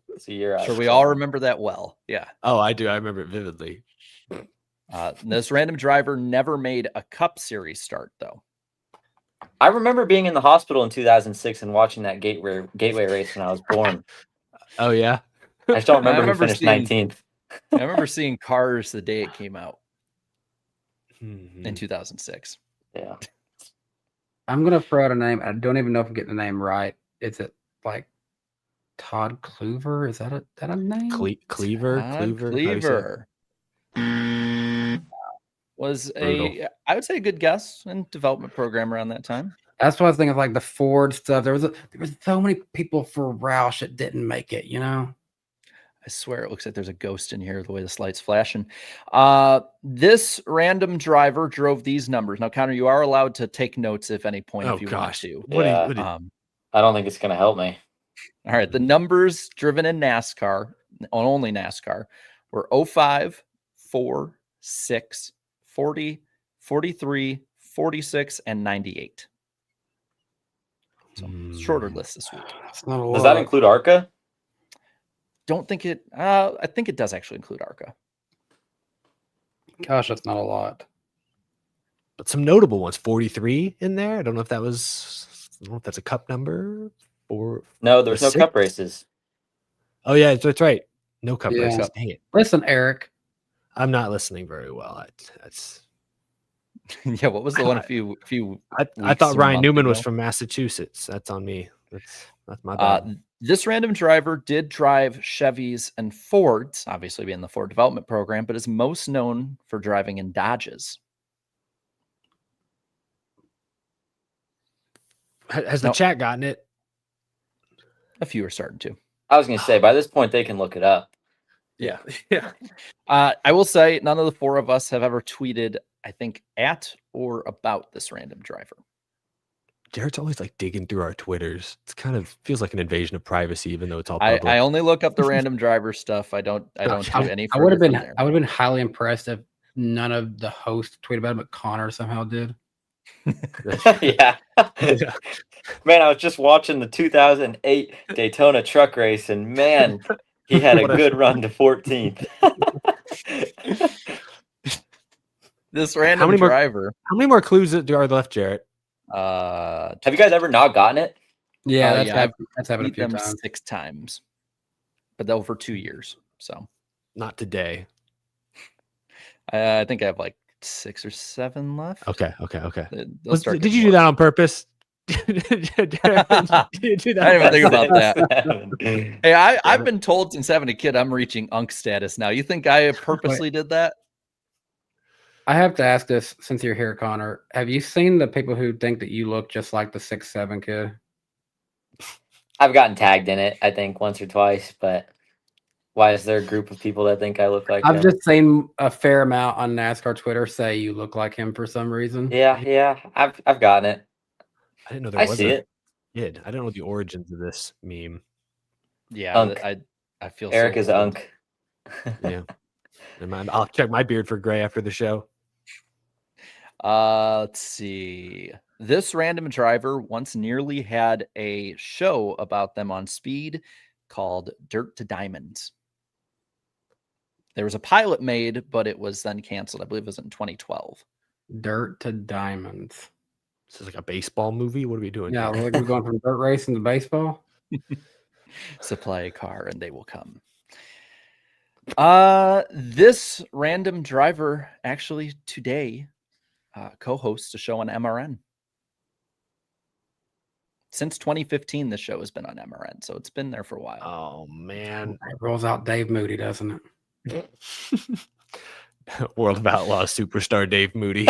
It's a year out. So we all remember that well. Yeah. Oh, I do. I remember it vividly. This random driver never made a Cup Series start, though. I remember being in the hospital in 2006 and watching that gateway race when I was born. Oh yeah. I just don't remember, who remember finished seeing- 19th. I remember seeing Cars the day it came out Mhm. in 2006. Yeah. I'm gonna throw out a name. I don't even know if I'm getting the name right. Is it like Todd Cleaver? Is that a name? Cleaver. Todd Cleaver. How do you say it? Cleaver was Brutal. I would say a good guess in development program around that time. That's what I was thinking of, like the Ford stuff. There was so many people for Roush that didn't make it. You know. I swear it looks like there's a ghost in here the way this light's flashing. This random driver drove these numbers. Now, Connor, you are allowed to take notes if any point Oh if you gosh. want to. Yeah. I don't think it's going to help me. All right. The numbers driven in NASCAR, only NASCAR, were 05, 4, 6, 40, 43, 46, and 98. So shorter list this week. That's not a lot. Does that include ARCA? Don't think it. I think it does actually include ARCA. Gosh, that's not a lot. But some notable ones. 43 in there. I don't know if that's a cup number or No, there's no cup races. Oh yeah, that's right. No cup Yeah. races. Dang it. Listen, Eric. I'm not listening very well. That's Yeah, what was the one a few I weeks thought or Ryan month Newman was ago? from Massachusetts. That's on me. That's my bad. This random driver did drive Chevys and Fords, obviously being the Ford development program, but is most known for driving in Dodges. Has the chat gotten it? A few are starting to. I was going to say, by this point, they can look it up. Yeah. Yeah. I will say none of the four of us have ever tweeted, I think, at or about this random driver. Jared's always like digging through our Twitters. It's kind of feels like an invasion of privacy, even though it's all public. I only look up the random driver stuff. I don't do any. I would have been. further from there. I would have been highly impressed if none of the hosts tweeted about it, but Connor somehow did. Yeah. Man, I was just watching the 2008 Daytona truck race, and man, he had a good run to 14th. This random driver. How many more clues are left, Jarrett? Have you guys ever not gotten it? Yeah, I've that's happened a beat few them times. 6 times, but over 2 years. So Not today. I think I have like 6 or 7 left. Okay. They'll start Did getting you do more. that on purpose? Did you do that I didn't even think about that. Hey, I've been told since having a kid I'm reaching unk status now. You think I purposely did that? I have to ask this since you're here, Connor. Have you seen the people who think that you look just like the 6'7" kid? I've gotten tagged in it, I think, once or twice, but why is there a group of people that think I look like I've him? just seen a fair amount on NASCAR Twitter say you look like him for some reason. Yeah, I've gotten it. I didn't know there I was see a it. kid. I don't know the origins of this meme. Yeah, Unk. I feel Eric so is old. unk. Yeah. I'll check my beard for gray after the show. Let's see. This random driver once nearly had a show about them on Speed called Dirt to Diamonds. There was a pilot made, but it was then canceled. I believe it was in 2012. Dirt to diamonds. This is like a baseball movie. What are we doing? Yeah, here? like we're going from dirt racing to baseball. Supply a car and they will come. This random driver actually today co-hosts a show on MRN. Since 2015, the show has been on MRN, so it's been there for a while. Oh man. It rolls out Dave Moody, doesn't it? World of Outlaws superstar Dave Moody.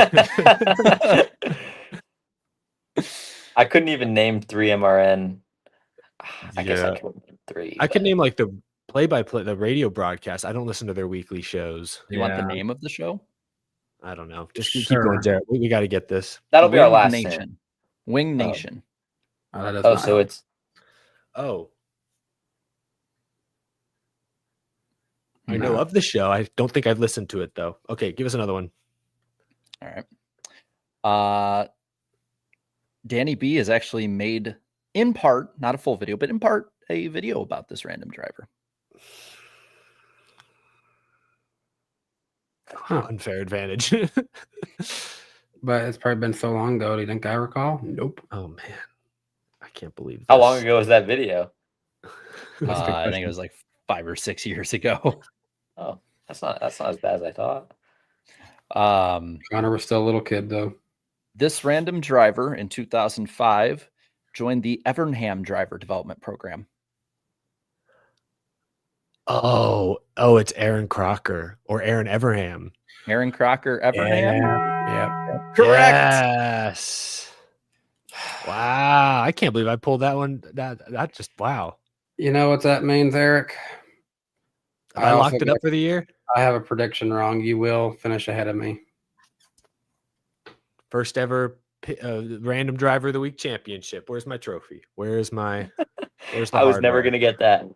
I couldn't even name 3 MRN. I guess I Yeah. could name 3. I could name like the play-by-play, the radio broadcast. I don't listen to their weekly shows. You want the Yeah. name of the show? I don't know. Just keep Sure. going, Jared. We got to get this. That'll be our Wing last Nation. sin. Wing Nation. Oh, that does Oh, not so help. it's Oh. I know No. of the show. I don't think I've listened to it though. Okay, give us another one. All right. Danny B has actually made, in part, not a full video, but in part, a video about this random driver. Huh. Unfair advantage. But it's probably been so long ago. Do you think I recall? Nope. Oh man, I can't believe this. how long ago was that video? That's a good I think question. it was like 5 or 6 years ago. Oh, that's not as bad as I thought. Connor was still a little kid though. This random driver in 2005 joined the Evernham driver development program. Oh, it's Aaron Crocker or Aaron Everham. Aaron Crocker, Evernham? Yeah. Correct. Yes. Wow, I can't believe I pulled that one. That just wow. You know what that means, Eric? Have I also locked it up for the year? I have a prediction wrong. You will finish ahead of me. First ever random driver of the week championship. Where's my trophy? Where's the I was never hardware? gonna get that.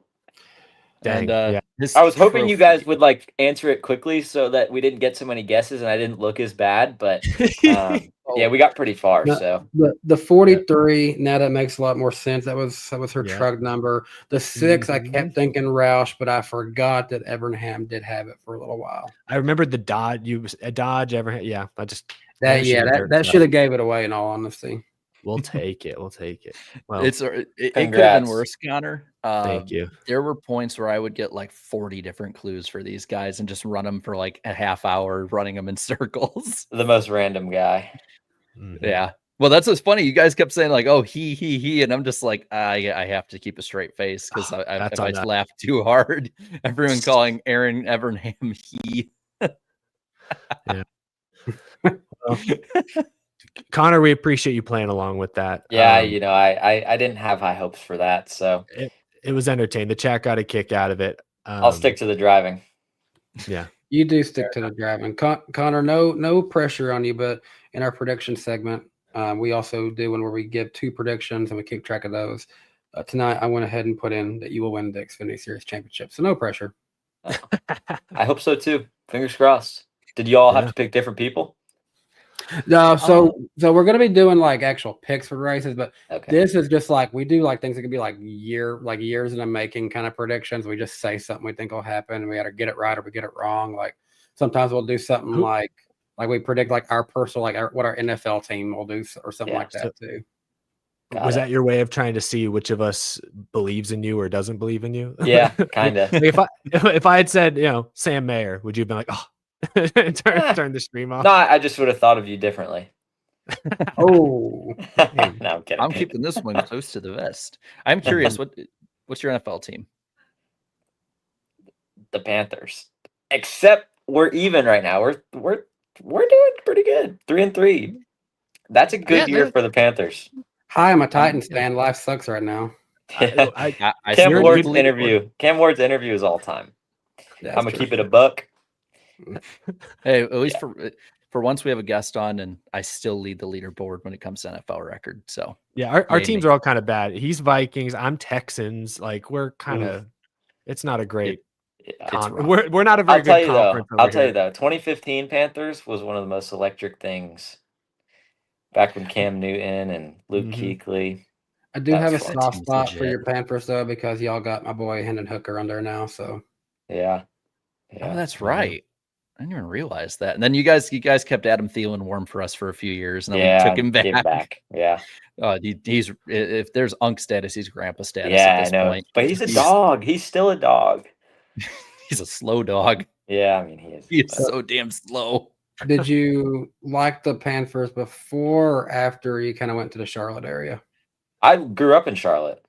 Dang. And Yeah. his I was hoping you trophy- guys would like answer it quickly so that we didn't get so many guesses and I didn't look as bad. But yeah, we got pretty far. No, So the 43, now that makes a lot more sense. That was her Yeah. truck number. The 6, I Mhm. kept thinking Roush, but I forgot that Evernham did have it for a little while. I remembered the Dodge. A Dodge ever? Yeah. I just That dirt should have gave it away. In all honesty, We'll take it. We'll take it. Well, it could have been congrats. worse, Connor. thank you. There were points where I would get like 40 different clues for these guys and just run them for like a half hour, running them in circles. the most random guy. Mhm. Yeah. Well, that's what's funny. You guys kept saying like, "Oh, he," and I'm just like, I have to keep a straight face because That's if on I that. laugh too hard, everyone calling Aaron Evernham he. Connor, we appreciate you playing along with that. Yeah, I didn't have high hopes for that, so It was entertaining. The chat got a kick out of it. I'll stick to the driving. Yeah. you do stick to the driving. Connor, no pressure on you, but in our prediction segment, we also do one where we give 2 predictions and we keep track of those. Tonight, I went ahead and put in that you will win the Xfinity Series Championship, so no pressure. I hope so too. Fingers crossed. Did you all have Yeah. to pick different people? No, so we're gonna be doing like actual picks for races, but Okay. this is just like we do like things that could be like years in the making kind of predictions. We just say something we think will happen, and we either get it right or we get it wrong. Like sometimes we'll do something Who- like we predict like our personal what our NFL team will do or something Yeah, like that too. Got Was it. that your way of trying to see which of us believes in you or doesn't believe in you? Yeah, kinda. Like if I had said, Sam Mayer, would you have been like, oh, turn the stream off? No, I just would have thought of you differently. Oh, No, I'm kidding. I'm keeping this one close to the vest. I'm curious, what's your NFL team? The Panthers. Except we're even right now. We're doing pretty good. 3-3. That's a good Yeah, year they're- for the Panthers. hi, I'm a Titans fan. Life sucks right now. I Cam still Ward's believe- Cam Ward's interview is all time. Yeah, I'm gonna keep it a buck. Hey, at least for once we have a guest on, and I still lead the leaderboard when it comes to NFL record. So Yeah, our Maybe. teams are all kind of bad. He's Vikings. I'm Texans. Like we're kind of. It's not a great. Yeah. We're not a very I'll tell good you though. conference. I'll over tell you here. though. 2015 Panthers was one of the most electric things. Back when Cam Newton and Luke Mhm. Kuechly. I do That have a was fun. soft Team's spot for legit. your Panthers though because y'all got my boy Hendon Hooker on there now. So Yeah. oh, that's right. I didn't even realize that. And then you guys kept Adam Thielen warm for us for a few years, and then we took him give back. Yeah. He's if there's Unk status, he's Grandpa status Yeah, at I this know. point. But he's a dog. He's still a dog. He's a slow dog. Yeah, I mean he is. He's but- so damn slow. did you like the Panthers before or after you kind of went to the Charlotte area? I grew up in Charlotte.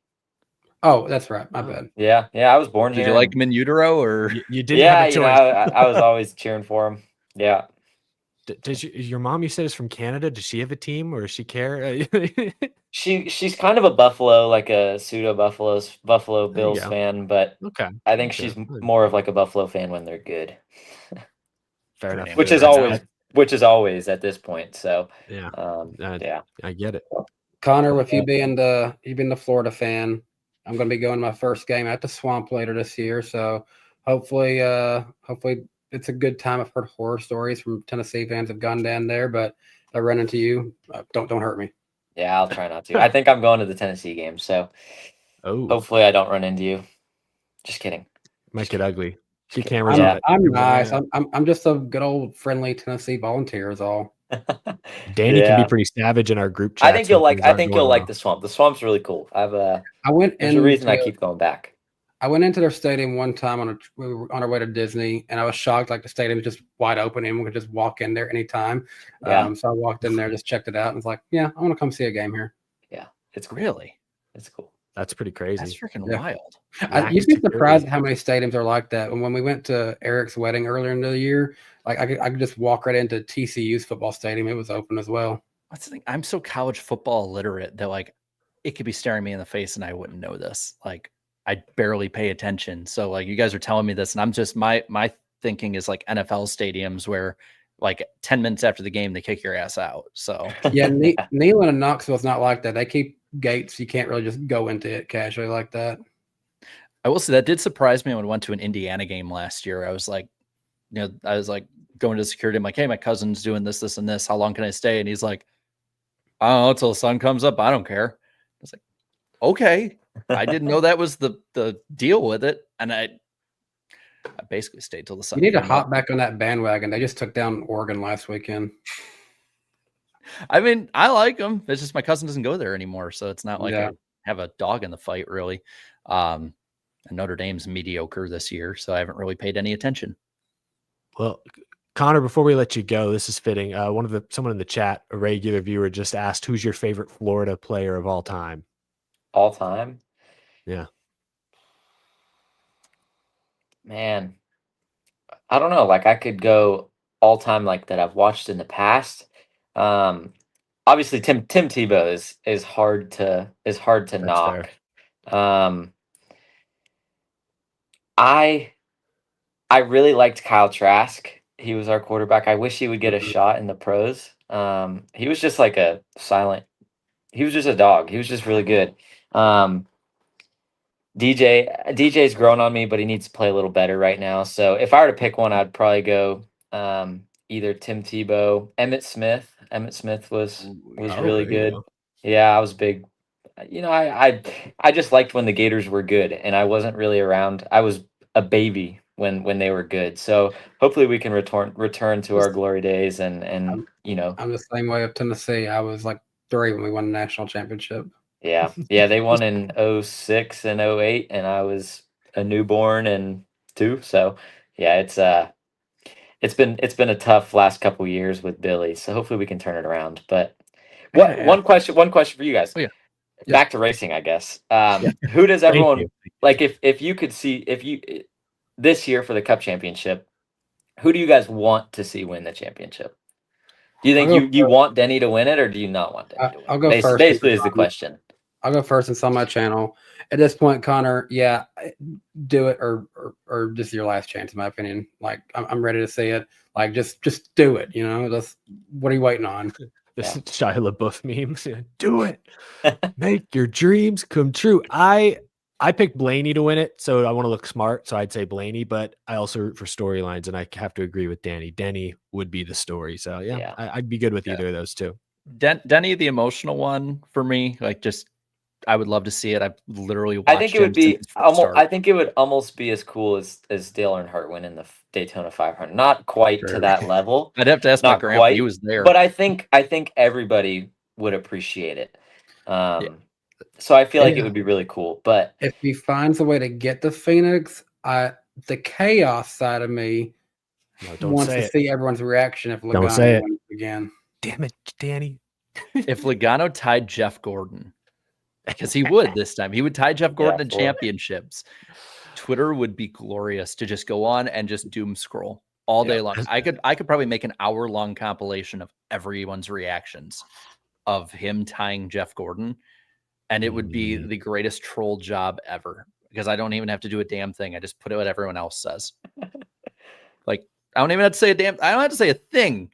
Oh, that's right. My bad. Yeah, I was born Did here. you like him in utero or? You didn't Yeah, have a you know, choice. I was always cheering for him. Yeah. Does your mom? You said is from Canada. Does she have a team or does she care? She's kind of a Buffalo, like a pseudo Buffalo There you Bills go. fan, but Okay, I think okay. she's more of like a Buffalo fan when they're good, fair Pretty enough. damn which good is right always at this point. So Yeah, yeah, I get it. Connor, with you being the Florida fan, I'm going to be going to my first game at the Swamp later this year. So hopefully it's a good time. I've heard horror stories from Tennessee fans have gone down there, but if I run into you, don't hurt me. yeah, I'll try not to. I think I'm going to the Tennessee game, so Oh, hopefully I don't run into you. Just kidding. might get ugly. Keep cameras Yeah. on it. I'm Cameras nice. on it. I'm just a good old friendly Tennessee volunteer is all. Danny can Yeah. be pretty savage in our group chat. I think you'll like the Swamp. The Swamp's really cool. I went There's a reason I into- keep going back. I went into their stadium one time we were on our way to Disney, and I was shocked. Like the stadium was just wide open, and we could just walk in there anytime. Yeah. So I walked in there, just checked it out, and was like, "Yeah, I want to come see a game here." It's cool. Really? It's cool. That's pretty That's crazy. freaking Yeah. wild. You'd be surprised at how many stadiums are like that. And when we went to Eric's wedding earlier in the year, like I could just walk right into TCU's football stadium. It was open as well. That's the thing. I'm so college football illiterate that like it could be staring me in the face and I wouldn't know this. Like I barely pay attention. So like you guys are telling me this, and I'm just my thinking is like NFL stadiums where like 10 minutes after the game they kick your ass out. So Yeah, Neyland and Knoxville's not like that. They keep gates. You can't really just go into it casually like that. I will say that did surprise me when I went to an Indiana game last year. I was like, going to security. I'm like, hey, my cousin's doing this, this, and this. How long can I stay? And he's like, I don't know, until the sun comes up. I don't care. I was like, okay. I didn't know that was the deal with it. And I basically stayed till the sun. You need to came hop up. back on that bandwagon. They just took down Oregon last weekend. I mean, I like them. It's just my cousin doesn't go there anymore. So it's not like Yeah. I have a dog in the fight, really. And Notre Dame's mediocre this year, so I haven't really paid any attention. Well, Connor, before we let you go, this is fitting. Someone in the chat, a regular viewer, just asked, "Who's your favorite Florida player of all time?" All time? Yeah. Man, I don't know. Like I could go all time like that I've watched in the past. Obviously Tim Tebow is hard to knock. Fair. I really liked Kyle Trask. He was our quarterback. I wish he would get a shot in the pros. He was just like he was just a dog. He was just really good. DJ's grown on me, but he needs to play a little better right now. So if I were to pick one, I'd probably go either Tim Tebow, Emmitt Smith. Emmitt Smith was really good. Yeah, I was big. You know, I just liked when the Gators were good, and I wasn't really around. I was a baby when they were good. So hopefully we can return to our glory days and you know. I'm the same way of Tennessee. I was like 3 when we won the national championship. Yeah, they won in 06 and 08, and I was a newborn and 2. So yeah, it's been a tough last couple years with Billy. So hopefully we can turn it around. But one question for you guys. Oh, yeah. Back to racing, I guess. Who does everyone like if you could see this year for the Cup Championship, who do you guys want to see win the championship? Do you think you want Denny to win it, or do you not want Denny to win it? I'll go first. Basically is the question. I'll go first. It's on my channel. At this point, Connor, yeah, do it or this is your last chance, in my opinion. Like I'm ready to see it. Like just do it. You know, what are you waiting on? This Shia LaBeouf memes. Do it. Make your dreams come true. I picked Blaney to win it, so I want to look smart. So I'd say Blaney, but I also root for storylines, and I have to agree with Danny. Denny would be the story. So yeah. I'd be good with either of those two. Denny, the emotional one for me, like just I would love to see it. I've literally watched I think it would be I think it would almost be as cool as Dale Earnhardt winning the Daytona 500. Not quite to that level. I'd have to ask my grandpa. He was there. But I think everybody would appreciate it. So I feel like it would be really cool. But if he finds a way to get to Phoenix, the chaos side of me wants to see everyone's reaction if Logano wins again. Damn it, Danny. If Logano tied Jeff Gordon, because he would this time, he would tie Jeff Gordon in championships. Twitter would be glorious to just go on and just doom scroll all day long. I could probably make an hour-long compilation of everyone's reactions of him tying Jeff Gordon, and it would be the greatest troll job ever because I don't even have to do a damn thing. I just put it what everyone else says. Like I don't even have to say I don't have to say a thing.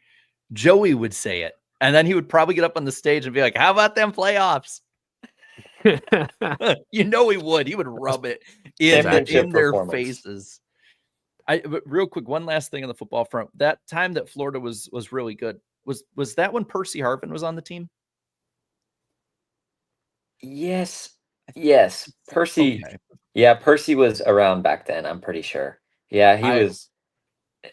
Joey would say it, and then he would probably get up on the stage and be like, "How about them playoffs?" You know he would. He would rub it in their faces. But real quick, one last thing on the football front. That time that Florida was really good. Was that when Percy Harvin was on the team? Yes. Percy. Okay. Yeah, Percy was around back then, I'm pretty sure. Yeah, he was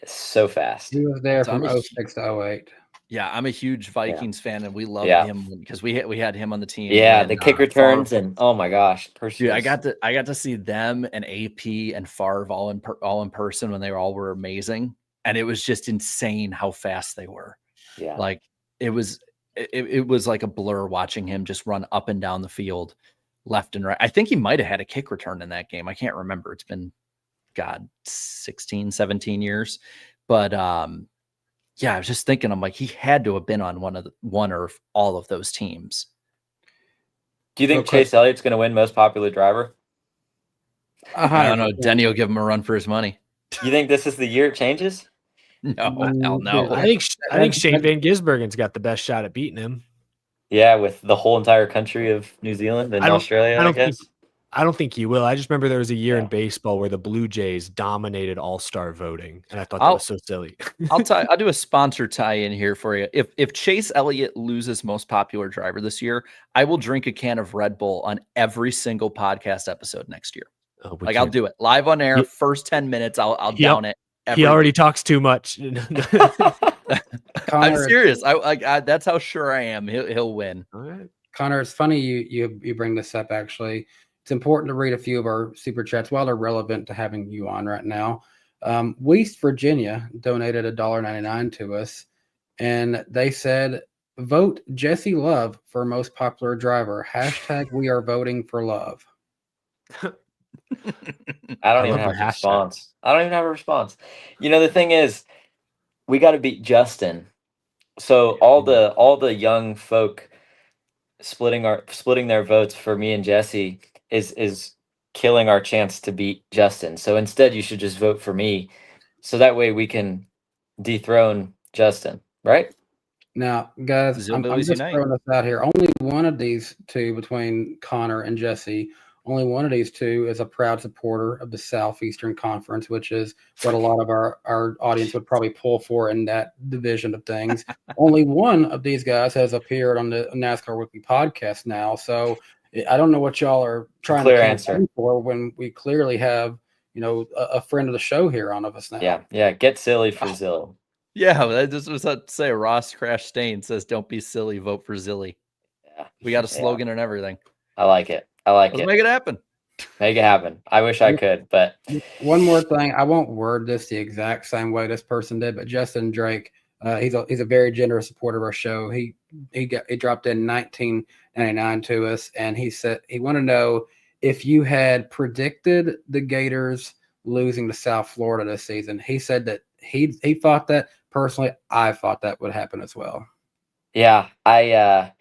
so fast. He was there from 06 to 08. Yeah, I'm a huge Vikings fan, and we loved him because we had him on the team. Yeah, the kick returns and oh my gosh, Percy. Dude, I got to see them and AP and Favre all in person when they all were amazing, and it was just insane how fast they were. Yeah, like it was like a blur watching him just run up and down the field, left and right. I think he might have had a kick return in that game. I can't remember. It's been 16, 17 years, but yeah, I was just thinking, I'm like, he had to have been on one or all of those teams. Do you think Chase Elliott's going to win most popular driver? I don't know. Denny will give him a run for his money. You think this is the year it changes? No, hell no. I think Shane Van Gisbergen's got the best shot at beating him. Yeah, with the whole entire country of New Zealand and Australia, I guess. I don't think he will. I just remember there was a year in baseball where the Blue Jays dominated all-star voting, and I thought that was so silly. I'll do a sponsor tie-in here for you. If Chase Elliott loses most popular driver this year, I will drink a can of Red Bull on every single podcast episode next year. I'll do it live on air. First 10 minutes, I'll down it. He already talks too much. I'm serious. I that's how sure I am. He'll win. All right. Connor, it's funny you bring this up. Actually, it's important to read a few of our super chats while they're relevant to having you on right now. West Virginia donated $1.99 to us, and they said, "Vote Jesse Love for most popular driver. # We are voting for Love." I don't even have a response. You know, the thing is, we got to beat Justin. So all the young folk splitting their votes for me and Jesse is killing our chance to beat Justin. So instead, you should just vote for me, so that way we can dethrone Justin, right? Now, guys, I'm just throwing this out here. Only one of these two, between Connor and Jesse, only one of these two is a proud supporter of the Southeastern Conference, which is what a lot of our audience would probably pull for in that division of things. Only one of these guys has appeared on the NASCAR Weekly podcast now. So I don't know what y'all are trying to answer for when we clearly have, a friend of the show here on of us now. Yeah. Get silly for Zillish. Yeah, I just was about to say, Ross Crash Stain says, "Don't be silly, vote for Zilly." Yeah, we got a slogan and everything. I like it. Let's make it happen. Make it happen. I wish I could, but one more thing. I won't word this the exact same way this person did, but Justin Drake, he's a very generous supporter of our show. He dropped in $19.99 to us, and he said he wanted to know if you had predicted the Gators losing to South Florida this season. He said that he thought that. Personally, I thought that would happen as well. Yeah, I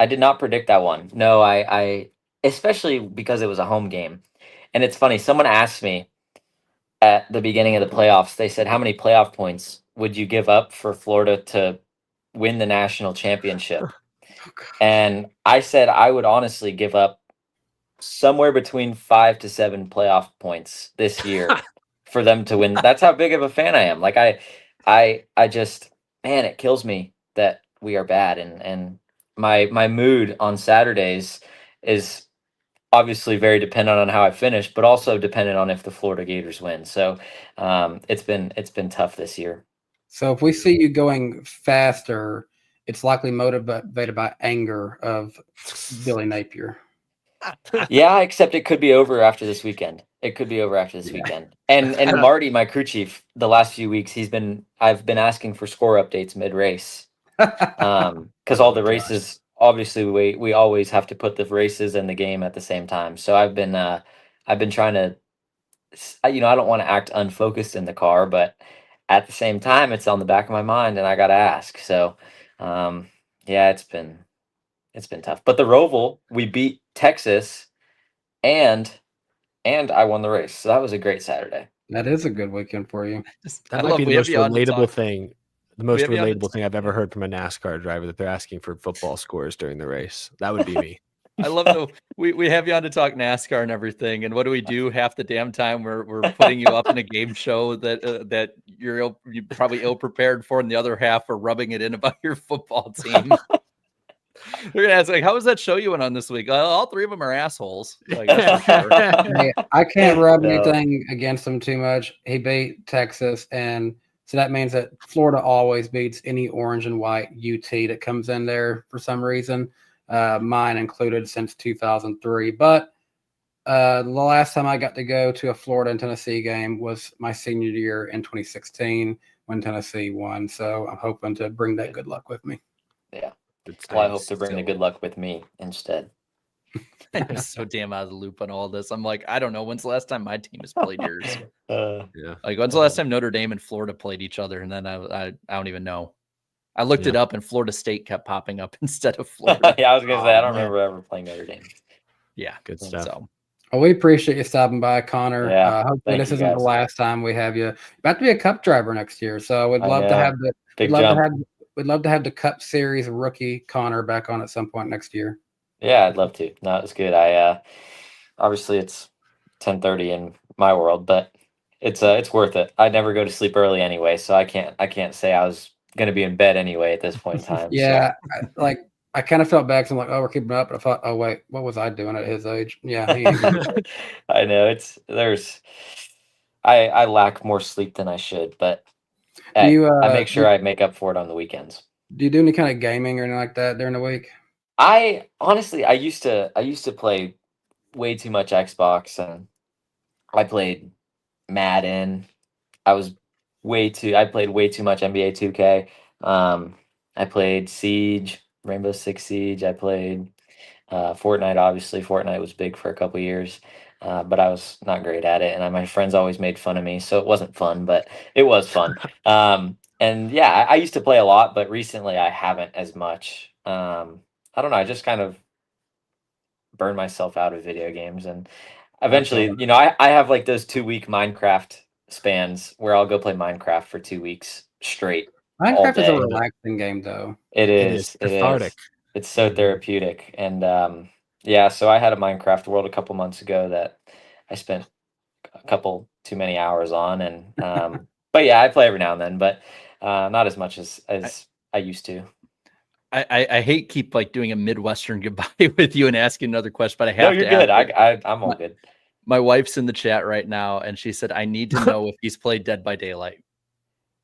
did not predict that one. No, I especially because it was a home game. And it's funny, someone asked me at the beginning of the playoffs, they said, "How many playoff points would you give up for Florida to win the national championship?" And I said I would honestly give up somewhere between 5 to 7 playoff points this year for them to win. That's how big of a fan I am. Like I just, man, it kills me that we are bad. And my mood on Saturdays is obviously very dependent on how I finish, but also dependent on if the Florida Gators win. So it's been tough this year. So if we see you going faster, it's likely motivated by anger of Billy Napier. Yeah, except it could be over after this weekend. And Marty, my crew chief, the last few weeks, I've been asking for score updates mid-race. Because all the races, obviously we always have to put the races and the game at the same time. So I've been trying to, I don't want to act unfocused in the car, but at the same time, it's on the back of my mind and I got to ask. So, yeah, it's been tough, but the Roval, we beat Texas and I won the race. So that was a great Saturday. That is a good weekend for you. That might be the most relatable thing. The most relatable thing I've ever heard from a NASCAR driver, that they're asking for football scores during the race. That would be me. I love it. We have you on to talk NASCAR and everything. And what do? Half the damn time we're putting you up in a game show that you're probably ill prepared for, and the other half are rubbing it in about your football team. We're gonna ask, like, how was that show you went on this week? All three of them are assholes. Like, that's for sure. Hey, I can't rub anything against him too much. He beat Texas, and so that means that Florida always beats any orange and white UT that comes in there for some reason. Mine included since 2003. But the last time I got to go to a Florida and Tennessee game was my senior year in 2016 when Tennessee won. So I'm hoping to bring that good luck with me. Yeah. Well, I hope to bring the good luck with me instead. I'm so damn out of the loop on all this. I'm like, I don't know. When's the last time my team has played yours? Yeah. Like, when's the last time Notre Dame and Florida played each other? And then I don't even know. I looked it up, and Florida State kept popping up instead of Florida. Yeah, I was gonna say I don't remember ever playing Notre Dame. Yeah, good stuff. So, Well, we appreciate you stopping by, Connor. Yeah, Hopefully thank this you, isn't the guys. last time we have you. About to be a Cup driver next year, so we'd I love to know. have the Big we'd love jump. to have we'd love to have the Cup Series rookie Connor back on at some point next year. Yeah, I'd love to. No, it's good. I obviously it's 10:30 in my world, but it's worth it. I never go to sleep early anyway, so I can't say I was gonna be in bed anyway at this point in time. Yeah, I kind of felt bad 'cause I'm like, oh, we're keeping up, but I thought, oh wait, what was I doing at his age? Yeah, he ain't good. So I know I lack more sleep than I should, but Do hey, you I make sure I make up for it on the weekends. do you do any kind of gaming or anything like that during the week? I honestly I used to play way too much Xbox, and I played Madden. I played way too much NBA 2K. I played Siege, Rainbow Six Siege. I played Fortnite. Obviously, Fortnite was big for a couple years, but I was not great at it, and my friends always made fun of me, so it wasn't fun, but it was fun. And yeah, I used to play a lot, but recently I haven't as much. I don't know. I just kind of burned myself out of video games, and eventually, Absolutely. I have like those 2 week Minecraft spans where I'll go play Minecraft for 2 weeks straight all Minecraft is a day. relaxing game, though. It It is is. It cathartic. is. It's so Mhm. therapeutic. And yeah, so I had a Minecraft world a couple months ago that I spent a couple too many hours on, and but yeah, I play every now and then, but not as much as I used to. I hate keep like doing a Midwestern goodbye with you and asking another question, but I No, have you're to good. ask it. I'm all good. My wife's in the chat right now, and she said, I need to know if he's played Dead by Daylight.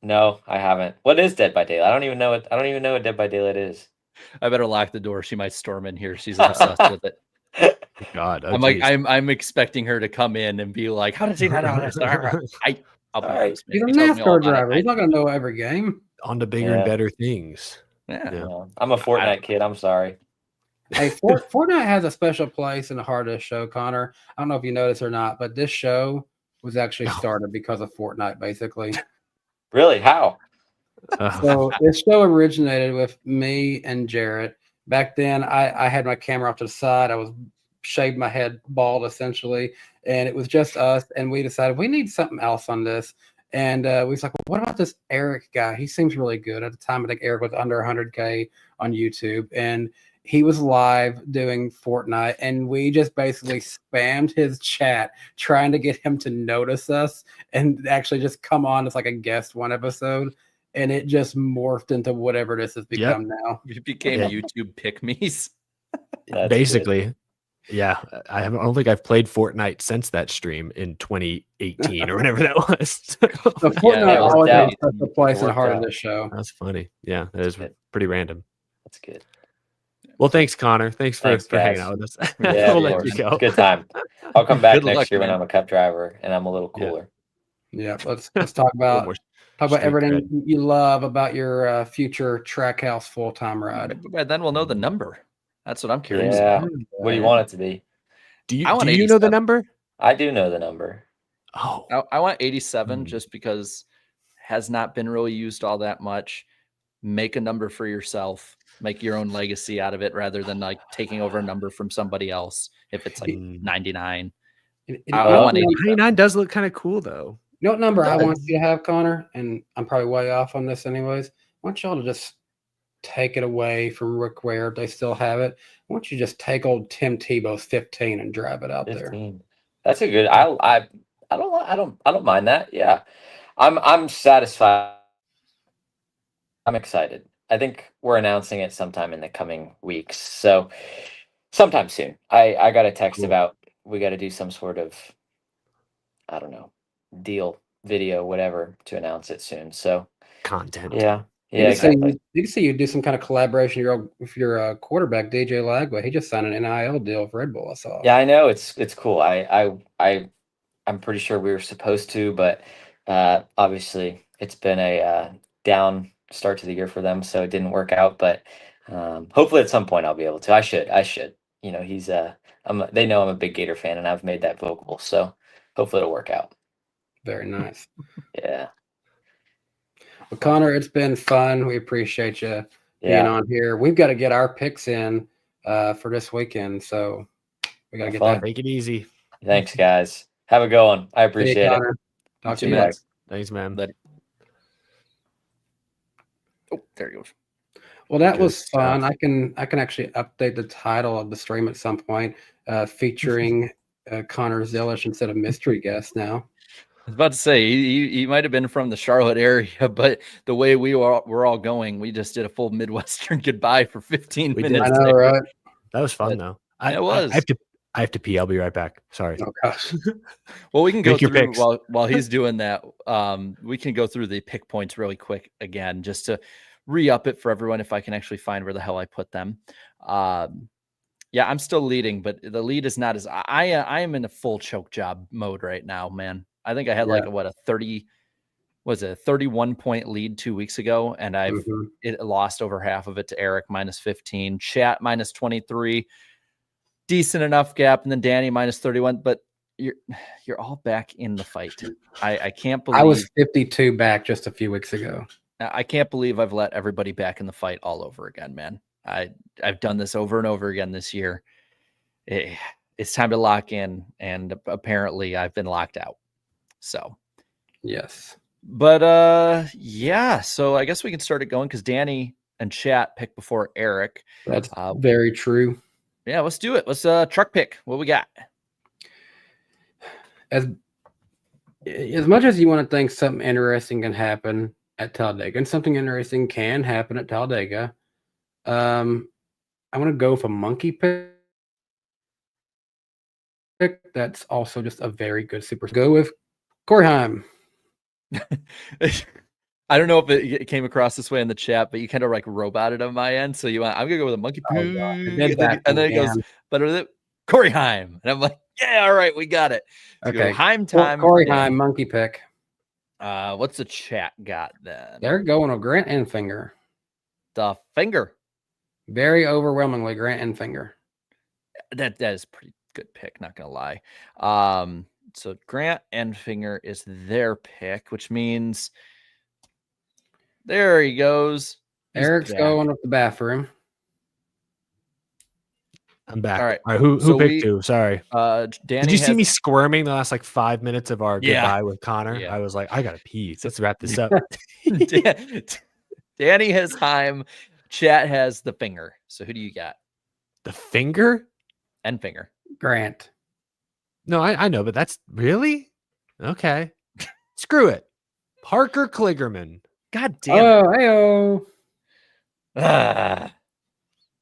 No, I haven't. What is Dead by Daylight? I don't even know what Dead by Daylight is. I better lock the door. She might storm in here. She's obsessed with it. God, oh, I'm like, geez. I'm expecting her to come in and be like, how does he not know this? I'll be All right. honest, man. He's a He tells me all NASCAR about it. driver. He's not going to know every game. On to bigger and Yeah. better things. Yeah. Yeah. No, I'm a Fortnite kid. I'm sorry. Hey, Fortnite has a special place in the heart of the show, Connor. I don't know if you noticed or not, but this show was actually started because of Fortnite, basically. Really? How? So this show originated with me and Jarrett. Back then, I had my camera off to the side. I was shaved my head bald essentially, and it was just us. And we decided we need something else on this. And we was like, well, what about this Eric guy? He seems really good. At the time, I think Eric was under 100K on YouTube, and he was live doing Fortnite, and we just basically spammed his chat trying to get him to notice us and actually just come on as like a guest one episode. And it just morphed into whatever this has become now. It became Yeah. YouTube pick-me's. That's Basically. Yeah. I don't think I've played Fortnite since that stream in 2018 or whenever that was. So Fortnite that worked always out. has a place in the Worked heart out. of this show. That's funny. Yeah, that is good. pretty random. That's good. Well, thanks, Connor. Thanks for hanging guys. out with us. Yeah, We'll of let you course. go. It's a good time. I'll come back Good next luck, year when man. I'm a Cup driver and I'm a little Yeah. cooler. Yeah, let's talk about more talk about street everything cred. you love about your future Trackhouse full-time ride. By then we'll know the number. That's what I'm curious Yeah. about. What do you want it to be? Do I want you know the 87. number? I do know the number. Oh, I want 87 Hmm. just because has not been really used all that much. Make a number for yourself. Make your own legacy out of it rather than like taking over a number from somebody else. If it's like 99, I want 87. 99 does look kind of cool though. You know what number I want does. you to have, Connor? And I'm probably way off on this anyways. I want y'all to just take it away from Rick Ware if they still have it. I want you to just take old Tim Tebow's 15 and drive it out there. 15. That's a good. I don't mind that. Yeah. I'm satisfied. I'm excited. I think we're announcing it sometime in the coming weeks. So sometime soon. I got a text Cool. about we got to do some sort of, I don't know, deal, video, whatever to announce it soon. So Content. yeah. You Yeah, can see- exactly. You can see you do some kind of collaboration with your quarterback, DJ Lagway. He just signed an NIL deal with Red Bull, I saw. Yeah, I know it's cool. I'm pretty sure we were supposed to, but obviously it's been a down start to the year for them, so it didn't work out. But hopefully at some point I'll be able to. I should. You know, he's they know I'm a big Gator fan, and I've made that vocal, so hopefully it'll work out. Very nice. Yeah. Well, Connor, it's been fun. We appreciate you being Yeah. on here. We've got to get our picks in for this weekend, so we got to Have get fun. that. Take it easy. Thanks, guys. Have a good one. I Hey, appreciate it. Connor. Talk to Two you minutes. Thanks, man. Let- Oh, there he goes. Well, that Good was fun. stuff. I can actually update the title of the stream at some point, featuring Connor Zilisch instead of mystery guest now. I was about to say he might have been from the Charlotte area, but the way we're all going, we just did a full Midwestern goodbye for 15 We did. minutes. I know, there. right? That was fun But though. it was. I have to pee. I'll be right back. Sorry. Oh gosh. Well, we can go Make your through picks. while he's doing that. We can go through the pick points really quick again, just to re-up it for everyone. If I can actually find where the hell I put them. Yeah, I'm still leading, but the lead is not as I am in a full choke job mode right now, man. I think I had like a 31 point lead 2 weeks ago, and I've lost over half of it to Eric minus 15, Chat minus 23, decent enough gap, and then Danny minus 31. But you're all back in the fight. I can't believe I was 52 back just a few weeks ago. I can't believe I've let everybody back in the fight all over again, man. I've done this over and over again this year. It's time to lock in, and apparently I've been locked out. So, yes. But yeah, so I guess we can start it going because Danny and Chat picked before Eric. That's very true. Yeah, let's do it. Let's truck pick. What we got? As much as you want to think something interesting can happen at Talladega, and something interesting can happen at Talladega, I want to go for monkey pick. That's also just a very good super. Go with Korheim. I don't know if it came across this way in the chat, but you kind of like roboted on my end. So I'm gonna go with a monkey poo, and then it goes, but Corey Heim, and I'm like, yeah, all right, we got it. So okay, Heim time. Corey Heim, monkey pick. What's the chat got then? They're going with Grant Enfinger. The finger. Very overwhelmingly, Grant Enfinger. That is pretty good pick, not gonna lie. So Grant Enfinger is their pick, which means there he goes. Eric's going with the bathroom. I'm back. All right. Who picked who? Sorry. Danny, did you see me squirming the last like 5 minutes of our goodbye with Connor? Yeah. I was like, I gotta pee. Let's wrap this up. Danny has Heim. Chat has the finger. So who do you got? The finger? Enfinger. Grant. No, I know, but that's really okay. Screw it. Parker Kligerman. God damn it. Oh, That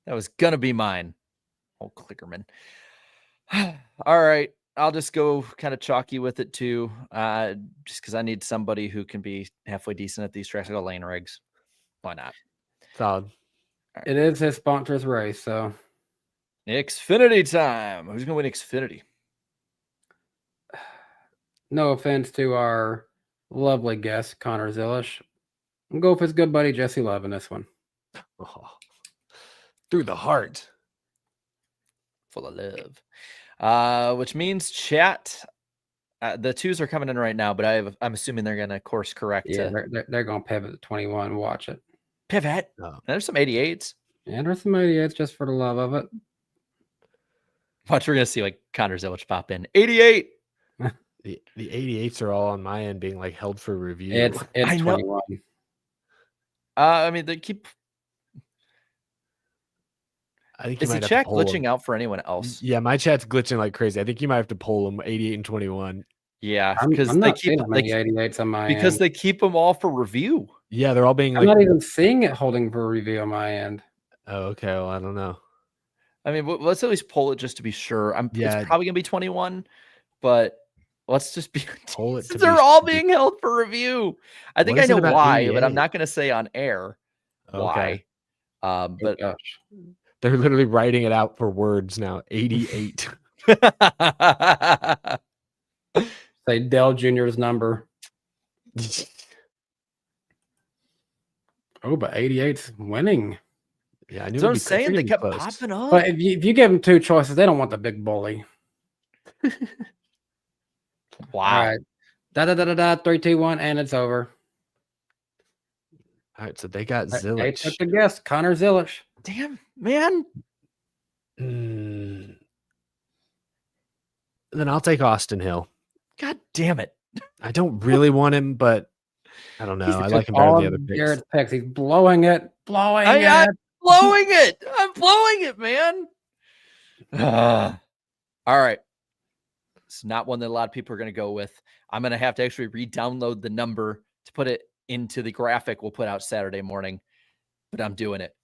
was gonna be mine. Oh, Kligerman. All right. I'll just go kind of chalky with it too. Just because I need somebody who can be halfway decent at these tracks. I go lane rigs. Why not? Solid. It is his sponsor's race, so Xfinity time. Who's gonna win Xfinity? No offense to our lovely guest, Connor Zilisch. I'm going with his good buddy Jesse Love in this one. Oh, through the heart. Full of love. Which means Chat. The twos are coming in right now, but I'm assuming they're gonna course correct. Yeah, they're going to pivot to 21. Watch it. Pivot. Oh. There's some 88s. And there's some idiots just for the love of it. Watch, we're gonna see like Connor Zilisch pop in. 88. The 88s are all on my end being like held for review. It's I know. 21. I mean, they keep. I think Is the chat glitching out for anyone else? Yeah, my chat's glitching like crazy. I think you might have to pull them 88 and 21. Yeah, because they keep 88s on my because end. they keep them all for review. Yeah, they're all being I'm like. not even seeing it holding for review on my end. Oh, okay. Well, I don't know. I mean, let's at least pull it just to be sure. Yeah. It's probably gonna be 21, but let's just be. Pull it. Since they're all being held for review. I think I know why, but I'm not gonna say on air why. But gosh. They're literally writing it out for words now. 88. Say Dell Jr.'s number. Oh, but 88's winning. Yeah, I knew. So I'm saying they kept popping up. But if you give them two choices, they don't want the big bully. Wow. All right. Da 3, 2, 1, and it's over. All right, so they got They Zillish. took the guess, Connor Zilisch. Damn, man. then I'll take Austin Hill. God damn it. I don't really want him, but I don't know. I like him better All than the other of picks. Garrett's picks. He's blowing it. Blowing I'm it. blowing it. I'm blowing it, man. All right. It's not one that a lot of people are going to go with. I'm going to have to actually re-download the number to put it into the graphic we'll put out Saturday morning. But I'm doing it.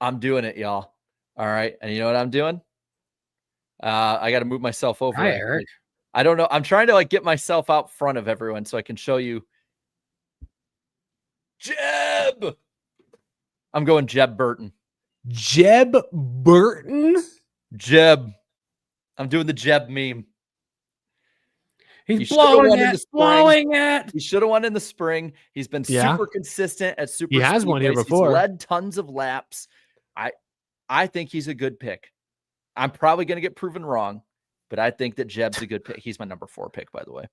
I'm doing it, y'all. All right. And you know what I'm doing? I got to move myself over. Hi, Eric. I don't know. I'm trying to get myself out front of everyone so I can show you. Jeb. I'm going Jeb Burton. Jeb Burton? Jeb. I'm doing the Jeb meme. He's blowing it. Blowing it. He should have won in the spring. He's been super consistent at super. He has won here before. He's led tons of laps. I think he's a good pick. I'm probably going to get proven wrong, but I think that Jeb's a good pick. He's my number 4 pick, by the way.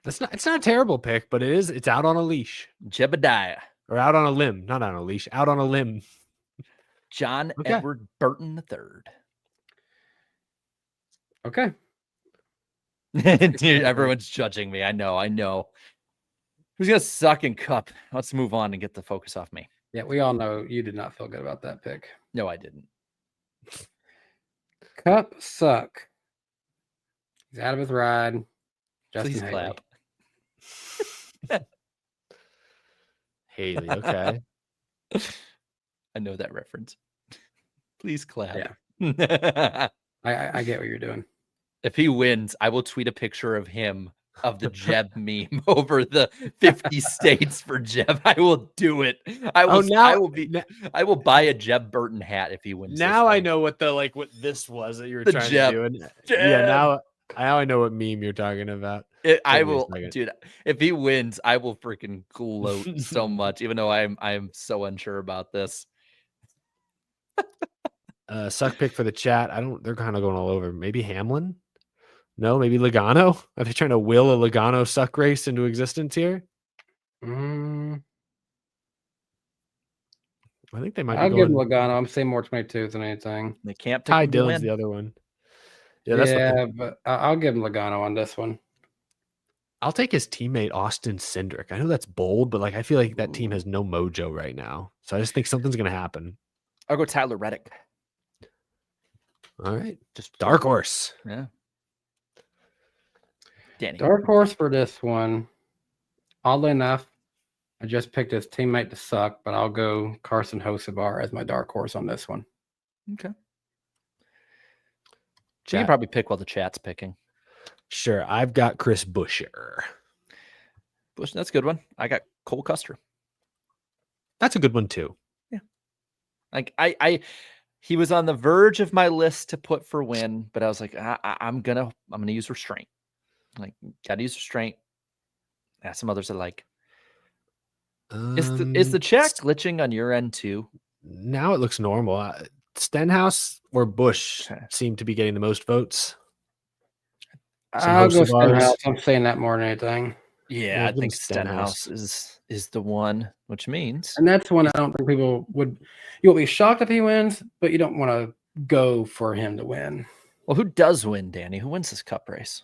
It's not a terrible pick, but it's out on a leash. Jebediah. Or out on a limb. Not on a leash. Out on a limb. John Edward Burton III. Okay. Dude, everyone's judging me. I know. Who's going to suck in Cup? Let's move on and get the focus off me. Yeah, we all know you did not feel good about that pick. No, I didn't. Cup suck. He's out of his ride. Justin Please Haley. clap. Haley, okay. I know that reference. Please clap. Yeah. I get what you're doing. If he wins, I will tweet a picture of him of the Jeb meme over the 50 states for Jeb. I will do it. I will buy a Jeb Burton hat if he wins. Now I know what what this was that you were The trying Jeb. to do. Yeah, now I know what meme you're talking about. I will, dude. If he wins, I will freaking gloat so much, even though I'm so unsure about this. Suck pick for the chat. They're kind of going all over. Maybe Hamlin? No, maybe Logano? Are they trying to will a Logano suck race into existence here? I think they might. I'll give him Logano. I'm saying more 22s than anything. They can't pick Ty him to Dillon's win. the other one. Yeah, but I'll give him Logano on this one. I'll take his teammate Austin Cindric. I know that's bold, but I feel like that team has no mojo right now. So I just think something's gonna happen. I'll go Tyler Reddick. All right, just dark horse. Yeah. Danny. Dark horse for this one. Oddly enough, I just picked his teammate to suck, but I'll go Carson Hocevar as my dark horse on this one. Okay. You can probably pick while the chat's picking. Sure, I've got Chris Buescher. Bush, that's a good one. I got Cole Custer. That's a good one too. Yeah. He was on the verge of my list to put for win, but I was like, I'm gonna use restraint. Gotta use restraint. Ask some others that Is the chat glitching on your end too? Now it looks normal. Stenhouse or Bush seem to be getting the most votes. I'll go Stenhouse. I'm saying that more than anything. Yeah, I think Stenhouse is the one, which means. And that's one I don't think people would. You'll be shocked if he wins, but you don't want to go for him to win. Well, who does win, Danny? Who wins this Cup race?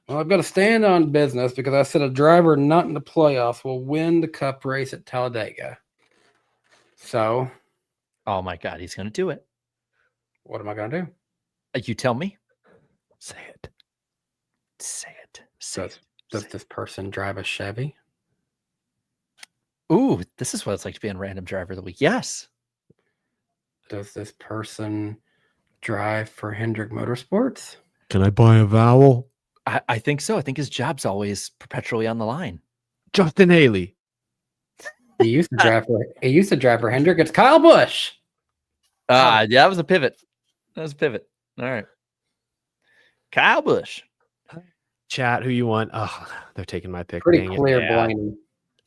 Well, I've got to stand on business because I said a driver not in the playoffs will win the Cup race at Talladega. So. Oh, my God. He's going to do it. What am I going to do? You tell me. Say it. Say it. Does this person drive a Chevy? Ooh, this is what it's like to be on Random Driver of the Week. Yes. Does this person drive for Hendrick Motorsports? Can I buy a vowel? I think so. I think his job's always perpetually on the line. Justin Haley. He used to drive for Hendrick. It's Kyle Busch. Yeah, that was a pivot. All right. Kyle Busch. Chat, who you want? Oh, they're taking my pick. Pretty clear, Blaney.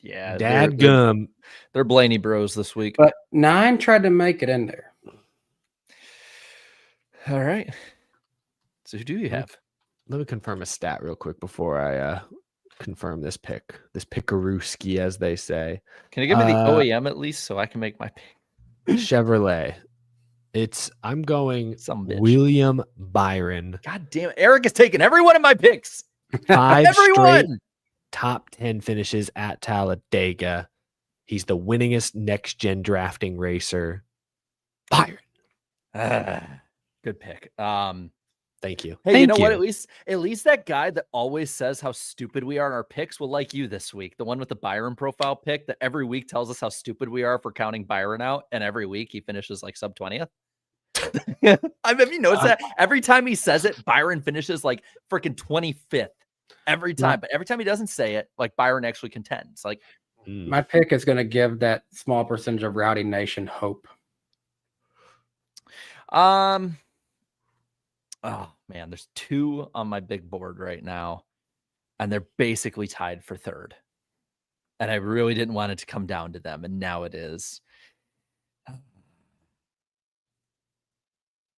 Yeah. Dadgum. They're Blaney bros this week. But 9 tried to make it in there. All right. So who do you have? Let me confirm a stat real quick before I confirm this pick. This pickarooski, as they say. Can you give me the OEM at least so I can make my pick? Chevrolet. I'm going Some bitch. William Byron. God damn it. Eric is taking every one of my picks. 5 straight Everyone. top 10 finishes at Talladega. He's the winningest next gen drafting racer. Byron. Good pick. Thank you. Hey, Thank you know you. what? At least that guy that always says how stupid we are in our picks will like you this week. The one with the Byron profile pick that every week tells us how stupid we are for counting Byron out, and every week he finishes like sub 20th. Have you noticed that? Every time he says it, Byron finishes like freaking 25th every time. But every time he doesn't say it, like Byron actually contends. Like my pick is going to give that small percentage of Rowdy Nation hope. Oh man, there's 2 on my big board right now, and they're basically tied for 3rd. And I really didn't want it to come down to them, and now it is.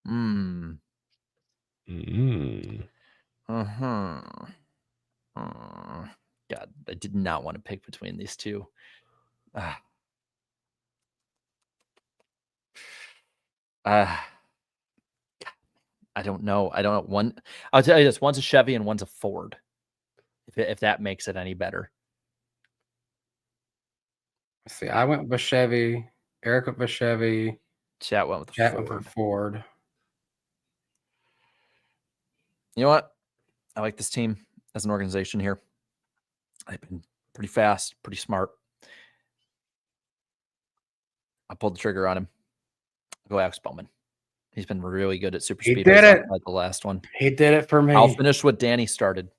God, I did not want to pick between these 2. I don't know. One, I'll tell you this: one's a Chevy and one's a Ford. If that makes it any better. Let's see, I went with Chevy. Eric went with Chevy. Chat went with the Chat Ford. went with Ford. You know what? I like this team as an organization here. They've been pretty fast, pretty smart. I pulled the trigger on him. Go Alex Bowman. He's been really good at super speed. He did it. Like the last one. He did it for me. I'll finish what Danny started.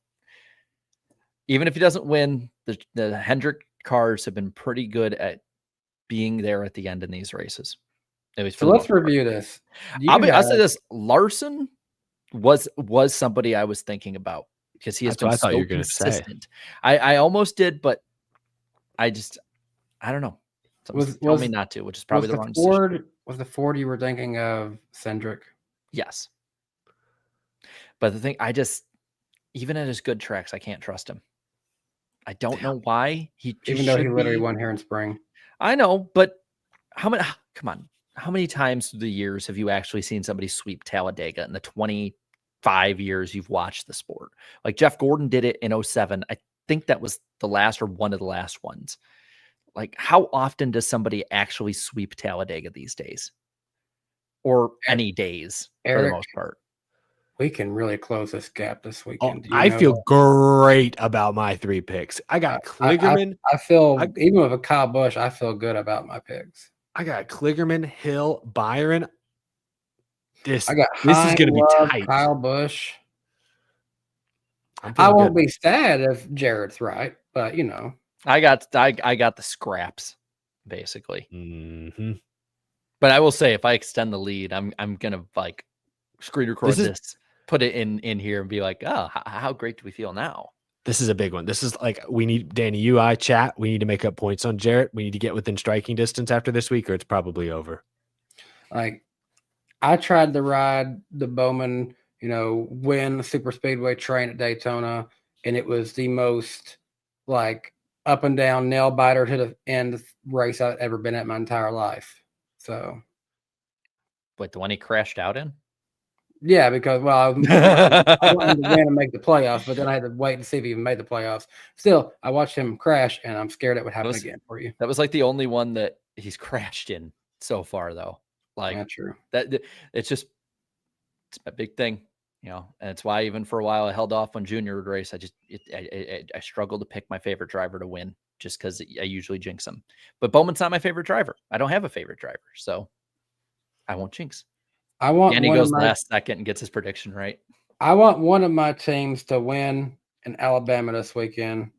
Even if he doesn't win, the Hendrick cars have been pretty good at being there at the end in these races. So let's review this. I'll say this: Larson was somebody I was thinking about because he has been so consistent. I almost did, but I don't know. Tell me not to, which is probably the wrong decision. Was the Ford you were thinking of Cendric? Yes. But the thing, even at his good tracks, I can't trust him. I don't know why. Even though he literally won here in spring. I know, but come on. How many times through the years have you actually seen somebody sweep Talladega in the 25 years you've watched the sport? Like Jeff Gordon did it in 07. I think that was the last or one of the last ones. Like, how often does somebody actually sweep Talladega these days? Or any days, for the most part? We can really close this gap this weekend. I feel great about my 3 picks. I got Kligerman. I feel, even with a Kyle Busch, I feel good about my picks. I got Kligerman, Hill, Byron. This is going to be tight. Kyle Busch. I won't be sad if Jared's right, but you know. I got the scraps, basically. Mm-hmm. But I will say, if I extend the lead, I'm gonna like screen record this, put it in here, and be like, oh, how great do we feel now? This is a big one. This is like, we need Danny, you, I chat. We need to make up points on Jarrett. We need to get within striking distance after this week, or it's probably over. Like, I tried to ride the Bowman, win the super speedway train at Daytona, and it was the most like up and down nail biter to the end race I've ever been at my entire life. So, wait, the one he crashed out in? Yeah, because I wanted to win and make the playoffs, but then I had to wait and see if he even made the playoffs. Still, I watched him crash, and I'm scared it would happen again for you. That was like the only one that he's crashed in so far, though. Like, not true. It's a big thing, and it's why even for a while I held off on Junior would race. I struggled to pick my favorite driver to win just because I usually jinx him. But Bowman's not my favorite driver. I don't have a favorite driver, so I won't jinx. Danny goes last second and gets his prediction right. I want one of my teams to win in Alabama this weekend.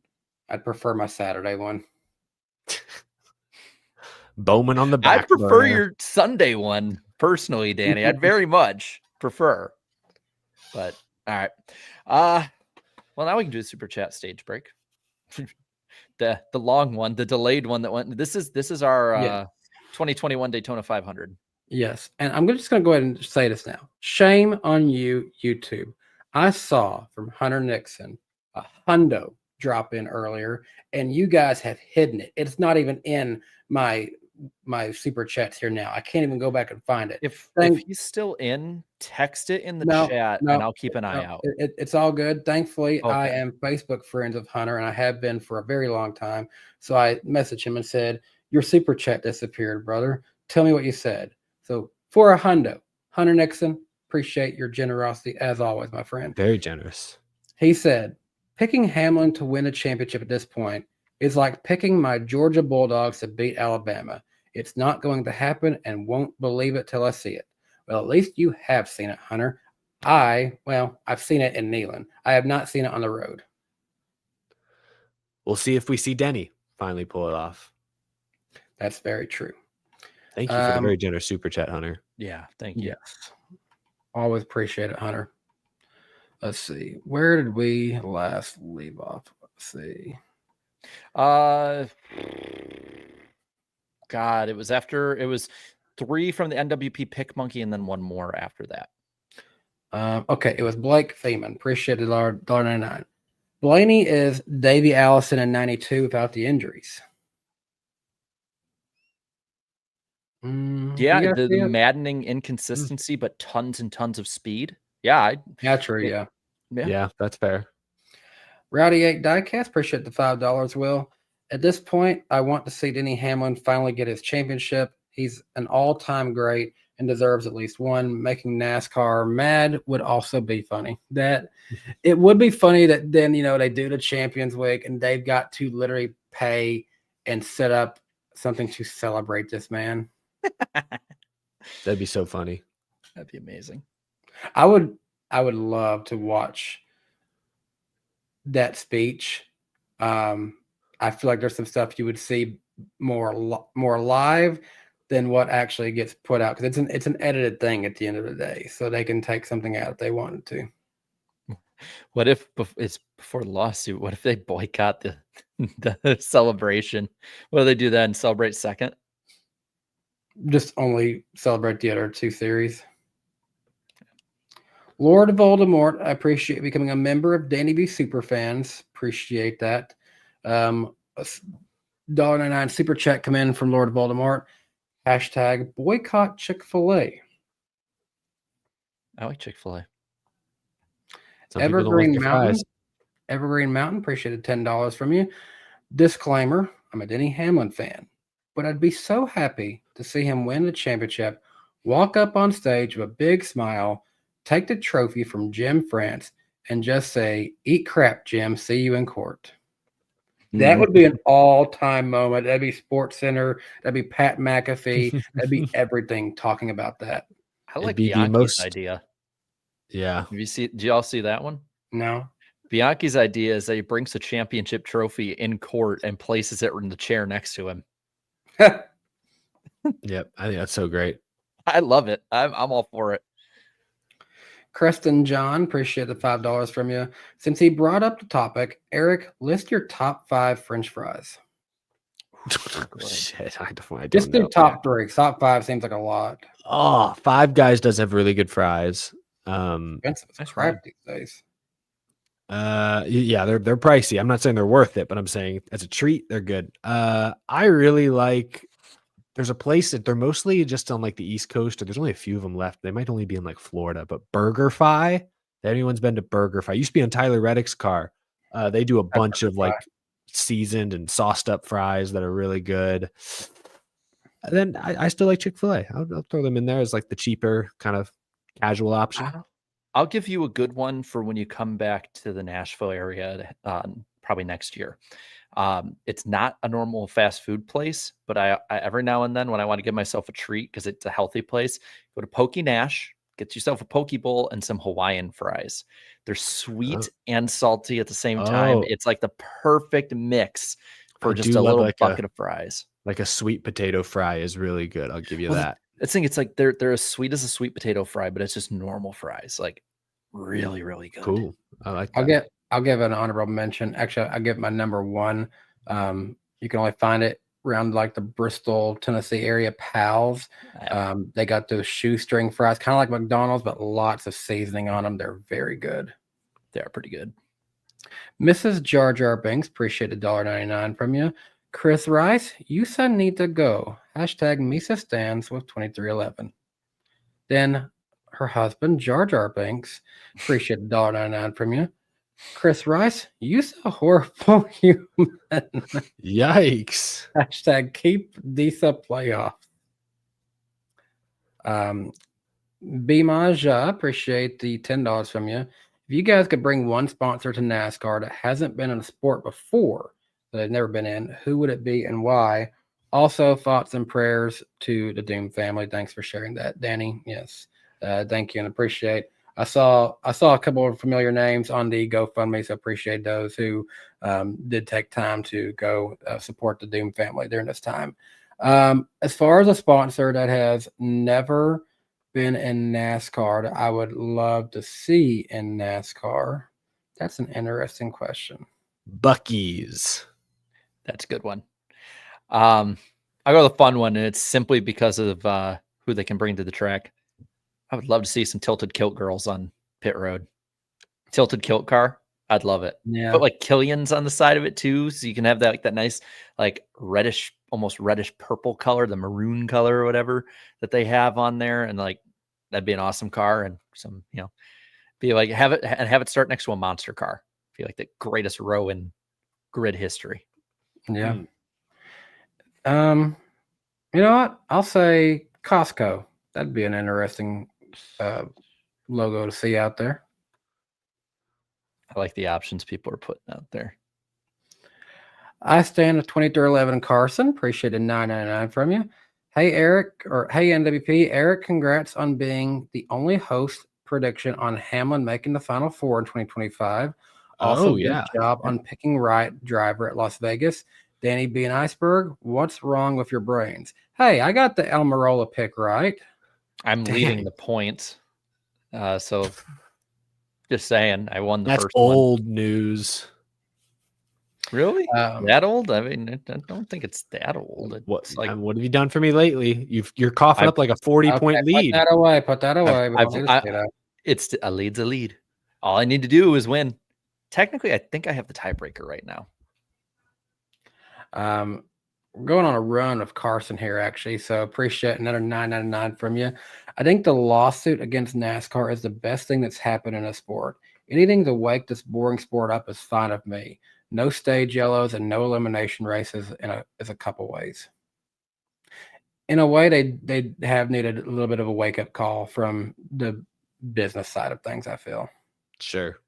I'd prefer my Saturday one. Bowman on the back. I prefer your Sunday one personally, Danny. I'd very much prefer. But all right. Well, now we can do the super chat stage break. the long one, the delayed one that went. This is our 2021 Daytona 500. Yes, and I'm just going to go ahead and say this now. Shame on you, YouTube. I saw from Hunter Nixon a hundo drop in earlier, and you guys have hidden it. It's not even in my my super chats here now. I can't even go back and find it. If Thank- he's still in, text it in the No, chat, no, and I'll keep an eye No, out. it's all good. Thankfully, I Okay. am Facebook friends with Hunter, and I have been for a very long time. So I messaged him and said, "Your super chat disappeared, brother. Tell me what you said." So for a hundo, Hunter Nixon, appreciate your generosity as always, my friend. Very generous. He said, "Picking Hamlin to win a championship at this point is like picking my Georgia Bulldogs to beat Alabama. It's not going to happen and won't believe it till I see it." Well, at least you have seen it, Hunter. I've seen it in Neyland. I have not seen it on the road. We'll see if we see Denny finally pull it off. That's very true. Thank you for the very generous super chat, Hunter. Yeah, thank you. Yes. Always appreciate it, Hunter. Let's see. Where did we last leave off? Let's see. God, it was 3 from the NWP Pick Monkey and then one more after that. Okay, it was Blake Feeman. Appreciate it, $1.99. Blaney is Davey Allison in 92 without the injuries. Yeah, the maddening inconsistency, but tons and tons of speed. Yeah, true. Yeah. Yeah, that's fair. Rowdy 8 Diecast, appreciate the $5, Will. At this point, I want to see Denny Hamlin finally get his championship. He's an all-time great and deserves at least one. Making NASCAR mad would also be funny. That it would be funny that then, they do the Champions Week and they've got to literally pay and set up something to celebrate this man. That'd be so funny. That'd be amazing. I would love to watch that speech. I feel like there's some stuff you would see more live than what actually gets put out, because it's an edited thing at the end of the day, so they can take something out if they wanted to. What if it's before the lawsuit? What if they boycott the celebration? What do they do then? Celebrate second? Just only celebrate the other 2 series. Lord Voldemort, I appreciate becoming a member of Danny B Superfans. Appreciate that. $1.99 super chat come in from Lord Voldemort. Hashtag boycott Chick-fil-A. I like Chick-fil-A. Evergreen Mountain, appreciated $10 from you. Disclaimer, I'm a Denny Hamlin fan, but I'd be so happy to see him win the championship, walk up on stage with a big smile, take the trophy from Jim France, and just say, "Eat crap, Jim. See you in court." That would be an all-time moment. That'd be Sports Center. That'd be Pat McAfee. That'd be everything talking about that. I like Bianchi's idea. Yeah. Do y'all see that one? No. Bianchi's idea is that he brings the championship trophy in court and places it in the chair next to him. Yep. I think that's so great. I love it. I'm all for it. Creston John, appreciate the $5 from you. Since he brought up the topic, Eric, list your top 5 French fries. Shit, I don't Just know. do top 3. Top 5 seems like a lot. Oh, Five Guys does have really good fries. Expensive as crap these days. Yeah, they're pricey. I'm not saying they're worth it, but I'm saying as a treat, they're good. I really like. There's a place that they're mostly just on like the East Coast, or there's only a few of them left. They might only be in like Florida, but BurgerFi. If anyone's been to BurgerFi, used to be on Tyler Reddick's car. They do a bunch of like seasoned and sauced up fries that are really good. And then I still like Chick-fil-A. I'll throw them in there as like the cheaper kind of casual option. I'll give you a good one for when you come back to the Nashville area, probably next year. It's not a normal fast food place, but I every now and then when I want to give myself a treat, because it's a healthy place, go to Pokey Nash, get yourself a poke bowl and some Hawaiian fries. They're sweet and salty at the same time. It's like the perfect mix for just a little bucket of fries. Like a sweet potato fry is really good. I'll give you that. I think it's like they're as sweet as a sweet potato fry, but it's just normal fries. Like really, really good. Cool. I like that. I'll give an honorable mention. Actually, I'll give my number 1. You can only find it around like the Bristol, Tennessee area. Pals. They got those shoestring fries, kind of like McDonald's, but lots of seasoning on them. They're very good. They're pretty good. Mrs. Jar Jar Banks, appreciate $1.99 from you. Chris Rice, you son need to go. Hashtag Misa stands with 2311. Then her husband, Jar Jar Banks, appreciate $1.99 from you. Chris Rice, you so horrible human. Yikes. Hashtag keep Disa playoff. Bimaja, appreciate the $10 from you. If you guys could bring one sponsor to NASCAR that hasn't been in a sport before, that they've never been in, who would it be and why? Also, thoughts and prayers to the Doom family. Thanks for sharing that, Danny. Yes, thank you and appreciate. I saw a couple of familiar names on the GoFundMe, so appreciate those who did take time to go support the Doom family during this time. As far as a sponsor that has never been in NASCAR that I would love to see in NASCAR, that's an interesting question. Buc-ee's. That's a good one. I'll go with the fun one, and it's simply because of who they can bring to the track. I would love to see some tilted kilt girls on pit road. Tilted kilt car, I'd love it. Yeah. Put like Killian's on the side of it too, so you can have that like that nice like reddish, almost reddish purple color, the maroon color or whatever that they have on there, and like that'd be an awesome car, and some be like have it start next to a monster car. Be like the greatest row in grid history. Yeah. You know what? I'll say Costco. That'd be an interesting logo to see out there. I like the options people are putting out there. I stand at 2311 Carson. Appreciate a $9.99 from you. Hey, Eric, or hey, NWP. Eric, congrats on being the only host prediction on Hamlin making the Final Four in 2025. Also, good job on picking right driver at Las Vegas. Danny B. and Iceberg, what's wrong with your brains? Hey, I got the Almirola pick right. I'm leading the points. So just saying, I won the That's first one. old news. Really? That old? I mean, I don't think it's that old. What Like, have you done for me lately? You're coughing up like a 40-point lead. Put that away. It's a lead's a lead. All I need to do is win. Technically, I think I have the tiebreaker right now. We're going on a run of Carson here, actually. So appreciate another $9.99 from you. I think the lawsuit against NASCAR is the best thing that's happened in a sport. Anything to wake this boring sport up is fine with me. No stage yellows and no elimination races is a couple ways. In a way, they have needed a little bit of a wake up call from the business side of things, I feel. Sure.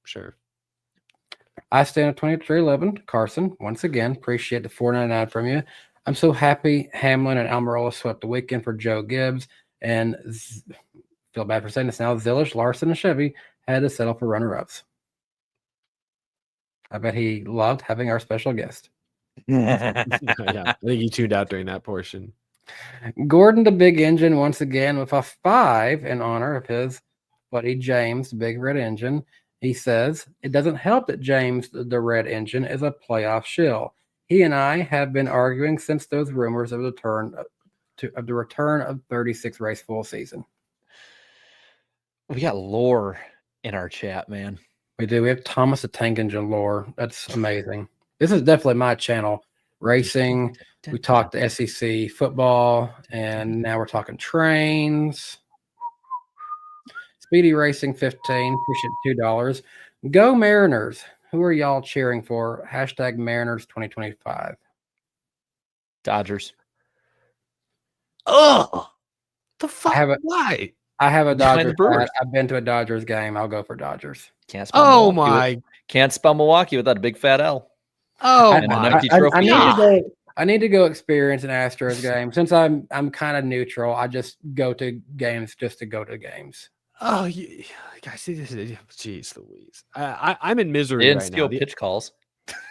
I stand at 2311 Carson. Once again, appreciate the $4.99 from you. I'm so happy Hamlin and Almirola swept the weekend for Joe Gibbs, and feel bad for saying this now. Zilisch, Larson, and Chevy had to settle for runner-ups. I bet he loved having our special guest. Yeah, I think he tuned out during that portion. Gordon, the big engine, once again with a 5 in honor of his buddy James, the big red engine. He says, it doesn't help that James, the red engine, is a playoff shill. He and I have been arguing since those rumors of the return of 36 race full season. We got lore in our chat, man. We do. We have Thomas the Tank Engine lore. That's amazing. This is definitely my channel. Racing. We talked the SEC football, and now we're talking trains. Speedy Racing 15. Appreciate $2. Go Mariners. Who are y'all cheering for? Hashtag Mariners 2025. Dodgers. Oh, the fuck? Why? I have a Dodgers hat. I've been to a Dodgers game. I'll go for Dodgers. Can't spell can't spell Milwaukee without a big fat L. Oh my! I need to go experience an Astros game. Since I'm kind of neutral, I just go to games just to go to games. Oh, guys, jeez Louise. I'm in misery they didn't right steal now. pitch calls.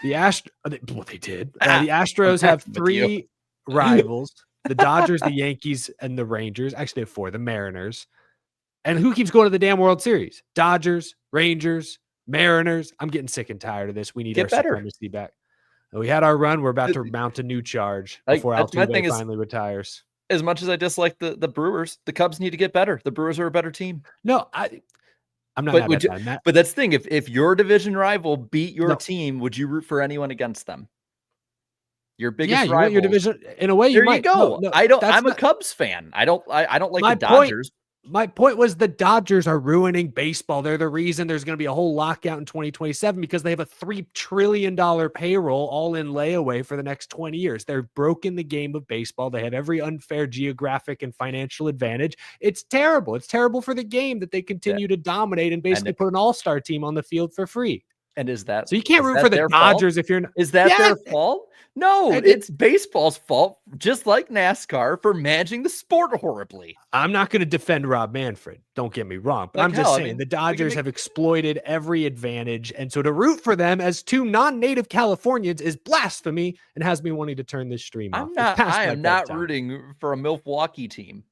They did. The Astros have 3 rivals: the Dodgers, the Yankees, and the Rangers. Actually, they have 4. The Mariners. And who keeps going to the damn World Series? Dodgers, Rangers, Mariners. I'm getting sick and tired of this. We need our supremacy back. And we had our run. We're about to mount a new charge before Altuve finally retires. As much as I dislike the Brewers, the Cubs need to get better. The Brewers are a better team. No, I'm not mad at that. But that's the thing. If your division rival beat your team, would you root for anyone against them? Your biggest you want your rivals. division in a way. There You might you go. No, I'm a Cubs fan. I don't like My the point- Dodgers. My point was the Dodgers are ruining baseball. They're the reason there's going to be a whole lockout in 2027 because they have a $3 trillion payroll all in layaway for the next 20 years. They're broken the game of baseball. They have every unfair geographic and financial advantage. It's terrible. It's terrible for the game that they continue to dominate and basically put an all-star team on the field for free. And is that So you can't is root that for the their Dodgers fault? if you're not. Is that Yeah, their fault? No, it- it's baseball's fault, just like NASCAR for managing the sport horribly. I'm not going to defend Rob Manfred. Don't get me wrong. But Like I'm just hell, I saying mean, the we can Dodgers make- have exploited every advantage. And so to root for them as two non-native Californians is blasphemy and has me wanting to turn this stream off. I am not rooting for a Milwaukee team.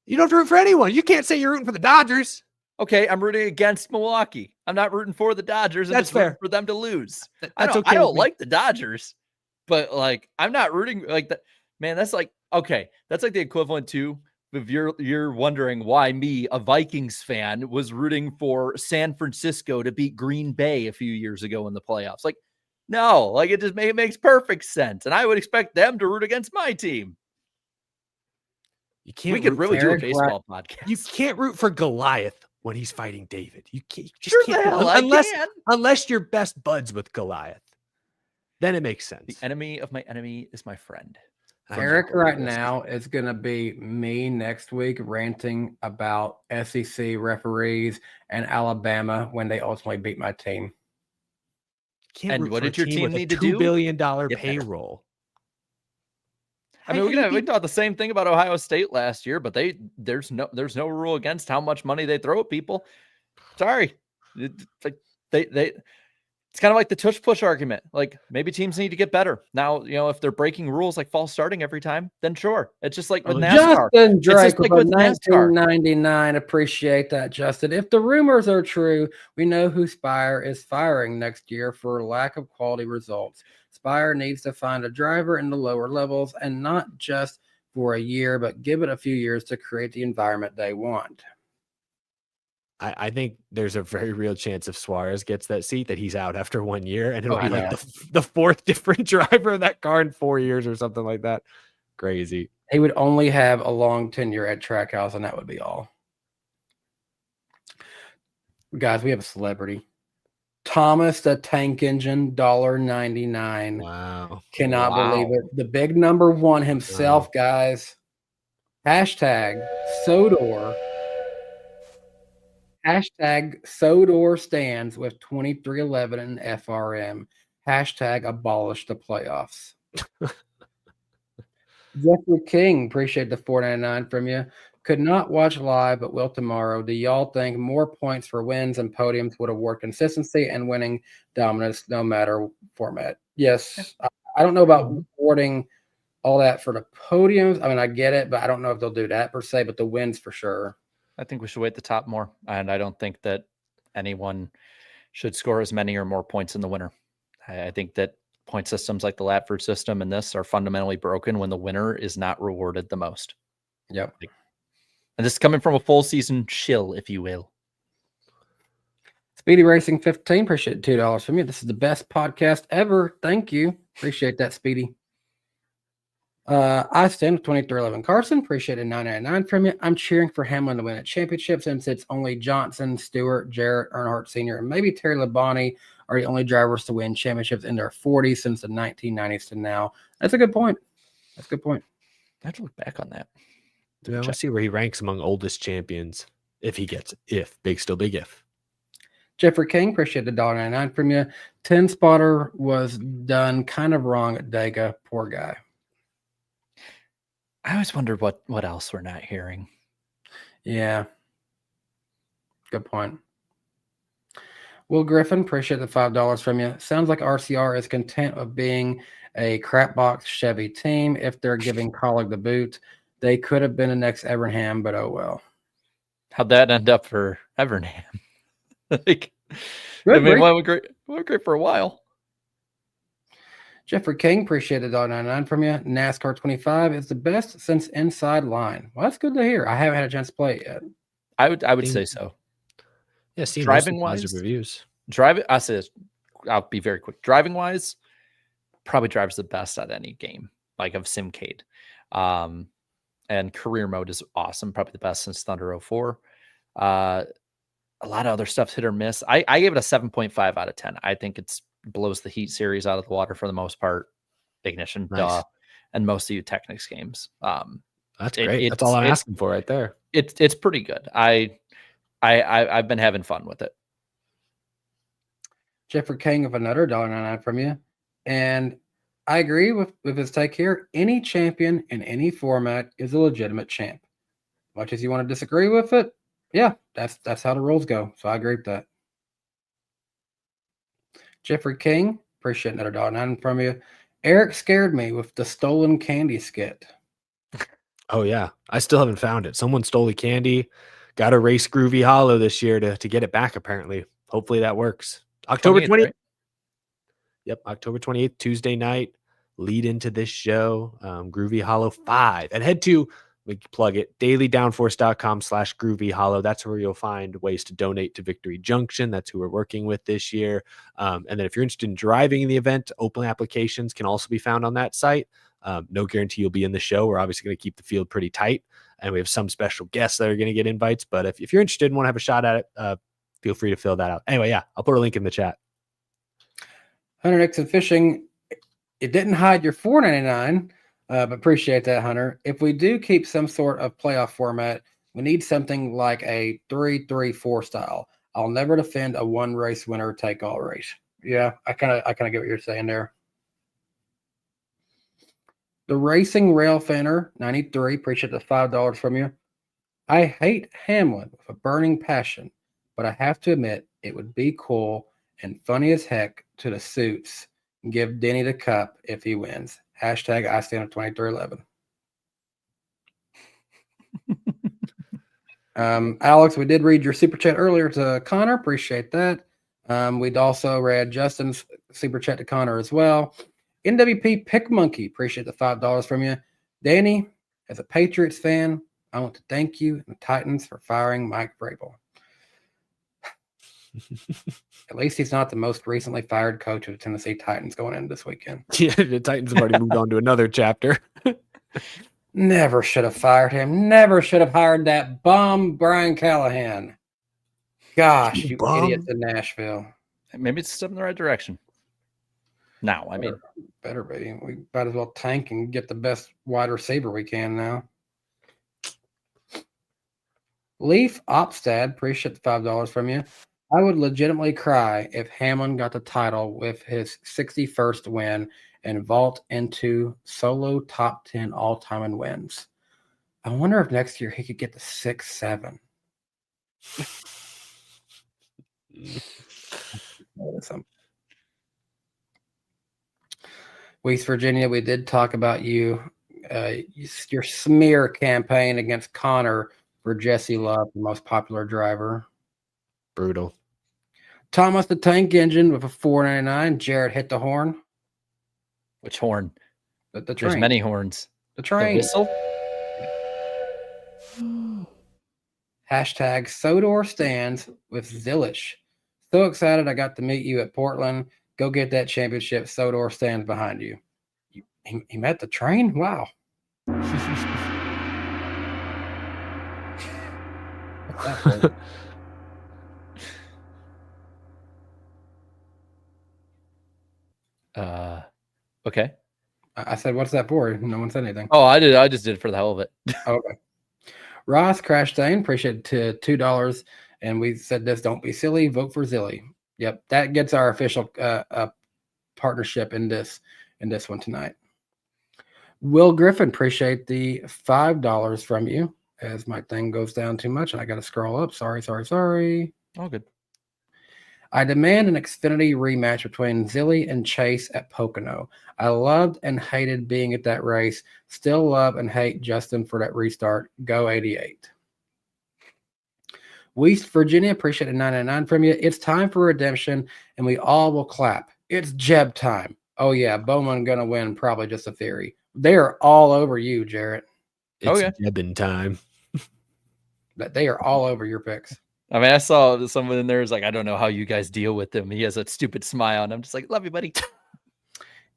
You don't have to root for anyone. You can't say you're rooting for the Dodgers. Okay, I'm rooting against Milwaukee. I'm not rooting for the Dodgers. I'm That's just rooting fair. for them to lose. That's okay. I don't with me. like the Dodgers, but like I'm not rooting like that. Man, that's like okay. That's like the equivalent to if you're wondering why me, a Vikings fan, was rooting for San Francisco to beat Green Bay a few years ago in the playoffs. Like, no, like it makes perfect sense, and I would expect them to root against my team. You can't We could root really for do a Eric baseball podcast. You can't root for Goliath when he's fighting David. You can't. You just Sure can't the hell I can. unless you're best buds with Goliath. Then it makes sense. The enemy of my enemy is my friend. Eric right now is going to be me next week ranting about SEC referees and Alabama when they ultimately beat my team. Can't And root what for a did your team with a need to do? $2 billion better. payroll. I mean, we thought the same thing about Ohio State last year, but there's no rule against how much money they throw at people. Sorry, it's kind of like the tush push argument. Like maybe teams need to get better now. You know, if they're breaking rules like false starting every time, then sure. It's just like with NASCAR. Justin It's just Drake like with with a NASCAR. 1999. Appreciate that, Justin. If the rumors are true, we know who Spire is firing next year for lack of quality results. Spire needs to find a driver in the lower levels and not just for a year, but give it a few years to create the environment they want. I think there's a very real chance if Suarez gets that seat that he's out after 1 year, and it'll be like the fourth different driver of that car in 4 years or something like that. Crazy. He would only have a long tenure at Trackhouse, and that would be all. Guys, we have a celebrity. Thomas the Tank Engine, $1.99. Wow. Cannot believe it. The big number one himself, guys. Hashtag Sodor. Hashtag Sodor stands with 2311 and FRM. Hashtag abolish the playoffs. Jeffrey King, appreciate the $4.99 from you. Could not watch live, but will tomorrow. Do y'all think more points for wins and podiums would award consistency and winning dominance no matter format? Yes. I don't know about awarding all that for the podiums. I mean, I get it, but I don't know if they'll do that per se, but the wins for sure. I think we should wait the top more, and I don't think that anyone should score as many or more points in the winner. I think that point systems like the Latford system and this are fundamentally broken when the winner is not rewarded the most. Yep. And this is coming from a full season shill, if you will. Speedy Racing 15, appreciate $2 from you. This is the best podcast ever. Thank you. Appreciate that, Speedy. I stand with 2311 Carson. Appreciate it. $9.99 from you. I'm cheering for Hamlin to win a championship since it's only Johnson, Stewart, Jarrett, Earnhardt Sr., and maybe Terry Labonte are the only drivers to win championships in their 40s since the 1990s to now. That's a good point. That's a good point. I have to look back on that. Yeah, let's see where he ranks among oldest champions if he gets it. If big, still big if. Jeffrey King, appreciate the $1.99 from you. 10 spotter was done kind of wrong at Dega. Poor guy. I always wondered what else we're not hearing. Yeah. Good point. Will Griffin, appreciate the $5 from you. Sounds like RCR is content with being a crapbox Chevy team if they're giving Colleague the boot. They could have been the next Evernham, but oh well. How'd that end up for Evernham? Like, Good I mean, break. great for a while. Jeffrey King, appreciate the $1.99 from you. NASCAR 25 is the best since Inside Line. Well, that's good to hear. I haven't had a chance to play it yet. I would say so. Yeah, seeing Driving positive wise, reviews. I'll be very quick. Driving wise, probably drives the best at any game, like of Simcade. And career mode is awesome. Probably the best since Thunder 04. A lot of other stuff's hit or miss. I gave it a 7.5 out of 10. I think it's blows the Heat series out of the water for the most part. Ignition, Nice. and most of you Technics games. That's great. That's all I'm asking for right there. It's pretty good. I've been having fun with it. Jeffrey King of another $1.99 from you. And I agree with his take here. Any champion in any format is a legitimate champ. Much as you want to disagree with it, yeah, that's how the rules go. So I agree with that. Jeffrey King, appreciate another $1.99 from you. Eric scared me with the stolen candy skit. Oh, yeah. I still haven't found it. Someone stole the candy. Got to race Groovy Hollow this year to get it back, apparently. Hopefully that works. October 20th. Right? Yep, October 28th, Tuesday night. Lead into this show, Groovy Hollow 5. And head to, we plug it, dailydownforce.com/Groovy Hollow. That's where you'll find ways to donate to Victory Junction. That's who we're working with this year. And then if you're interested in driving in the event, open applications can also be found on that site. No guarantee you'll be in the show. We're obviously going to keep the field pretty tight. And we have some special guests that are going to get invites. But if you're interested and want to have a shot at it, feel free to fill that out. Anyway, yeah, I'll put a link in the chat. Hunter Nixon Fishing, it didn't hide your $4.99, but appreciate that, Hunter. If we do keep some sort of playoff format, we need something like a 3-3-4 style. I'll never defend a one race winner take all race. Yeah, I kind of get what you're saying there. The Racing Rail Fanner 93, appreciate the $5 from you. I hate Hamlin with a burning passion, but I have to admit it would be cool and funny as heck to the suits and give Denny the cup if he wins. Hashtag I stand up 2311. Alex, we did read your super chat earlier to Connor. Appreciate that. We'd also read Justin's super chat to Connor as well. NWP Pick Monkey, appreciate the $5 from you. Danny, as a Patriots fan, I want to thank you and the Titans for firing Mike Vrabel. At least he's not the most recently fired coach of the Tennessee Titans going into this weekend. Yeah, the Titans have already moved on to another chapter. Never should have fired him. Never should have hired that bum Brian Callahan. Gosh, you idiots in Nashville. Maybe it's a step in the right direction. Now, I mean, better be. We might as well tank and get the best wide receiver we can now. Leaf Opstad, appreciate the $5 from you. I would legitimately cry if Hamlin got the title with his 61st win and vault into solo top 10 all-time in wins. I wonder if next year he could get to 6-7. West Virginia, we did talk about you, your smear campaign against Connor for Jesse Love, the most popular driver. Brutal. Thomas the Tank Engine with a $4.99. Jarrett hit the horn. which horn? The train. There's many horns. The The train. whistle? Hashtag Sodor stands with Zilisch. So excited I got to meet you at Portland. Go get that championship. Sodor stands behind you. He met the train? Wow. What's that for? Okay. I said, what's that for? No one said anything. Oh, I did. I just did it for the hell of it. Okay. Ross Crashstain, appreciate it to $2. And we said this, don't be silly, vote for Zilly. Yep, that gets our official partnership in this one tonight. Will Griffin, appreciate the $5 from you. As my thing goes down too much, and I got to scroll up. Sorry. All good. I demand an Xfinity rematch between Zilly and Chase at Pocono. I loved and hated being at that race. Still love and hate Justin for that restart. Go 88. West Virginia, appreciate a $9.99 from you. It's time for redemption, and we all will clap. It's Jeb time. Oh, yeah, Bowman gonna win, probably just a theory. They're all over you, Jarrett. It's yeah. Jebbin time. They are all over your picks. I mean, I saw someone in there is like, I don't know how you guys deal with him. He has a stupid smile, and I'm just like, love you, buddy.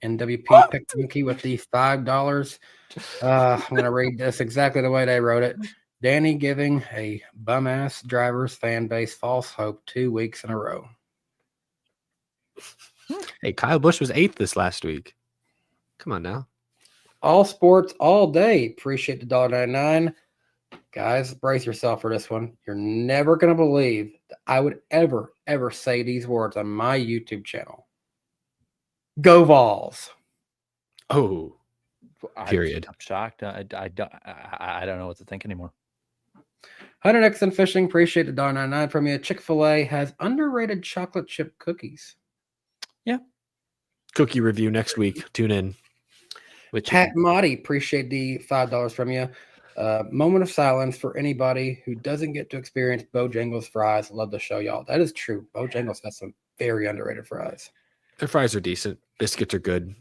NWP picked Monkey with the $5. I'm going to read this exactly the way they wrote it. Danny giving a bum-ass driver's fan base false hope 2 weeks in a row. Hey, Kyle Busch was 8th this last week. Come on now. All sports, all day. Appreciate the $1.99. Guys, brace yourself for this one. You're never going to believe that I would ever say these words on my YouTube channel. Go Vols. Oh, period. I'm shocked. I don't know what to think anymore. 100X and Fishing. Appreciate the $1.99 from you. Chick-fil-A has underrated chocolate chip cookies. Yeah. Cookie review next week. Tune in. Pat Motti, appreciate the $5 from you. Moment of silence for anybody who doesn't get to experience Bojangles fries. Love the show, y'all. That is true. Bojangles has some very underrated fries. Their fries are decent. Biscuits are good.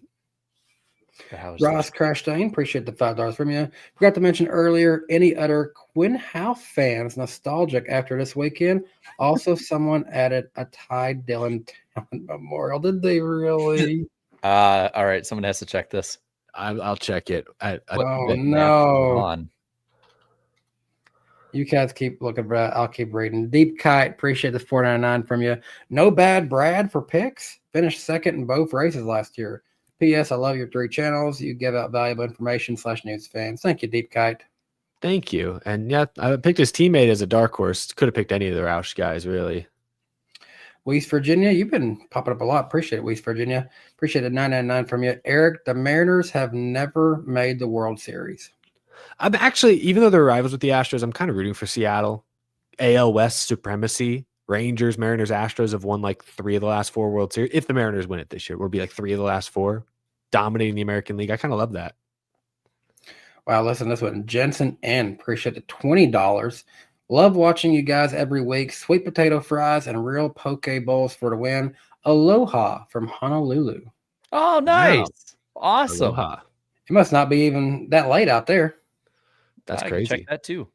Ross Crashstein, appreciate the $5 from you. Forgot to mention earlier, any other Quinn Howe fans nostalgic after this weekend? Also, someone added a Ty Dillon Talent Memorial. Did they really? All right, someone has to check this. I'll check it. Oh, no. You guys keep looking for that. I'll keep reading. Deep Kite, appreciate the $4.99 from you. No Bad Brad for picks. Finished second in both races last year. P.S. I love your 3 channels. You give out valuable information / news fans. Thank you, Deep Kite. Thank you. And yeah, I picked his teammate as a dark horse. Could have picked any of the Roush guys, really. West Virginia, you've been popping up a lot. Appreciate it, West Virginia. Appreciate the $9.99 from you. Eric, the Mariners have never made the World Series. I'm actually, even though they're rivals with the Astros, I'm kind of rooting for Seattle. AL West supremacy. Rangers, Mariners, Astros have won like 3 of the last 4 World Series. If the Mariners win it this year, it will be like 3 of the last 4, dominating the American League. I kind of love that. Wow, listen, this one. Jensen N. Appreciate the $20. Love watching you guys every week. Sweet potato fries and real poke bowls for the win. Aloha from Honolulu. Oh, nice. Wow. Awesome. Aloha. It must not be even that late out there. That's I can crazy. check that too.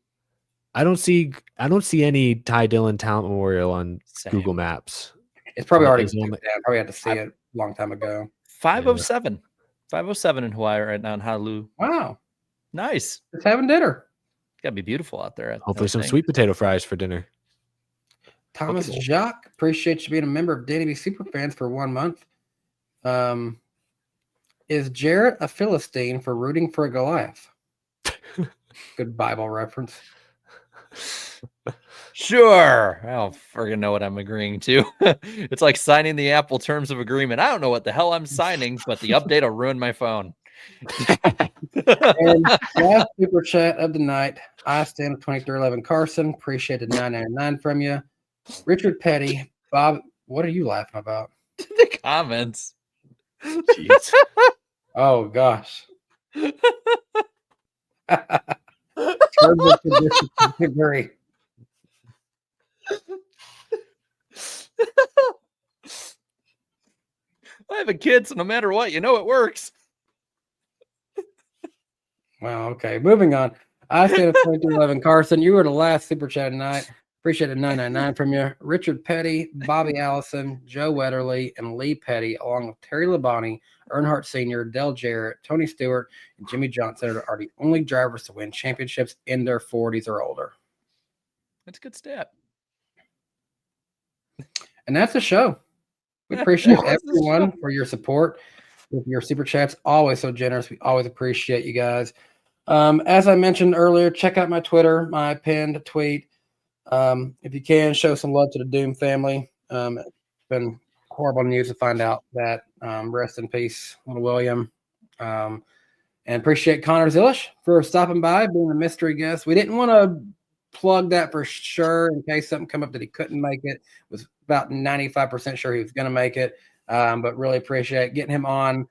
I don't see any Ty Dillon Talent Memorial on Same. Google Maps. It's probably already It's only- down. Probably had to see it a long time ago. 507. 507 in Hawaii right now in Honolulu. Wow. Nice. Just having dinner. Gotta be beautiful out there. Hopefully some sweet potato fries for dinner. Thomas Okay. Jacques, appreciate you being a member of Danny B Superfans for 1 month. Is Jarrett a Philistine for rooting for a Goliath? Good Bible reference. Sure. I don't friggin' know what I'm agreeing to. It's like signing the Apple terms of agreement. I don't know what the hell I'm signing, but the update will ruin my phone. And last super chat of the night, I stand with 2311 Carson. Appreciate the $9.99 from you. Richard Petty, Bob, what are you laughing about? The comments. Jeez. Oh gosh. Terrible conditions to degree. I have a kid, so no matter what, you know it works. Wow, okay. Moving on. I stand at 2311 Carson. You were the last super chat tonight. Appreciate the $9.99 from you. Richard Petty, Bobby Allison, Joe Wetterly, and Lee Petty, along with Terry Labonte, Earnhardt Sr., Dell Jarrett, Tony Stewart, and Jimmy Johnson are the only drivers to win championships in their 40s or older. That's a good stat. And that's the show. We appreciate everyone for your support. With your super chats, always so generous. We always appreciate you guys. As I mentioned earlier, check out my Twitter, my pinned tweet. If you can, show some love to the Doom family. It's been horrible news to find out that rest in peace, little William. And appreciate Connor Zilisch for stopping by, being a mystery guest. We didn't want to plug that for sure in case something come up that he couldn't make it. Was about 95% sure he was going to make it. But really appreciate getting him on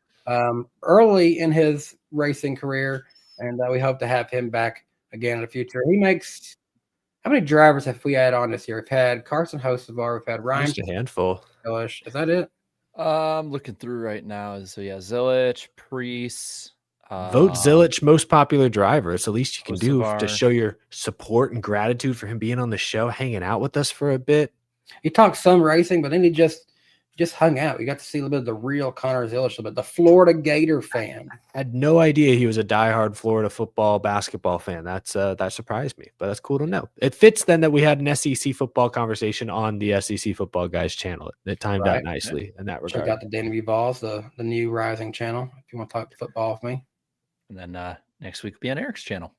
early in his racing career, and we hope to have him back again in the future. He makes – how many drivers have we had on this year? We've had Carson Hocevar, we've had Ryan. Just a handful. Zilisch. Is that it? I'm looking through right now. So yeah, Zillich, Priest. Vote Zillich most popular driver. It's the least you can do to Hocevar. show your support and gratitude for him being on the show, hanging out with us for a bit. He talks some racing, but then he just just hung out. We got to see a little bit of the real Connor Zilisch, but the Florida Gator fan. Had no idea he was a diehard Florida football, basketball fan. That surprised me, but that's cool to know. It fits then that we had an SEC football conversation on the SEC Football Guys channel. It timed out nicely in that regard. Check out the DannyBTalks, the new rising channel, if you want to talk football with me. And then next week will be on Eric's channel.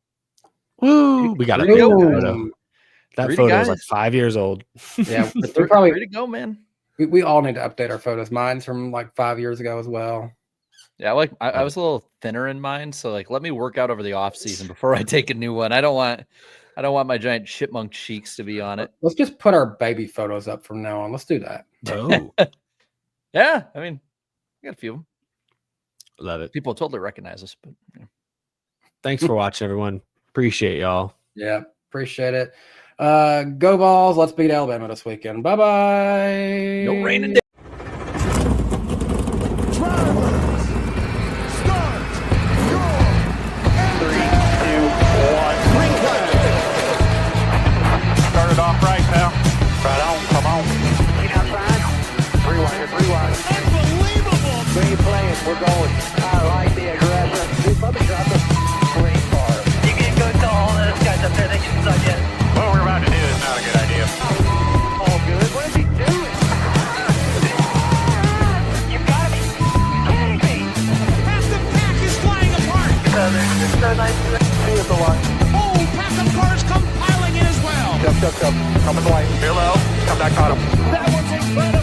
Woo! We got a Three to big go. photo. That Three photo is guys. like 5 years old. Yeah, we Three probably to go, man. we all need to update our photos. Mine's from like 5 years ago as well. Yeah, like I was a little thinner in mine, so like let me work out over the off season before I take a new one. I don't want my giant chipmunk cheeks to be on it. Let's just put our baby photos up from now on. Let's do that. Oh, Yeah, I mean, I got a few of them. love it. People totally recognize us, but yeah. Thanks for watching, everyone. Appreciate y'all. Yeah, appreciate it. Go Vols. Let's beat Alabama this weekend. Bye-bye. No rain and Start it off right now. Right on. Come on. Clean outside. 3 wide. 3 wide. Where you playing? We're going. I like the aggression. Let me drop the green bar. You can go tell all those guys up there they can suck it. What we're about to do is not a good idea. All good. What is he doing? You gotta be kidding me. Half the pack is flying apart. They're so nice to see at the line. Oh, pack of cars come piling in as well. Jump. Coming the way. Hello. Come back on him. That was incredible.